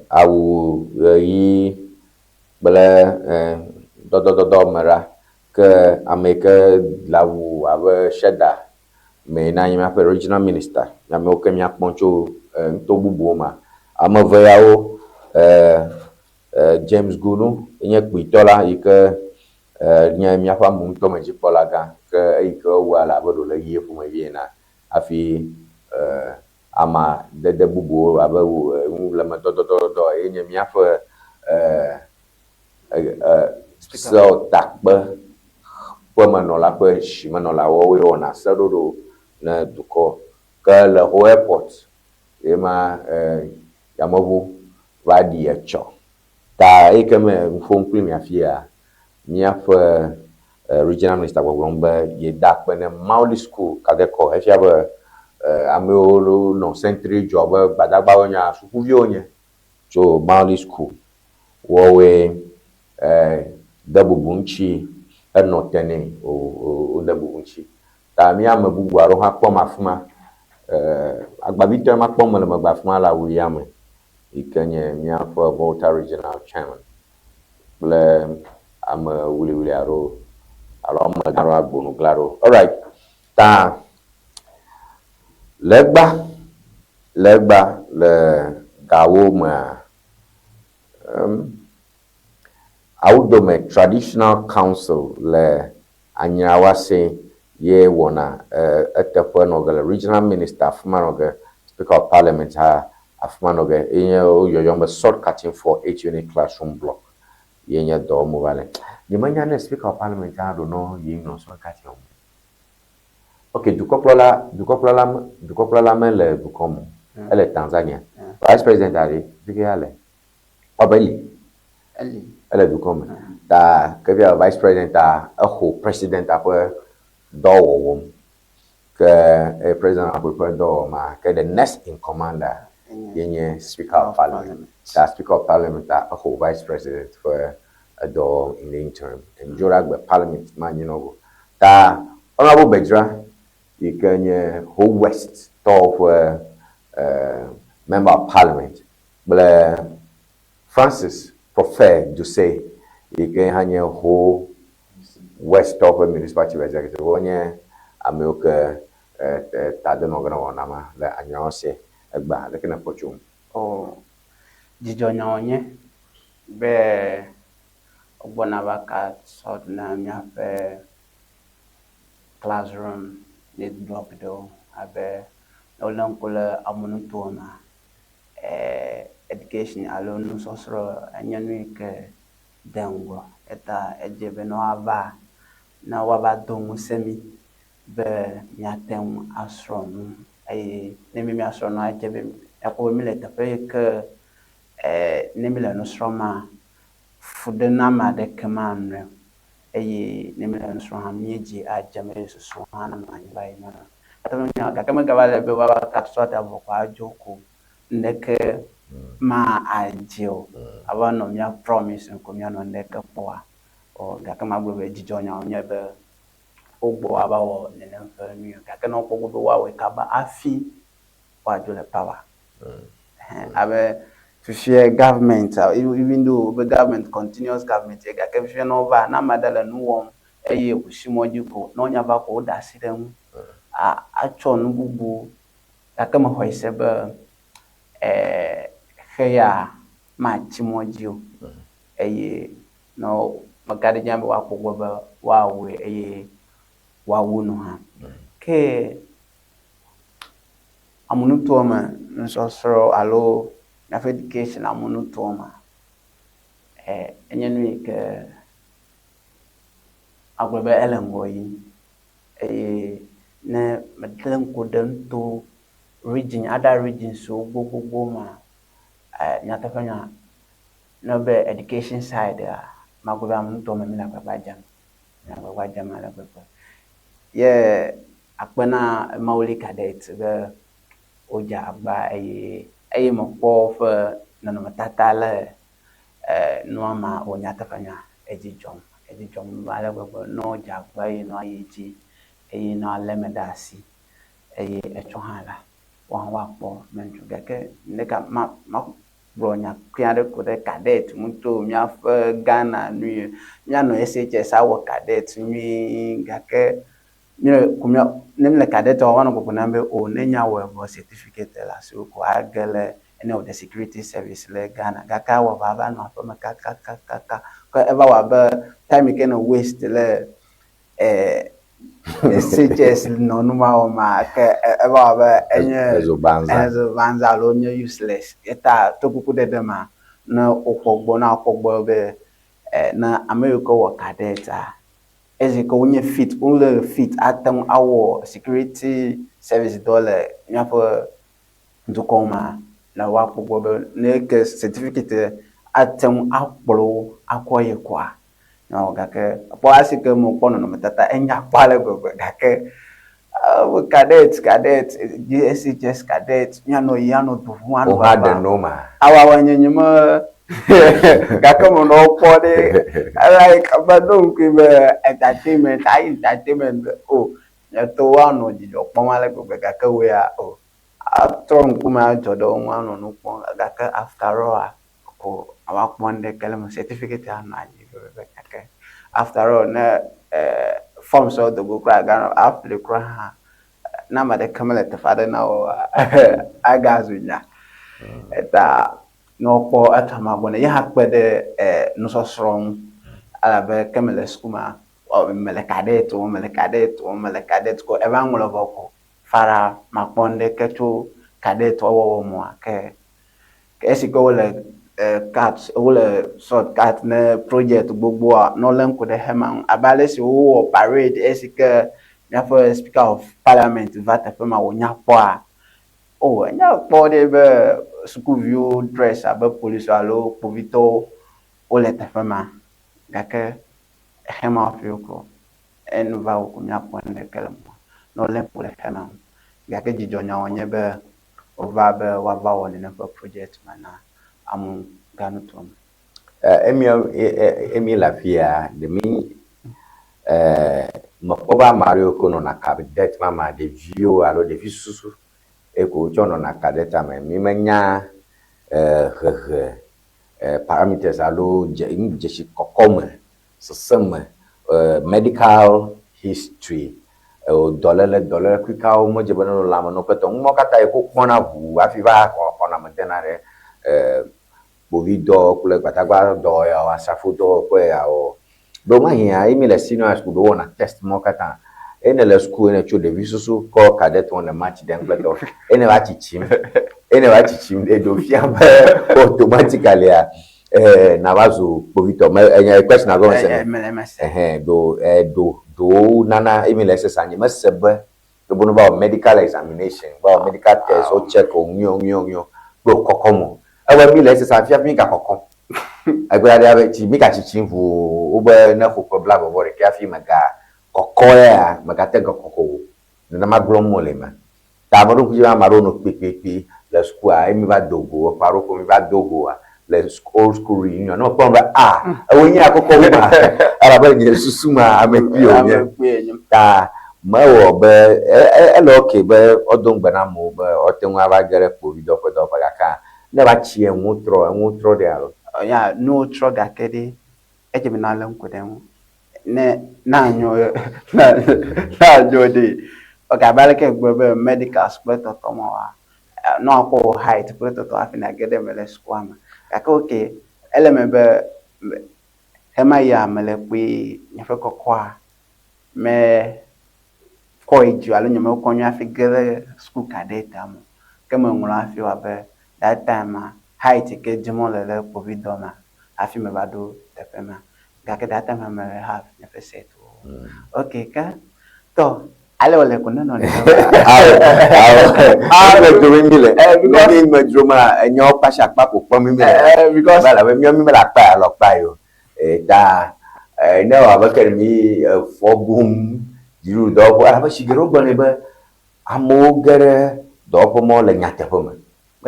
Awu, Yi, Bele, Mera, Ke Ameke, Lawu, Ave Sheda, Me na yima pe regional minister, ya me oke miak poncho, Tobu Boma, Amaveyao, James Gunu, Inye Kuitola, Ike, Nya miafa Munto Mejipolaga, Ke Ike Wala, Bodola Yefu Mevina, Afi, Ama, Dede Bubu, Abu, Lama Dodo, Inye miafa, so takbe manola pe shimanola wo ona sadodo na duko ka le ho airport ema yamobu wadi echo ta ekeme mfonkuli mi afia mi afa regional minister gwomba ye dakpe na Mauli School kadeko afia ba ameolo no century job badagba onya sukuvi onye so Mauli School wowe dabubunchi enotene o dabubunchi ta mi amabubu aro ha kpom afuma agbabito ma kpom le magbafuma la William ikenye mi afọ Volta regional chairman ble am wuli aro magaro agbonu claro. All right, ta legba le gawo ma Outdome Traditional Council le Anyawase Ye Wɔna etefenoge regional minister afumanoge Speaker of Parliament afumanoge enye yoyombe sword cutting for 8 unit classroom block yenye do mu vale nimanya ne Speaker of Parliament do no yin no sword cutting. Okay, dukoplola mele dukomu ele Tanzania Vice President ali bigale obeli ele dukomu da kebia Vice President a ho president apa do ke president apa do ma ke the next in commander yenye Speaker of Parliament. The Speaker of Parliament a ho Vice President for a do in the interim and Joragbe Parliament man you know da honorable Bejra ikenye ho West for member of Parliament but Francis prefer to say ikenye ho West of municipality executive onye ameoke tadenogana wonama le anyose egba le kena pochum o jijonya onye be ogbona baka sort na miafe classroom need block do abe olankula amunutona education alone sosro anyanu ke dengo eta ejebe no ava na waba dongu semi be nyatem asron nemi mi asron ajebe ako mi leta pe ke nemi la no sroma fudena ma de command nemi la no sroma mieji ajame so hana mani bai na atanya ka kama gabale be baba ka sota bokwa ajoko ndeke ma ajio abano mia promise nkomia no ndeke poa o ga kama gbo be jijonya onye be ogbo abawo nene mfami ka kana okwo be wa we kaba afi wa jole power abe fifie government even though the government continuous government ga ka fifie no over na madala no won eye kushimoji ko no nya ba ko da sidem a cho no bubu ka kama hoise be heya ma chimoji eye no magari jambe wa kugwa wawe wa wunu ha ke amunu tuoma nsosoro alo na education amunu tuoma enyenui ke agwebe elengoyi ne medlen koden to region other regions so go ma nyatafanya no be education side magwebe amunu tuoma mina babajam na babajam ala baba ye akpena mauli cadet be oja agba ayi mokpo fe nana matata le no ma onyatafanya ejijom ala baba no ja agba yi no ayiji ayi no alemedasi ayi echohala wa kpo menju gake ndeka ma bronya kiade ko de cadet muto mia fe Ghana nu mia no SHS awo cadet nu gake mire kumya nemle cadet wa wana ko nambe o nenya wa certificate la so ko agele any of the security service le Ghana gaka wa baba no fa kaka ko eva wa ba time ke no waste le SHS no numa o ma ke eva wa ba enye ezo banza lo nye useless eta to kuku de ma na okogbo be na America wa cadet eziko unye fit atam awo security service dollar nyafo ndukoma na wapo gobe neke certificate atam akporo akoye kwa na gake po asike mo kono no matata enya kwale gobe gake cadet GSHS cadet yano duwan o hade noma awa wanyenyima gake mo no pode like abadon kwe entertainment oh to wano jijo pomale gobe gake we oh atron kuma jodo wano no pon gake after all ko awa ponde kele certificate anaji gobe gake after all na forms of the book Ghana after kra na ma de kamele te fade na o agazunya eta no po atama bona ya hakpede no so strong ala be kamele skuma o mele cadet ko evangulo boko fara maponde ketu cadet wo mo ke esiko le cat wole sort cat ne project gbogbo no len ko de hema abale si wo parade esika na for speaker of parliament vata pema wonya po oh nya po de be school view dress abe police alo povito ole tafema gake hema fioko en va ko nya po de kelmo no len ko de hema gake jijonya onye be over be wa va woni na project mana amu ganu tom emi la fia de mi oba Mario kono na cadet mama de view alo de visusu eko chono na cadet ama mi menya parameters alo je kokome sesame medical history dollar kwika o mo je bono la mo no peto mo kata eko kona bu afiba ko na mtena re bovido kule batagwa do ya wasafu do ko ya o do ma hia imi le senior school do na test mo kata ene le school ene cho de visusu ko cadet on the match den pleto ene wa chichim e do fia automatically na bazo bovito me question ago se do nana imi le sesanye mesebe do bono ba medical examination ba medical test o check o nyo do kokomo awa mi le sesa fia mi ka kokon agba dia be ti mi ka chichim fu o be na ko problem bo re ka fi maga kokoya maga te kokoko na maglo mole ma ta mo ku ya maro no pepepe le school mi ba dogo paro ko mi ba dogo le old school reunion no pon ba awon akoko ma ara ba ni susuma amepi o ni ta ma wo be lo ke be odun gba na mo be otenwa ba gere po video ko do ba ka ne ba chi enwutro de alo ya no tro gakede eje mi na len ko den ne na nyo de o ka bale ke gbe medical sport to mo wa no ko height sport to afina gede mele squama ka okay element be hema ya mele pe nyefe kokwa me ko iju alo nyame ko nya figure school cadet am kama ngula fi wa be that time height ke jimo le covid doma afi me bado tepema ga ke that time me have never set okay ka to ale wale kuna no ni me do mi le because me drama enyo pasha papo pon mi le because bala we mi me la pa lo pa yo da no abakere mi for boom jiru do bo aba shigero gbon be amogere do po mo le nyate po me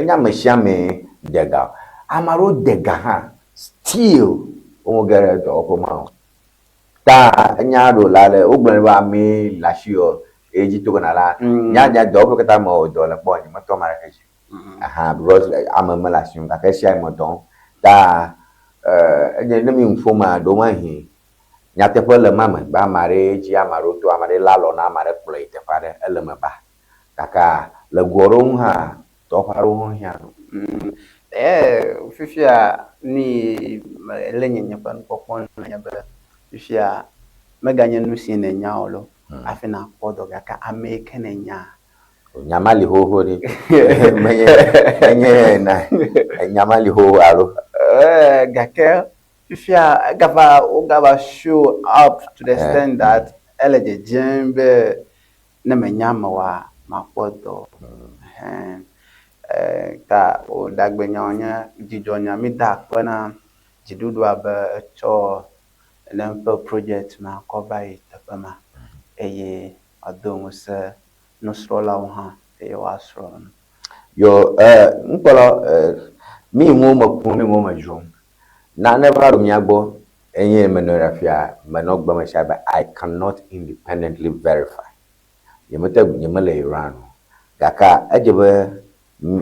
nya me hia me dega amaro dega ha still omogere do po ma ta nya do la le ogbon ba mi la shio eji to na la nya do po kata mo do le po ni mo to mara ke aha because am a la shio ka ke sia mo don da ne mi mfoma do ma hi nyate po le mama ba mare ji amaro to amare la lo na amare plate pare ele me ba kaka le gorong ha to paro ya fifia ni lenye nyapan popon nya be fifia meganya nu si na nya olo afina kodo kaka ameke na nya nyamali ho ho ni menye na nyamali ho alo gake fifia gava show up to the extent that eleje jembe na menyama wa makodo ka o dagbenya onya jijonya mi da kwana jidudu aba cho lempo project ma ko bai tapama eye adongo se no srola ha e wasro yo nkolo mi mo mapu mi mo majom na never mi agbo enye menorafia manogba mashaba I cannot independently verify yemete nyemele Iran gaka ejebe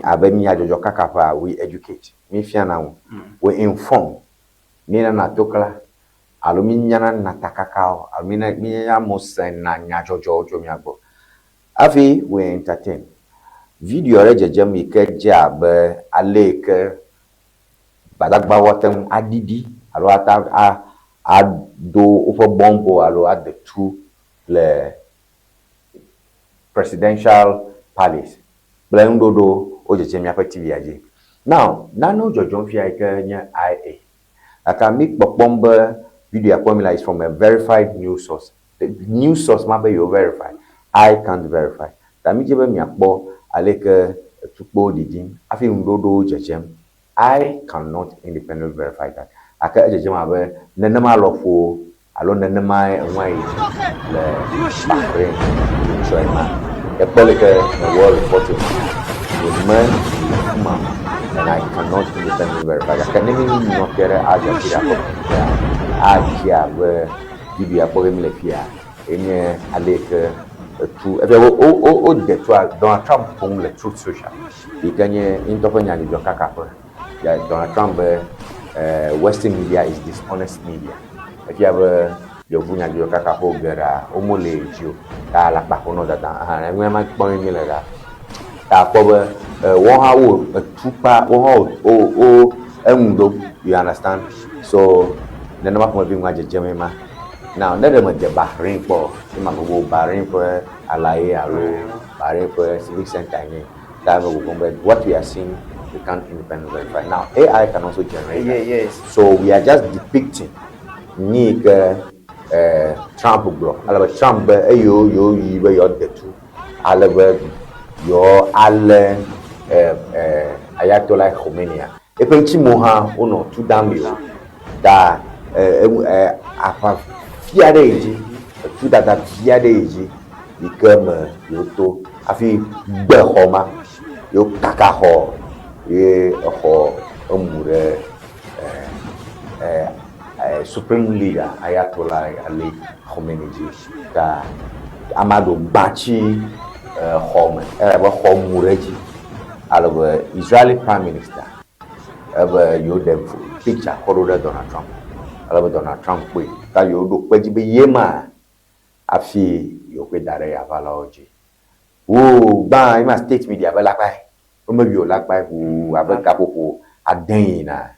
abemi ajojo kaka pa we educate mi fiana we inform mi na tokla alumi nyana na takakao alumi mi ya mosen na nyajojo ojo mi agbo afi we entertain video rejeje mi ke jabe aleke badagba wotem adidi alo ata ado ofo bombo alo at the two le presidential palace blendodo ojeje mi afeti aje now nano jojo fi ke nya IA aka mi popombe video apomila is from a verified news source the news source ma be you verify I can't verify that mi jebe mi akpo aleke tukpo didin afi ndodo jejem I cannot independently verify that aka jeje ma be nenema lofo alo nenema enwai le Bahrain so ima the world reporting the man and I cannot independently verify. I can even not get Asia where Libya Pogemile Fia in Alec to the Donald Trump on the truth social. The Ganya Intopania Jokaka. Donald Trump Western media is dishonest media. If you have your Vunya Jokaka Hogera, Omole, ta la papono da and when my point me like that ta cover one how tupa one how you understand so the number for being waje jemema now let them the Bahrain for ma go Bahrain for alaye alo Bahrain for civic center ni that we go but what we are seeing we can't independently verify now AI can also generate yes so we are just depicting ni Trump block. Alaba Trump yo yibe yo detu. Alaba yo ale Ayatollah Khomeini. Epenchi moha ono tu damio da apa fiade eji tu da fiade eji ikeme yo to afi gbe homa yo kaka ho ye ho omure supreme leader Ayatollah Ali Khomeini ka amado bachi homureji alaba Israeli prime minister you the picture korora Donald Trump alaba Donald Trump we ka yo do peji be yema afi yo pe dare avala oji wo gba ima state media be lapa o me bi o lapa wo abeka popo aden na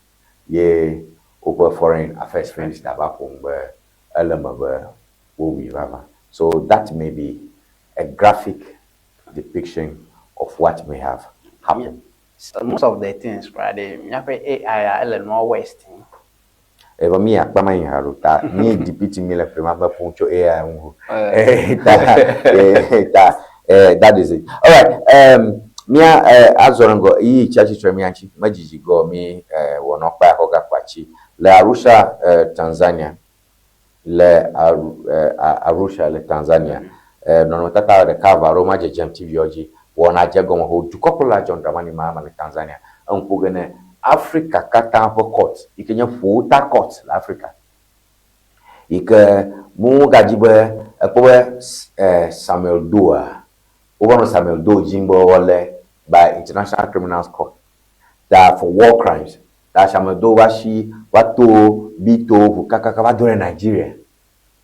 ye over foreign affairs friends that back home where so that may be a graphic depiction of what may have happen. So most of the things, right? AI are more wasting. Eva mi akpama yin haruta ni dipiti mi le prema ba puncho AI unhu. That is it. All right. Mia azorango yi chachi tremianchi majiji go mi wonokpa hoga kwachi le Arusha Tanzania le Arusha le Tanzania nono tata de cover Roma jejem TV oji wona jego mo ho dukopola John Dramani Mahama le Tanzania ampugene Africa kata court ikenya futa court la Africa ike mu gajibe ekwe Samuel Doe over Samuel Doe jimbo wale by International Criminal Court that for war crimes that Samuel Doe washi wato bito kaka wadore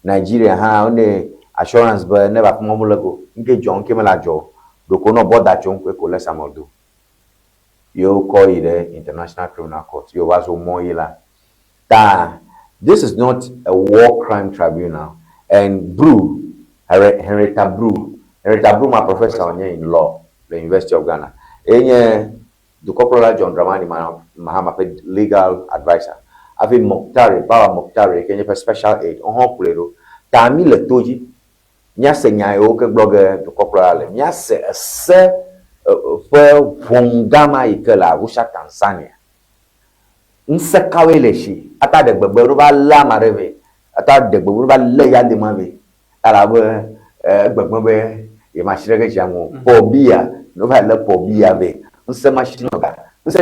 Nigeria ha one assurance but never come omulago nke John Kemelajo doko no border chon kwe ko le Samuel Doe you call it International Criminal Court you was moyila that this is not a war crime tribunal and Henrietta Brew my professor in law the University of Ghana enye the corporal John Dramani Mahama legal advisor afi Mokhtari kenye special aid on plero tami le toji nya se nya o ke blogger the corporal nya se vongama ikela Arusha Tanzania nse kaweleshi ata de gbegbe ba la mareve ata de gbegbe ba le ya de mave ala gbegbe be e ma shirege jamu pobia no ba le pobia be nse machine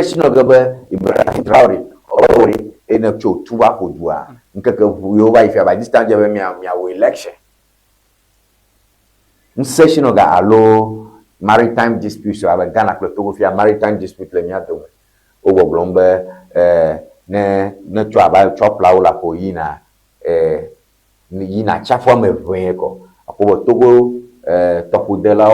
shinoga be Ibrahim Traore ori ena cho tuwa kodua nkeke vuyo ba ifia by this time je be mia election nse shinoga alo maritime dispute so aba Ghana kle Togo fia maritime dispute le mia do owo blombe ne cho aba chop la ola ko yina chafo me veko apo Togo topudela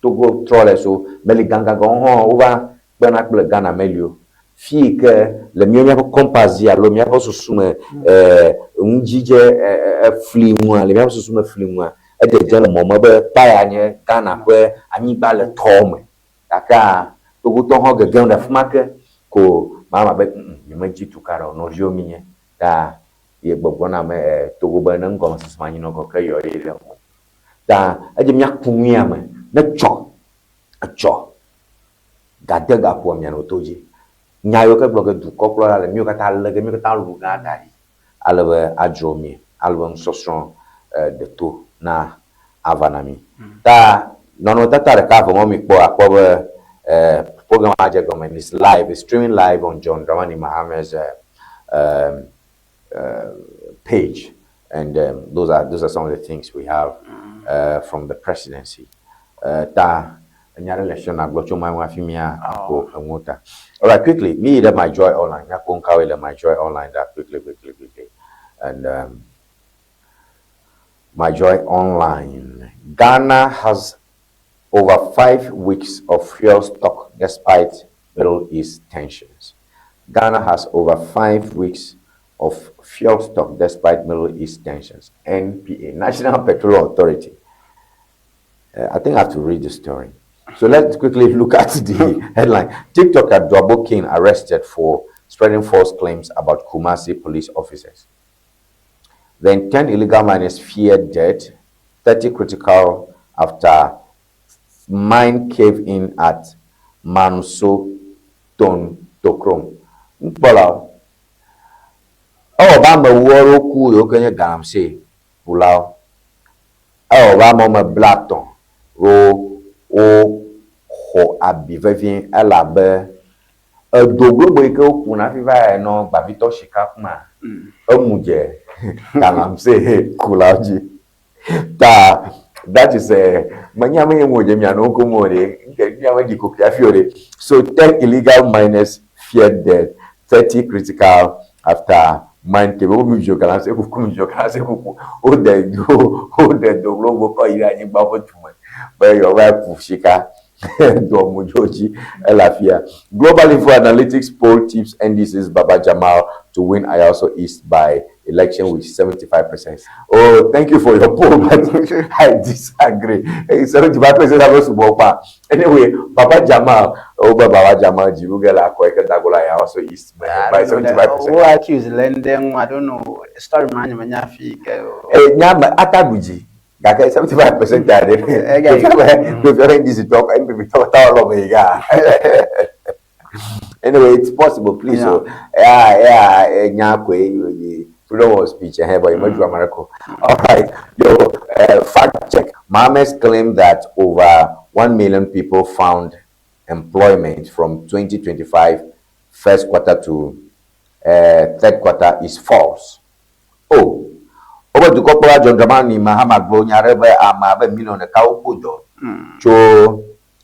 Togo trole so meli ganga ho over bana kle Ghana melio fi que le mia ko compazia lo mia ko susume unjije flimwa le mia ko susume flimwa e de jele mo be pa anye Ghana kwe anyi ba le tome aka Togo to ho gege on fumake ko mama be mi maji tukara no jominye da ye gbogbo na me Togo be na ngom susuma nyi no ko kayo ile mo da e mia kunwia me na cho gadega po mia no toji nyayo ke bloge du koplo ale mi kata lege mi kata lu ga dai alwe adromi alwe sosron de to na avanami ta nono tata re ka fo mi po apo program aje government is live is streaming live on John Dramani Mahama's page and those are some of the things we have from the presidency ta nyare election na gbocho mai wa fimia ko amota. All right, quickly me that my joy online ya ko nkawe my joy online that quickly and my joy online Ghana has over 5 weeks of fuel stock despite Middle East tensions. Ghana has over 5 weeks of fuel stock despite Middle East tensions. NPA, National Petroleum Authority. I think I have to read the story. So let's quickly look at the headline. TikToker Dwabo King arrested for spreading false claims about Kumasi police officers. Then 10 illegal miners feared death, 30 critical after mine cave in at Manso Ton Tokrom. Mpola. Ba ma woro ku yo kenye galamse pulao. Ba ma blackton ro o ho abivevien alabe dogbo ke oku na fiva no gbavito shikakuma omuje galamse kulaji ta that is manyame moje mi anoko more nke nyawe dikokia fiore. So 10 illegal miners feared death, 30 critical after mine ke bo mi jokala se ku o de dogbo ko ira yin gba fotuma but your wife shika Global Info Analytics poll tips NDC's Baba Jamal to win Ayaso East by election with 75%. Oh, thank you for your poll, but I disagree. 75% of us will anyway, Baba Jamal, Baba Jamal, Jibugala, Kwekatagola, Ayaso East by 75%. Who accuse lending? I don't know. Story man, Manyafi. Nyama, Atabuji. 75% tadi. Anyway, it's possible, please. So, freedom of speech. All right, fact check. Mohammed claimed that over 1 million people found employment from 2025 first quarter to third quarter is false. Oh. Over to Corporal John Dramani, Mahama Glonia Rebe, Amabe Million, a cow pudo. Cho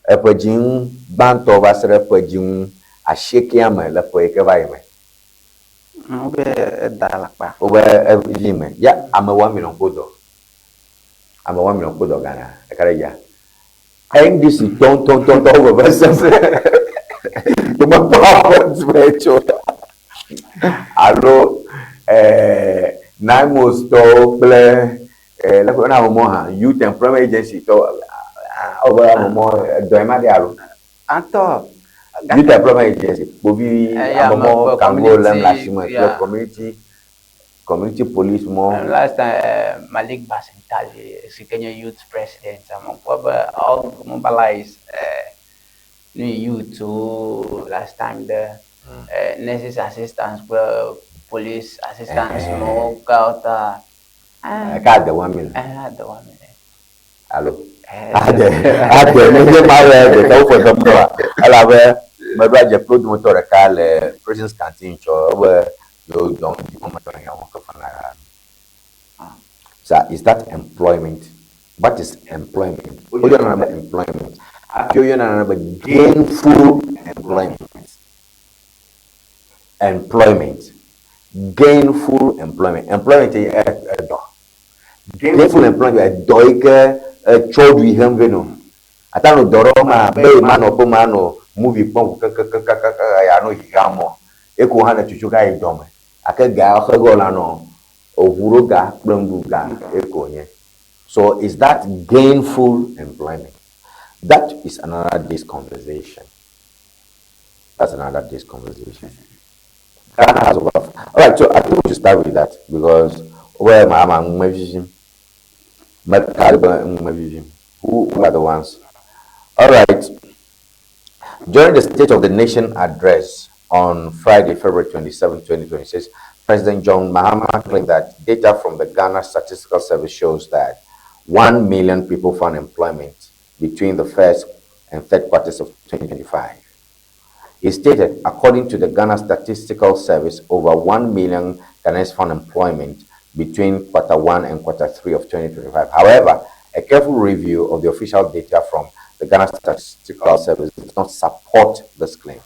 a pajing, Banto Vasser pajing, a shaky ama, la poeke vime. Over every limit. Yeah, I'm a 1 million pudo. I'm a 1 million pudo, Ghana, a caraya. I think this is don't over versus. You must Hello, Naimos to play youth employment agency to over more Doemadialo. Anto Youth employment agency, Bobby more community police more. Last time Malik Basintali, Kenya youth president, all mobilized new youth to last time the nurses assistants were police assistants more out I got the 1 million. I had the 1 million. Hello. I love my brother put motor call prisons canteen where you don't so is that employment? What is employment? Employment. Gainful employment. Gainful employment. Employment is gainful employment. Doike chodwi hemveno. Atano doroma be mano po mano movie pon ya no higamo. Eko hana chuchuka idome. Akega akogola no ovuroga brambuga eko nye. So is that gainful employment? That is another day's conversation. That's another day's conversation. All right, so I think we should start with that because where my who are the ones? All right. During the State of the Nation address on Friday, February 27, 2026, President John Mahama claimed that data from the Ghana Statistical Service shows that 1 million people found employment between the first and third quarters of 2025. He stated, according to the Ghana Statistical Service, over 1 million Ghanaians found employment between quarter 1 and quarter 3 of 2025. However, a careful review of the official data from the Ghana Statistical Service does not support this claim.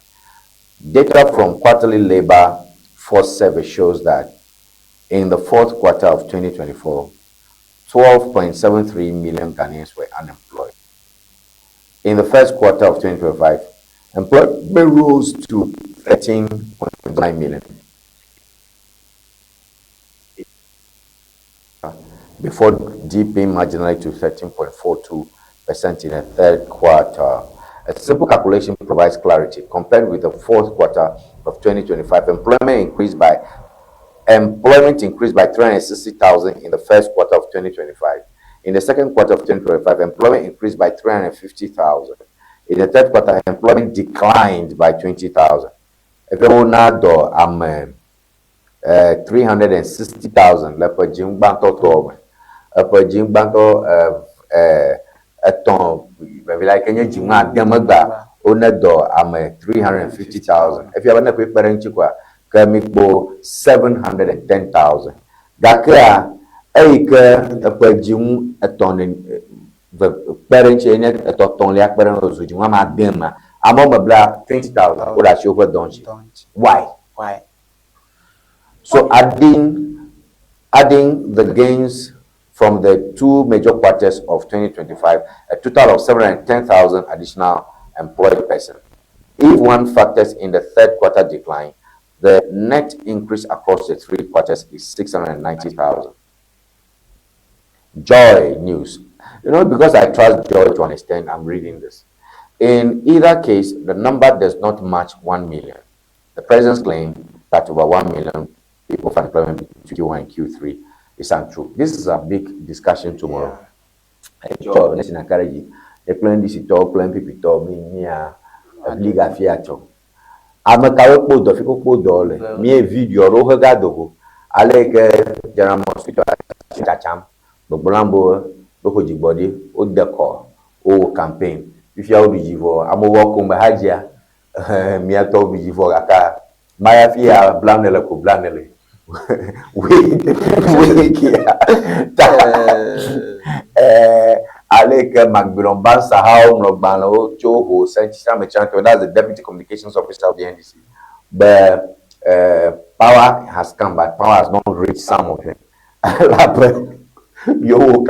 Data from quarterly labor force survey shows that in the fourth quarter of 2024, 12.73 million Ghanaians were unemployed. In the first quarter of 2025, employment rose to 13.9 million. Before dipping marginally to 13.42% in the third quarter. A simple calculation provides clarity. Compared with the fourth quarter of 2025, employment increased by 360,000 in the first quarter of 2025. In the second quarter of 2025, employment increased by 350,000. In the third quarter, employment declined by 20,000. If you want to 360,000, like a Jim Banto to a Jim Banto a ton, like any Jim Demaga, Onedo, I'm 350,000. If you have a paper in Chiqua, Kamiko 710,000. Gaka, a Jim a ton in the parent chain at Tonly Akbaran, Zujuma Dema, among a black 20,000. What I show what don't you? Why? So adding the gains from the two major quarters of 2025, a total of 710,000 additional employed persons. If one factors in the third quarter decline, the net increase across the three quarters is 690,000. Joy news. You know, because I trust Joy to understand, I'm reading this. In either case, the number does not match 1 million. The president's claim that over 1 million people for employment between Q1 and Q3 is untrue. This is a big discussion tomorrow. Joy, let's encourage you. The plan this talk, plan people talk, me, Liga Fiato. I'm a coward of Fico dollar. Me video, Rohagado. I like General Mosquito, Chacham, Bolambo, Boko body, O decor, O campaign. If you are Bijivo, I'm a walk on Bahajia, Miato Bijivo, Aka, Maya Fia, Blanele, Blanele. Alec Macbillon Bansa, how Mlobano, Joe, Sanchita, that's the Deputy Communications Officer of the NDC. But power has come, but power has not reached some of them. Yo,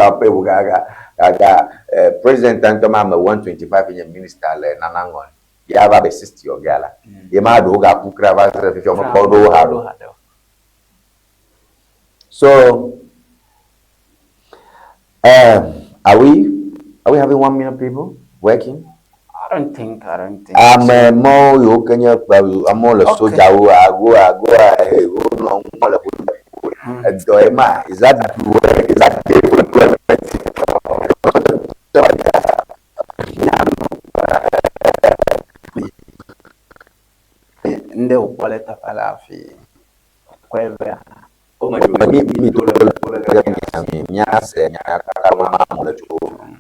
President Tantoma, 125 in minister, Nanangon. You have a 60 or gala. You might do a Pukrava if you're not. So, are we having 1 million people working? I don't think. I'm more you can I'm more so go. Is that Ndio kuleta falafi kwa hivyo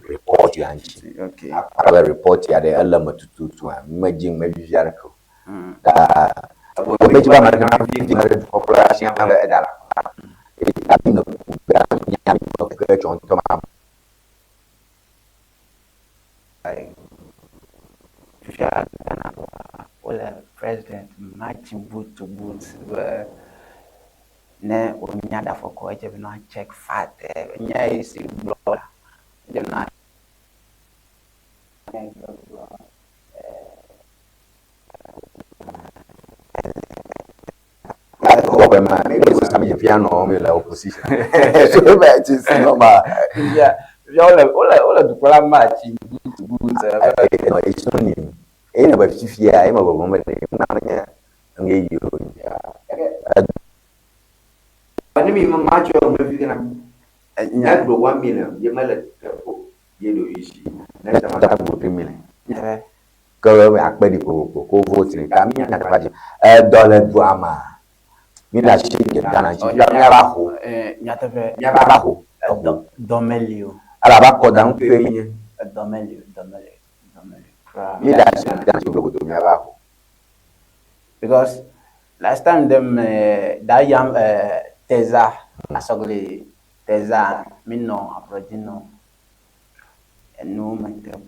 report ya nchi. Okay. Akaba report ya the element to imagine maybe yarako. Meji ba marana fi population ya edala. Abino ya ko chon to ma. Wala president matching boot to boot ne unyada for ko je no check fat nya isi blola je na piano la opposition. So that is normal. Yeah, all the program matching boot to boot. It's not new. Ain't about 50 years, I'm a woman. I mean, match of the 1 million. You might you do easy. Next time I have 3 million. Go back, buddy, go voting. Come here, $1 drama. Me that shit get done. Yabaho. Domelio. Alabako down to Domelio. Me that shit done to go to Yabaho. Because last time them that young Teza asogli Teza minno abrojino and no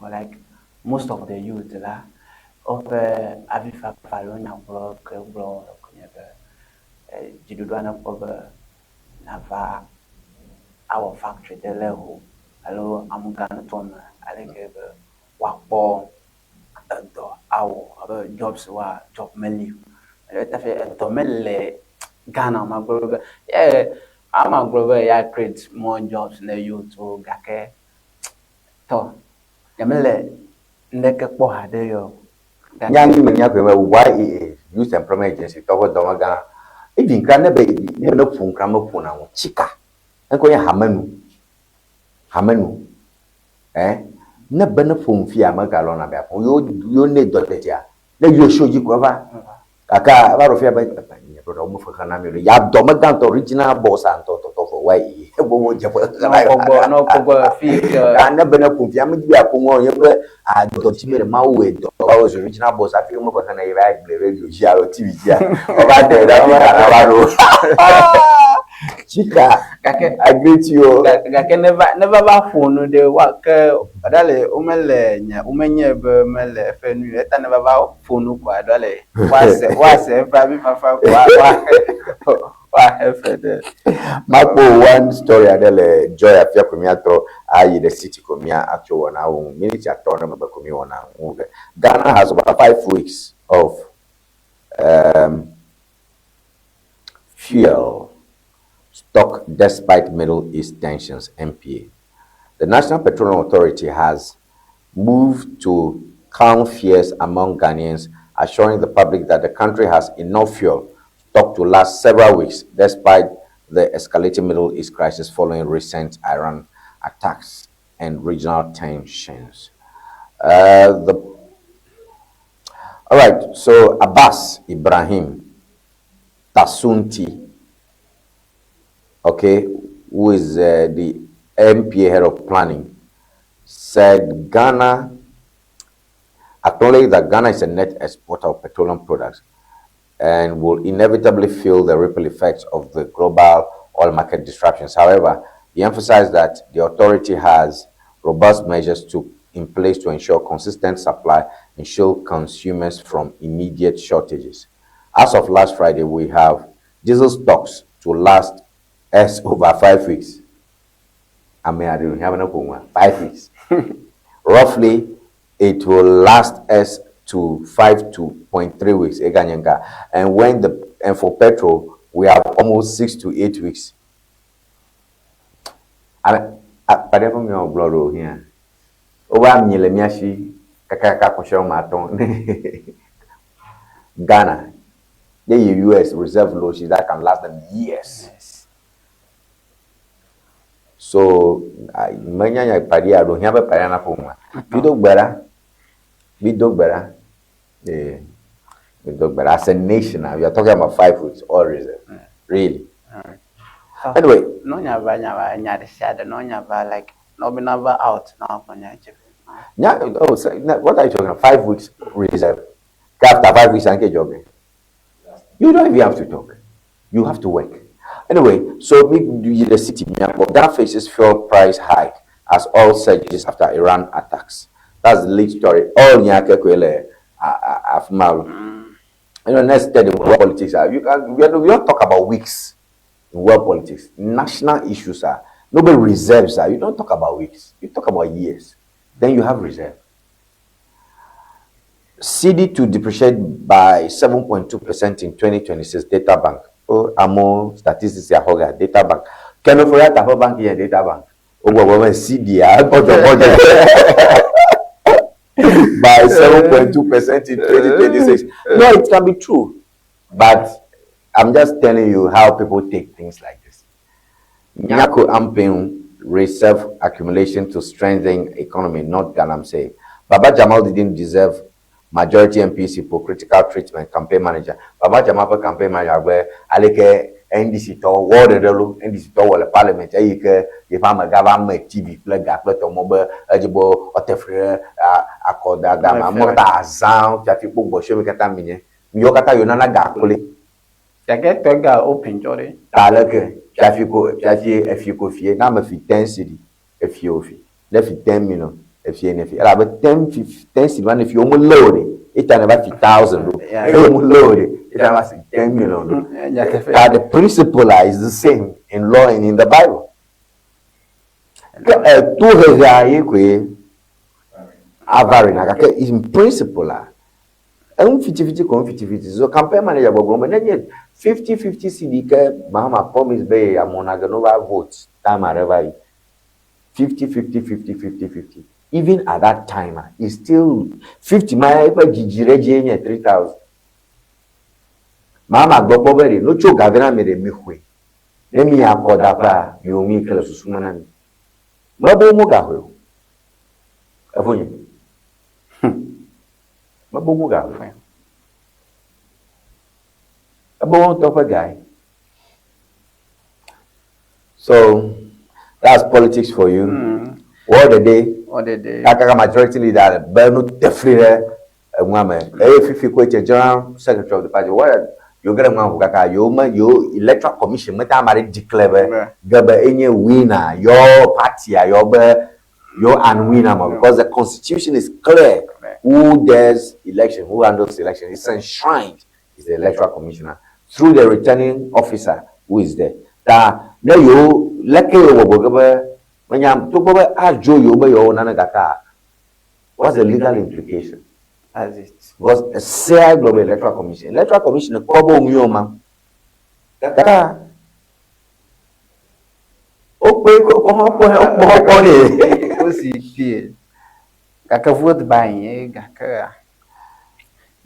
like most of the youth la of Avifa Falonia block Jidudana Poga Nava our factory the level hello Amugana Toma I think Wakbo our jobs were job menu. Tomele Ghana, my brother. Yeah, I'm a brother. I create more jobs in the youth to Gake. To Yamele Neke Poha de yo. Why Youth Employment Agency to Domaga? If you can never no phone cramopona, chica. And go Hamenu. Never no phone fear Magalona Bapon. You need Dotetia. Then you show you cover. Aka about of your ya domagan to original boss and to way. No fee. I never know if you be a pomo. I don't see the Maui. I was original boss. I feel more than I ride the radio TV. Chica, I greet you. I can never phone the work. Adale umenye be mele fenu eta never phone kwa adale. Was private papa Mapo one story adele joy afia komiatro ayi the city komia actual na wo minute atorno me komi wona. Ghana has about 5 weeks of fuel stock despite Middle East tensions, MPA. The National Petroleum Authority has moved to calm fears among Ghanaians, assuring the public that the country has enough fuel stock to last several weeks despite the escalating Middle East crisis following recent Iran attacks and regional tensions. All right, so Abbas Ibrahim Tasunti, okay, who is the MPA head of planning, said Ghana, acknowledged that Ghana is a net exporter of petroleum products and will inevitably feel the ripple effects of the global oil market disruptions. However, he emphasized that the authority has robust measures in place to ensure consistent supply and shield consumers from immediate shortages. As of last Friday, we have diesel stocks to last us over 5 weeks. I mean, I don't have enough 5 weeks. Roughly, it will last us to 5.3 weeks. And for petrol, we have almost 6 to 8 weeks. I don't know blood here. Over Milemiashi, Kakaka Koshel Maton, Ghana, the US reserve loads that can last them years. Yes. So, I don't have a piano for me. You do better. We do better. Yeah. We do better. As a nation now, we are talking about 5 weeks, all reserve. Really. Anyway. No, like, no, be never out now. Yeah, oh, so, what are you talking about? 5 weeks reserve. After 5 weeks, I get job. You don't even have to talk. You have to work. Anyway, so the city, Ghana faces fuel price hike as oil surges after Iran attacks. That's the lead story. All Nyake Afmal. Next day in world politics, we don't talk about weeks in world politics. National issues are nobody reserves are. You don't talk about weeks. You talk about years. Then you have reserve. CD to depreciate by 7.2% in 2026. Data bank. Oh, amo statistics ya hoga. Data bank. Keno for that bank here. Data bank. Oh, CD by 7.2% in 2026. No, it can be true. But I'm just telling you how people take things like this. Nyako amping reserve accumulation to strengthen economy, not Ghana say. Baba Jamal didn't deserve majority MPs for critical treatment, campaign manager. Baba Jamal campaign manager where Aleke NDC to war the NDC to the parliament if I'm a government TV plug to mobile eligible or tefre accord that mota azan that people go show me kata minye yo kata yo nana gakole ya get to ga open jore taleke efiko fie na ma fi 10 cedi efio fi le fi 10 million efie ne fi ala be 10 cedi man if you mo load it never 50,000 you mo load it was 10 million. The principle is the same in law and in the Bible. In principle, 50-50. So campaign manager go 50-50 CD Bahama promise be Amonaganova votes time arrive 50-50. Even at that time, it's still 50 my 3,000. Mama Boberi, no choke Gavana made a mihwe. Let me have Kodapa, you mean Kelasuman. Mabo Mugaho. Avoni. Mabo Mugaho. A bone top a guy. So that's politics for you. All the day. Kaka majority leader, Bernard Defrire, a woman. If you quit a general secretary of the party, what? You get a man who got your electoral commission, Metamari declare, Gaba any winner, your party, your unwinnable, because the constitution is clear who does election, who handles election. It's enshrined is the electoral commissioner through the returning officer, who is there. That no you like when you to go ajo you be your nanagata. What's the legal implication? As it. Because a CI Global Electoral Commission, a kobo umyoma. That Kaka vote buying,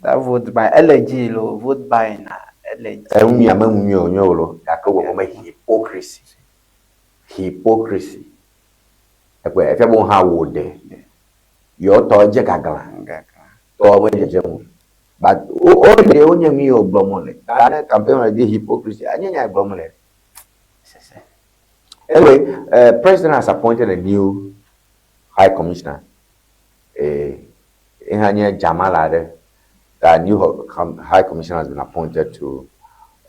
that vote by eligible vote buying hypocrisy. Hypocrisy. If you want how would they? You're told but all the only me or blomole. That campaign like the hypocrisy. I didn't blomole. Anyway, President has appointed a new High Commissioner. Jamal, that new High Commissioner has been appointed to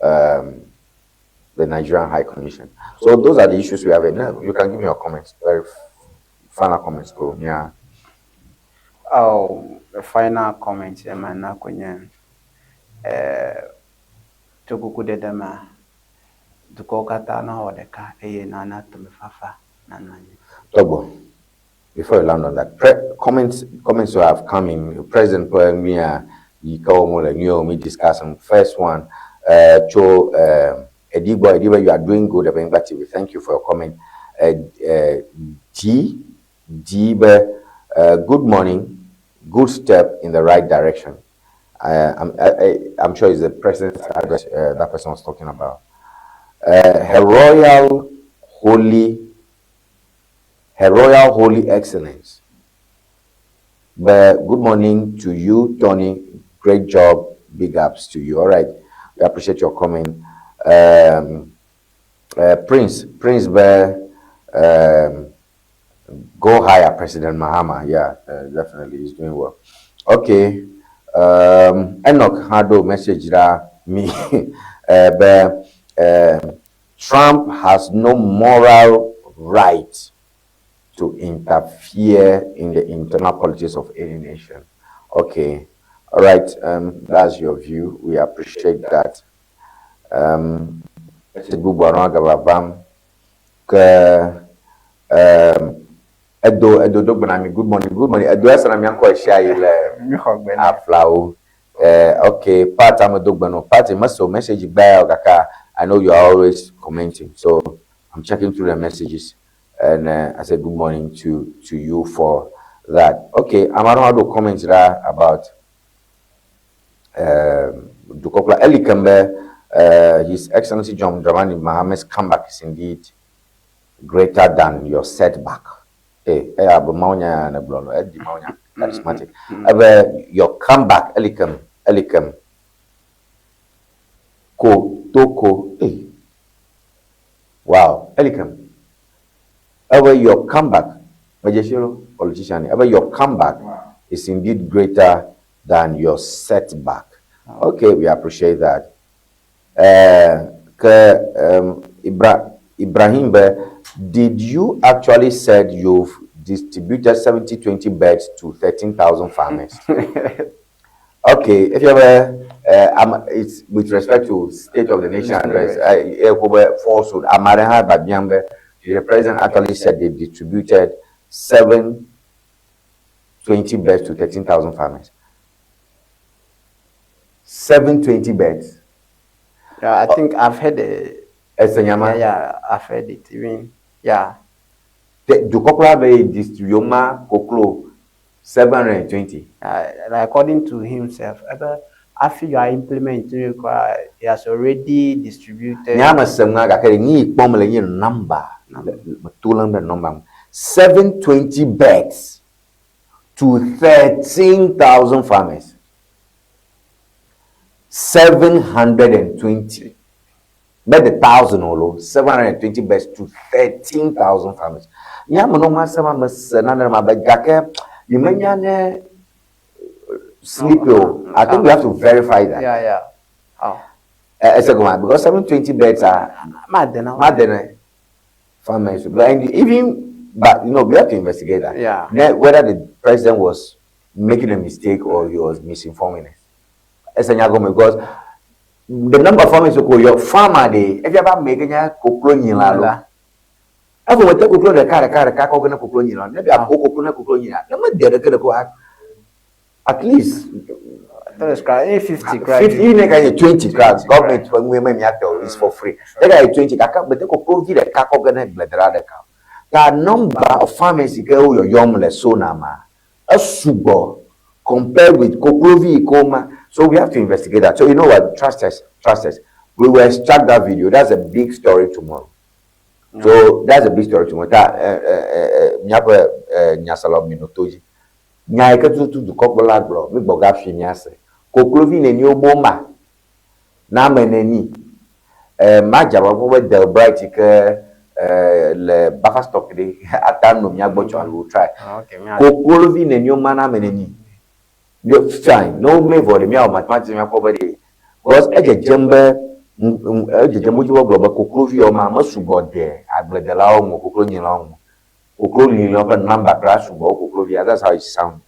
the Nigerian High Commission. So those are the issues we have. Now you can give me your comments, very final comments. Yeah. Oh, the final comment, Emana Kunyan. Tokuku de Dema. Dukokata na Odeka, Nana Tumifafa, Nanani. Togo. Before you land on that, comments you have come in. President Premier, we discuss them. First one, Edigbo, you are doing good. We thank you for your comment. Good morning. Good step in the right direction. I'm sure it's the president's address that person was talking about. Her Royal Holy Excellence. But good morning to you, Tony. Great job. Big ups to you. All right. We appreciate your comment. Prince, go higher, President Mahama. Yeah, definitely. He's doing well. Okay. Enoch Hado message me. Trump has no moral right to interfere in the internal politics of any nation. Okay. All right. That's your view. We appreciate that. Edo Dogbanami, good morning. Edo Esanamianko Aflao. Okay, part I'm a Dogbano. Part must message by Ogaka. I know you are always commenting, so I'm checking through the messages, and I said good morning to you for that. Okay, I'm around to comment about Dukopla Elikambe, His Excellency John Dramani Mohammed's comeback is indeed greater than your setback. Charismatic. Your comeback, Elikam. Toko. Wow, Elikam. Your comeback, politician. Your comeback is indeed greater than your setback. Okay, we appreciate that. Ibrahim, did you actually said you've distributed 70-20 beds to 13,000 farmers? Okay, if you ever, it's with respect to State of the Nation address, falsehood. The president actually said they distributed 7-20 beds to 13,000 farmers. 7-20 beds. Yeah, I think I've heard it. Yeah, I've heard it. Even yeah. The Kokla Bay distribute Koklo 720. According to himself, after you are implementing, he has already distributed. Number 720 beds to 13,000 farmers. 720. Bet the 1,000 or 720 beds to 13,000 farmers. You may sleep. I think we have to verify that. Yeah. Oh. Because 720 beds are mad farmers. But even, we have to investigate that. Yeah. Then whether the president was making a mistake or he was misinforming us. Because the number of farmers who your farmer day, if you ever make a cocoa, I will take cocoa the car, coconut cocoa, maybe a coconut cocoa, no matter at least 50 50 make 20 crowds. Government when women is for free. They got 20 but they could prove the coconut bladder. The number of farmers go your young so nama a sugar compared with Koklovi coma. So we have to investigate that. So you know what? Trust us. We will extract that video. That's a big story tomorrow. So that's a big story tomorrow. That Nyasalo Minotoji. Nyaka to the Cocola bro, we bogap Shinyase. Koklovi ne new bomba. Nameneni. Majaba over Del Bright le buffer stock de atano Miabocho will try. Koklovi ne new mana meneni. You're fine. No me for the meow mathematics poverty. Because a jumper, a jumbo global Koklovi or mamma sugar there. I bled the lao Koklovi long. Koklovi number crash Koklovia. That's how it sounds.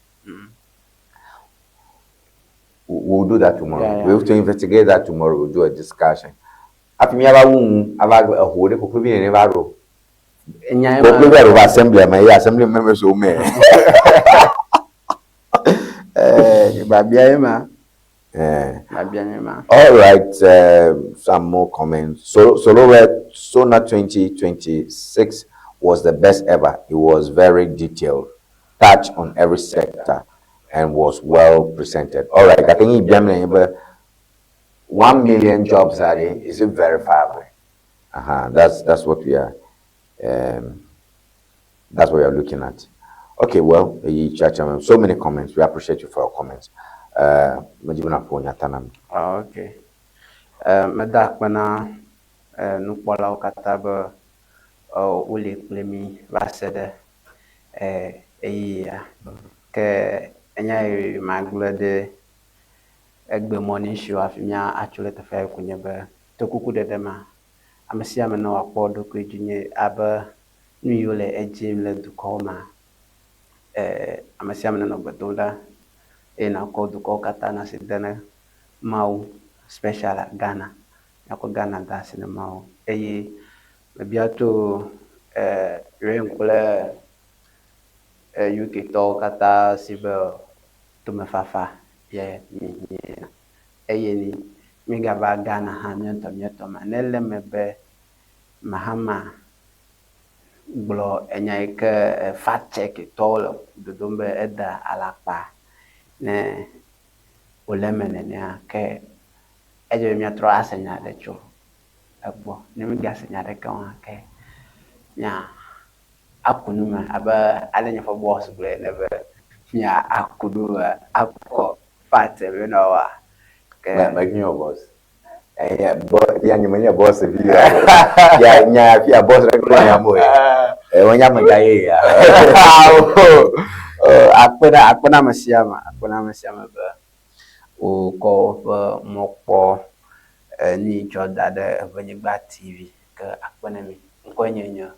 We'll do that tomorrow. We have to investigate that tomorrow. We'll do a discussion. After me, I have a whole Koklovi and never wrote. Koklovi assembly, my assembly members who may. All right, some more comments. Sona 2026 was the best ever. It was very detailed, touched on every sector, and was well presented. All right, I think 1 million jobs are there. Is it verifiable? That's what we are. That's what we are looking at. Okay, well, so many comments. We appreciate you for your comments. Okay. Madakwana nupola kataba uli plemi vasede ke enya magula de egbe morning show afimia actually te fa kunyebe to kuku de dema amsia me no akpodo ko ejunye aba nu yole ejim le dukoma amasiam no bedola ena ko duko katana sidana mau special Ghana yako Ghana da sine mau biato renkule UK to kata sibe tumefafa ye ni miga ba Ghana ha mieto manele mebe mahama blo enyaike fact check tol do dombe eda alapa ne olemene ne ke eje mi atro asenya de cho agbo ne mi gasenya de kan ke nya akunuma aba alenya for boss ble ne be nya akudu akko fact we no wa ke like your boss but ya nyumanya boss via ya nya fia boss regular ya mo wanya magaye ya akpena masiama ba o ko mokpo ni joda de Ewenyigba TV ke akpena mi nkonyenyo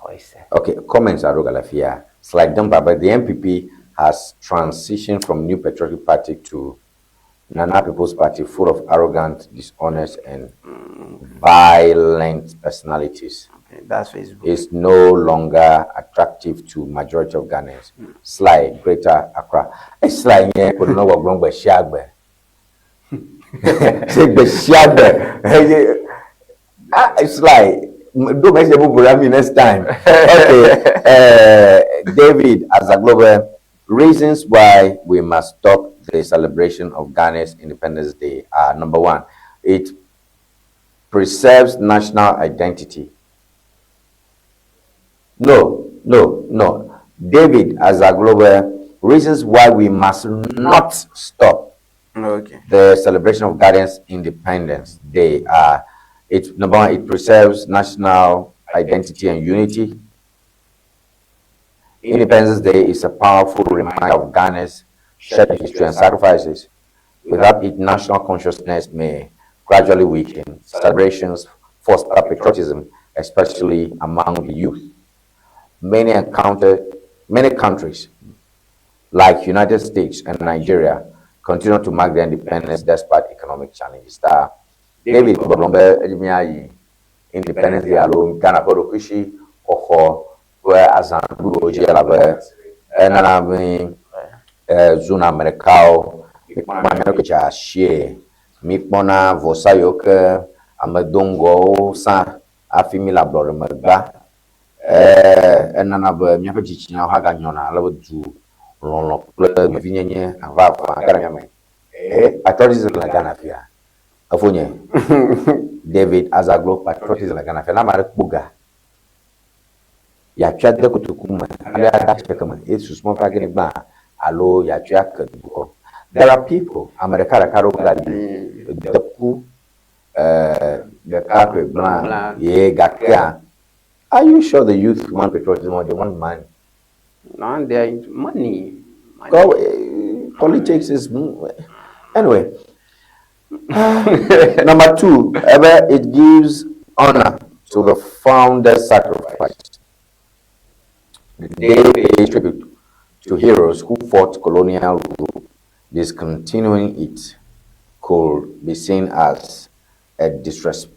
hoise. Okay, comments are rogalafia slide down but the MPP has transitioned from New Patriotic Party to Nana People's Party, full of arrogant, dishonest, and violent personalities. Okay, that's Facebook. It's no longer attractive to majority of Ghanaians. Slide, Greater Accra. It's like yeah, we don't know what wrong with Shagbe. It's like don't make the next time. Okay, David Azaglobe, reasons why we must stop the celebration of Ghana's Independence Day are: number one, it preserves national identity. No. David Azaglobe, reasons why we must not stop the celebration of Ghana's Independence Day are: number one, it preserves national identity and unity. Independence Day is a powerful reminder of Ghana's shared history and sacrifices. Without it, national consciousness may gradually weaken. Celebrations foster patriotism, especially among the youth. Many countries, like United States and Nigeria, continue to mark their independence despite economic challenges. David Bolombe independence Day alone Ghana Kodokushi Oko where Azandu Ojelabe Enanabi Zuna Mercao Mikmanocha Shie Mikmona Vosayoke Amadongo San Afimila Bloremagba Enanaba Miapachichina Haganyona Lavu Lon Vinye Ava patriotism la Ghana Fia. Afonye David Azaglo patriotism la Ghana Fia. Na mare buga. Ya twa de kutukuma. Ala ta chekama. It's small package ba. Alo ya twa kaduko. There are people America la karo gadi. The coup the carpet blanc. Ye gakia. Are you sure the youth want patriotism or they want money? No, they are money. Go, politics is anyway. Number 2, it gives honor to the founder's sacrifice. The day pays tribute to heroes who fought colonial rule. Discontinuing it could be seen as a disrespect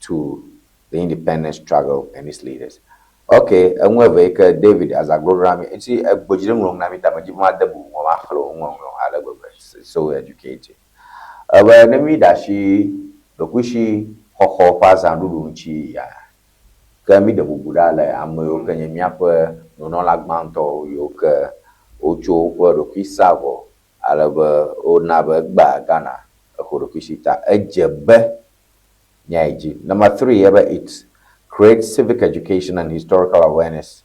to the independence struggle and its leaders. Okay, and we David as a glory. It's a budgeting room. So educated. When we dashi the kushi ho pass and lunchi ya. Kami the bubudala amoyo kanye miapo no lag manto yoke ocho word kisavo alaba o naba ba Ghana a korokishita ejebe nyaiji. Number 3, it's create civic education and historical awareness.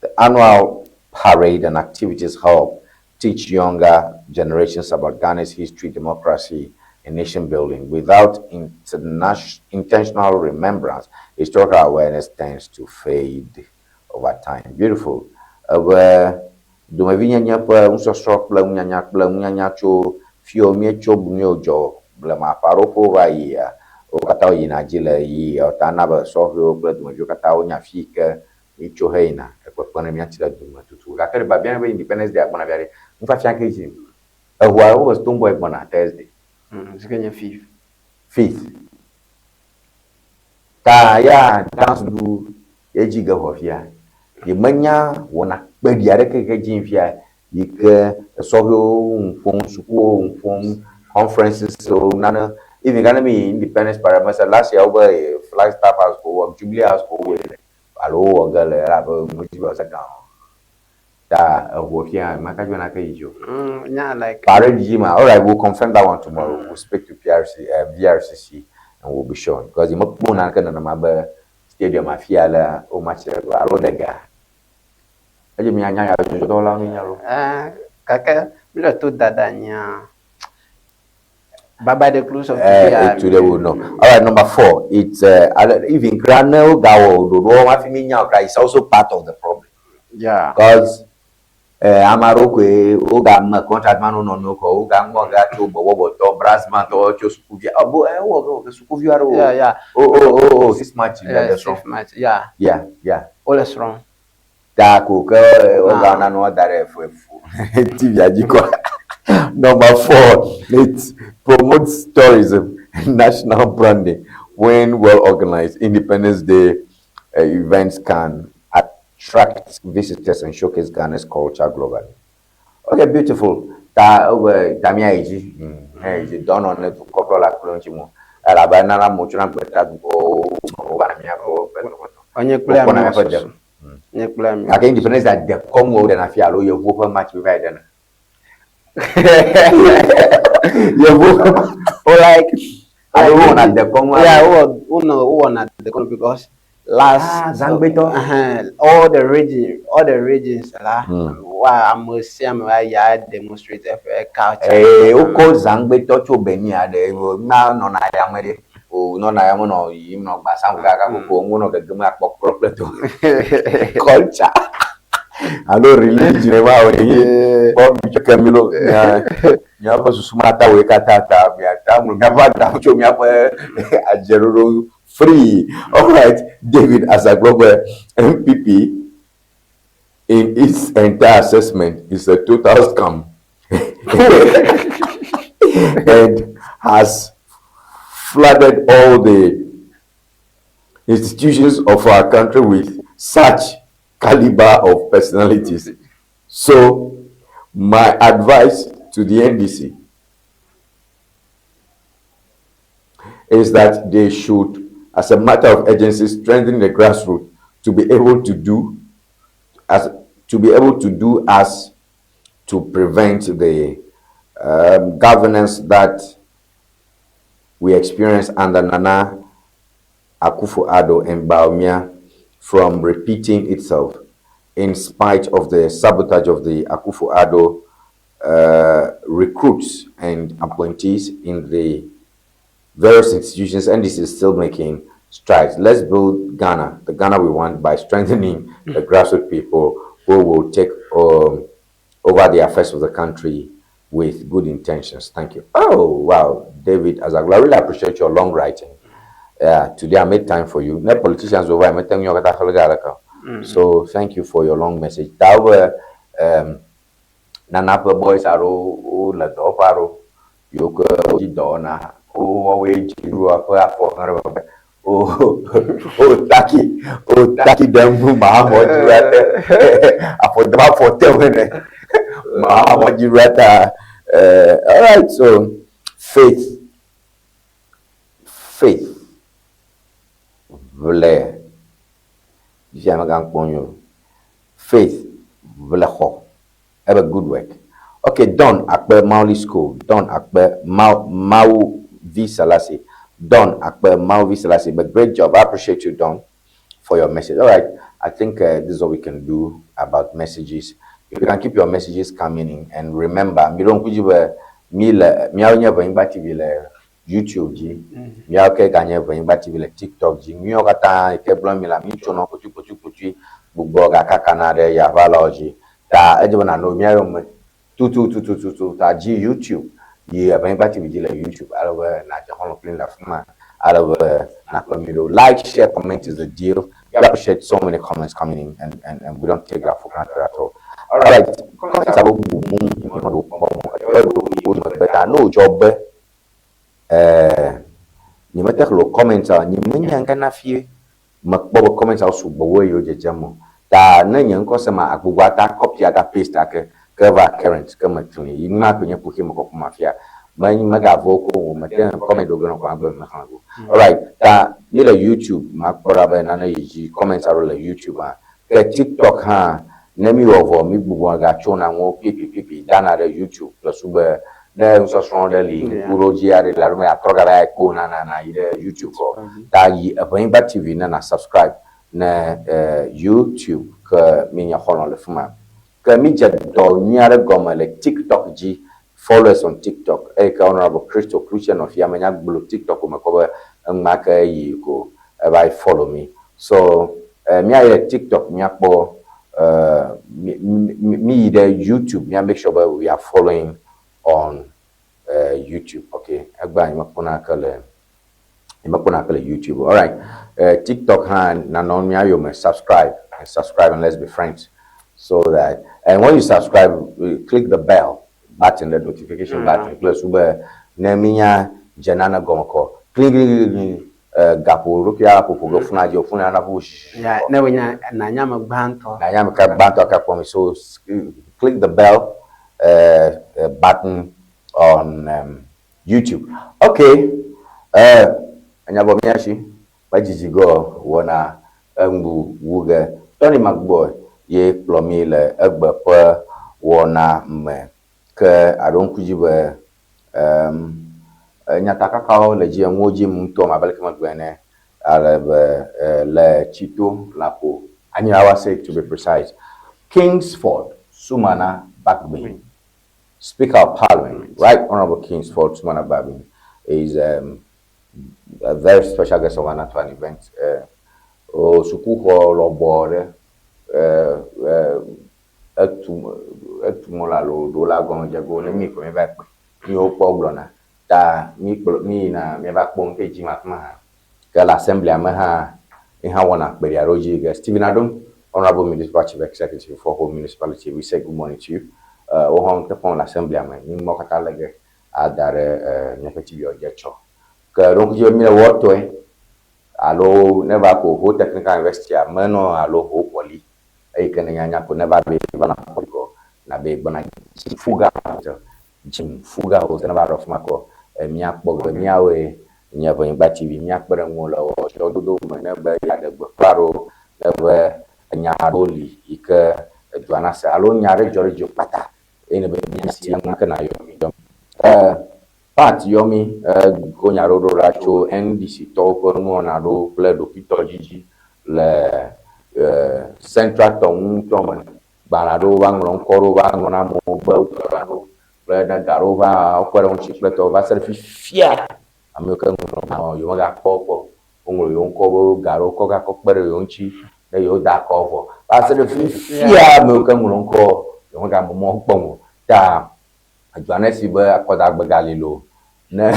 The annual parade and activities help teach younger generations about Ghana's history, democracy, and nation building. Without intentional remembrance, historical awareness tends to fade over time. Beautiful. Okatao yinajile yi otanaba sohyo blood mo jokatao nyafika icho heina ekopone miachila duma tutu gakere ba bien be independence day akona biare mfa fianke ji ehwa o was tomboy bona Thursday Sikenya 5th ta ya dance du ejiga hofia ye manya wona gbediare keke jinfia yike sohyo unfon suko unfon conferences so nana. Even gonna be independence parameter last year over a Flagstaff house for Jubilee house for way. Hello, girl, motivated down. That work here, Makajuna Kaiju. Yeah, like Parade Jima. All right, we'll confirm that one tomorrow. We'll speak to VRCC and we'll be sure. Because the Mokuna can remember stadium Afiala or much Arodega. Kaka, bila tu dadanya. Baba the close of today will know. All right, number 4. It's even Granel Gawo is also part of the problem. Yeah. Because Amarokwe, Ogama, contract man no Ogama gato, Bobo, Brasman, or Josukuvia. Oh, yeah. Oh, 6 match. 6 match. Yeah. All is wrong. Dakuka, Ogana, no, that TV. Number 4, it promotes tourism and national branding. When well organized, Independence Day events can attract visitors and showcase Ghana's culture globally. Okay, beautiful. Damia Eji, done on it, Cocola Colonchimo, Alabama, Mochuna, again, Independence that the Congo and Afialo, your vocal match with Biden. Or like I won at the Congo. Yeah, won at the Congo because last all the regions I must say I demonstrate culture. Oko Zangbeto to Benia de now no I am ready. Oh no I am no you know Basanga one of the Duma culture. I don't religion about it. Camilo, Yapa Sumata, Wekatata, a general free. All right, David, as a global MPP, in its entire assessment, is a total scam. and has flooded all the institutions of our country with such caliber of personalities. So my advice to the NDC is that they should, as a matter of urgency, strengthen the grassroots to be able to do as to prevent the governance that we experienced under Nana Akufo-Addo and Bawumia from repeating itself, in spite of the sabotage of the Akufo-Addo recruits and appointees in the various institutions, and this is still making strides. Let's build Ghana, the Ghana we want, by strengthening the grassroots people who will take over the affairs of the country with good intentions. Thank you. Oh, wow, David Azagla, I really appreciate your long writing. Today I made time for you. No politicians over. So thank you for your long message. That were Nanapa boys are all let off arrow. You could dona. Oh, wait, you are for Taki them Mahamod I forgot for 10 minutes. Mahamod all right, so faith vle faith vle ho have a good work. Okay, Don Akbe Mauli School, Don Akbe Mau V Selassie, Don Akbe Mau V Selassie, but great job. I appreciate you, Don, for your message. All right, I think this is what we can do about messages. You can keep your messages coming in, and remember, me don't put you YouTube ji miao ke ganye ven ba TV le TikTok ji miao kata ke blon mi la mi chono pochu gbogbo ga kakana re ya valoji ta ejo na no miao me tu ta ji YouTube ye ven ba TV ji le YouTube alo na je hono clean la fuma alo na komiro like, share, comment is the deal. We appreciate so many comments coming in, and we don't take that for granted at all. All right, comments about better no job ni mata lo comments ni menya kana fie makbo comments au subo yo jejamo ta na nyen ko sama agbugwa ta copy ata paste ake cover current kama tuni ima kwenye puki mko mafia many magavo ko mata comment do gno kwa ba mahango. All right, ta ni la YouTube makbora ba na yi comments are la YouTube ke TikTok ha na mi ovo mi gbugwa ga chona ngo pipi dana la YouTube plus ube na so strong li kuro jiare la me atroga ba ko na ide YouTube ko ta yi Ewenyigba TV na subscribe na YouTube ka minya hono le fuma ka mi jaddo nyare goma le TikTok ji follow us on TikTok ka honorable Christian of Yamanya blue TikTok ko ko maka yi ko by follow me. So me I TikTok me akpo me the YouTube me make sure we are following on YouTube. Okay, agba imakuna kale YouTube. All right, TikTok hand na non me ayo subscribe and let's be friends. So that, and when you subscribe, click the bell button, the notification button. Plus ube na minya janana gomako click gapo rukia popo gofuna jo funa na bush ya na wenya na nyama banto ka so click the bell button on YouTube. Okay, anyabo miashi bajijigo wona Ŋdi wuge Tony McBoy ye plomile egbepe wona me ke adonkujibe nyatakakao le ji ngoji mto mabelke magbene le chito lapo anyawa say to be precise Kingsford Sumana Bagbin, Speaker of Parliament, Right Honorable Kingsford Sumana Bagbin is a very special guest of honor to an event. Sukuho lobore etumola lo dola gonja go le mi ko me ba ni o poglona ta mi na me ba pon peji makma ka l'assembly amaha ha wona beria roji Stephen Adom, Honorable Municipal Chief Executive for Whole Municipality. We say good morning to you. ohon te pon l'assembly ame ni mo kata lege adare nyefeti yo jecho ke donc je mi woto alo never ko ho technical university ameno alo ho poli e kene nyanya ko never be bana ko na be bana fuga jim fuga o never of mako mi akpo mi awe ni Ewenyigba TV mi akpere nwolo o dodo me ne be ya de gbaro ebe nyaroli ike duana se alo nyare jorjo pata ene be si nka na yomi dom part yomi ko nyaro do racho NDC to ko no na do ple do pito jiji le central town to man balado wangron koro wangona mo ba utorano ple da garova o ko on chi ple to va ser fia ameka no yo ga popo onwo yo nko garo ko ga ko pere yo nchi na yo da ko fo va ser fia ameka no nko yo ga mo pon ta ajuane si be akoda gbagali lo na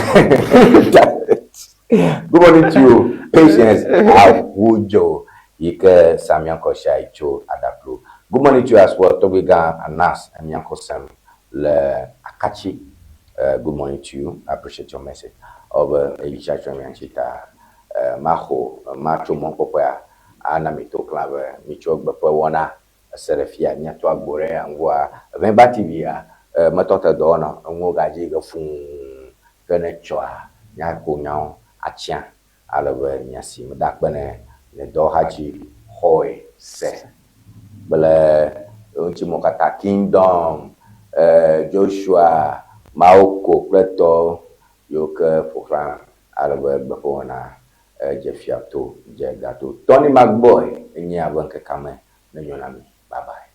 good morning to you patience awujo ike samianko shaicho adaplo good morning to you as well togiga anas amianko sam le akachi good morning to you. I appreciate your message of Elisha Chamianchita macho mon popoya ana mito klave micho gbepo wona serefia nyato agbore angwa Ewenyigba TV ya matota dona ngo gaji ga fun kene choa nya ko nyao achia alawe nyasi mdakbene ne do haji hoy se bele unchi mokata kingdom Joshua Maoko Preto Yoke Fofran alawe befona Jefiato Jegato Tony McBoy enyi abanke kame na nyonami bye bye.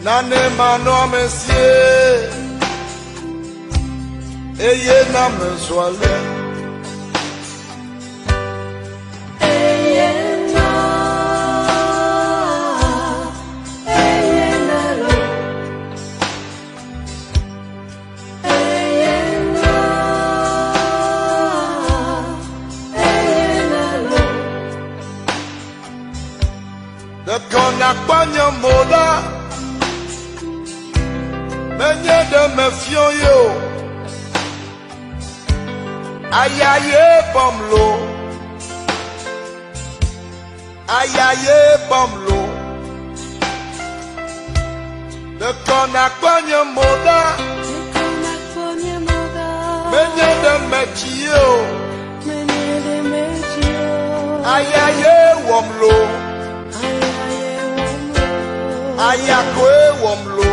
Nane mano monsieur eye na menswale de kona kwanya mola menye de me fioyo ayaye bomlo de kona kwanya moda menye de me chio ayaye womlo ayakwe womlo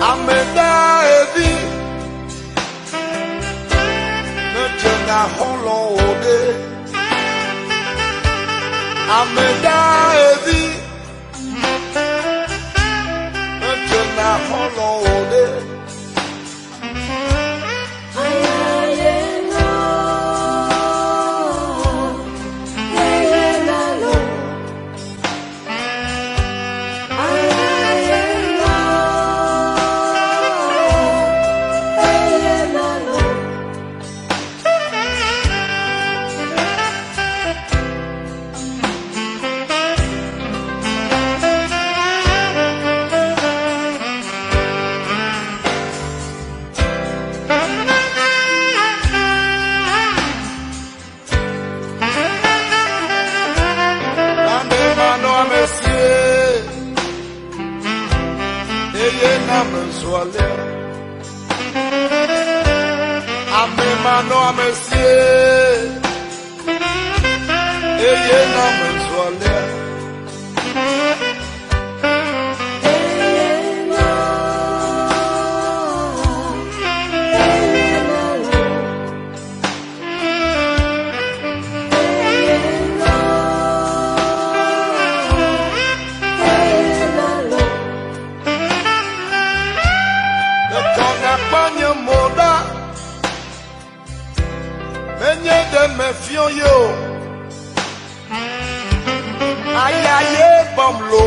ameda evi ne tena holo ode ameda evi ne tena holo ode eye na mensuale ame mano amesie eye na mensuale Mefion yo ayaye bomlo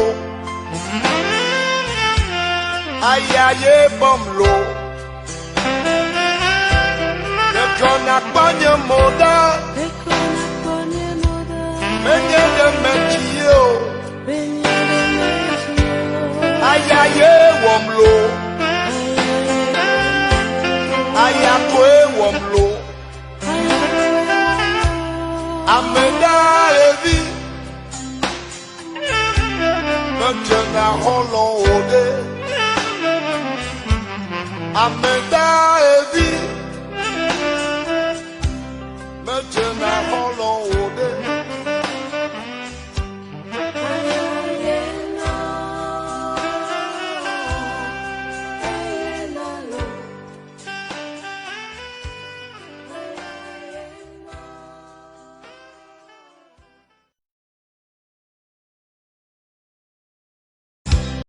ayaye bomlo le kona panye moda menye de mechio ayaye womlo ayakwe womlo Amenda evi Mejena holon ode Amenda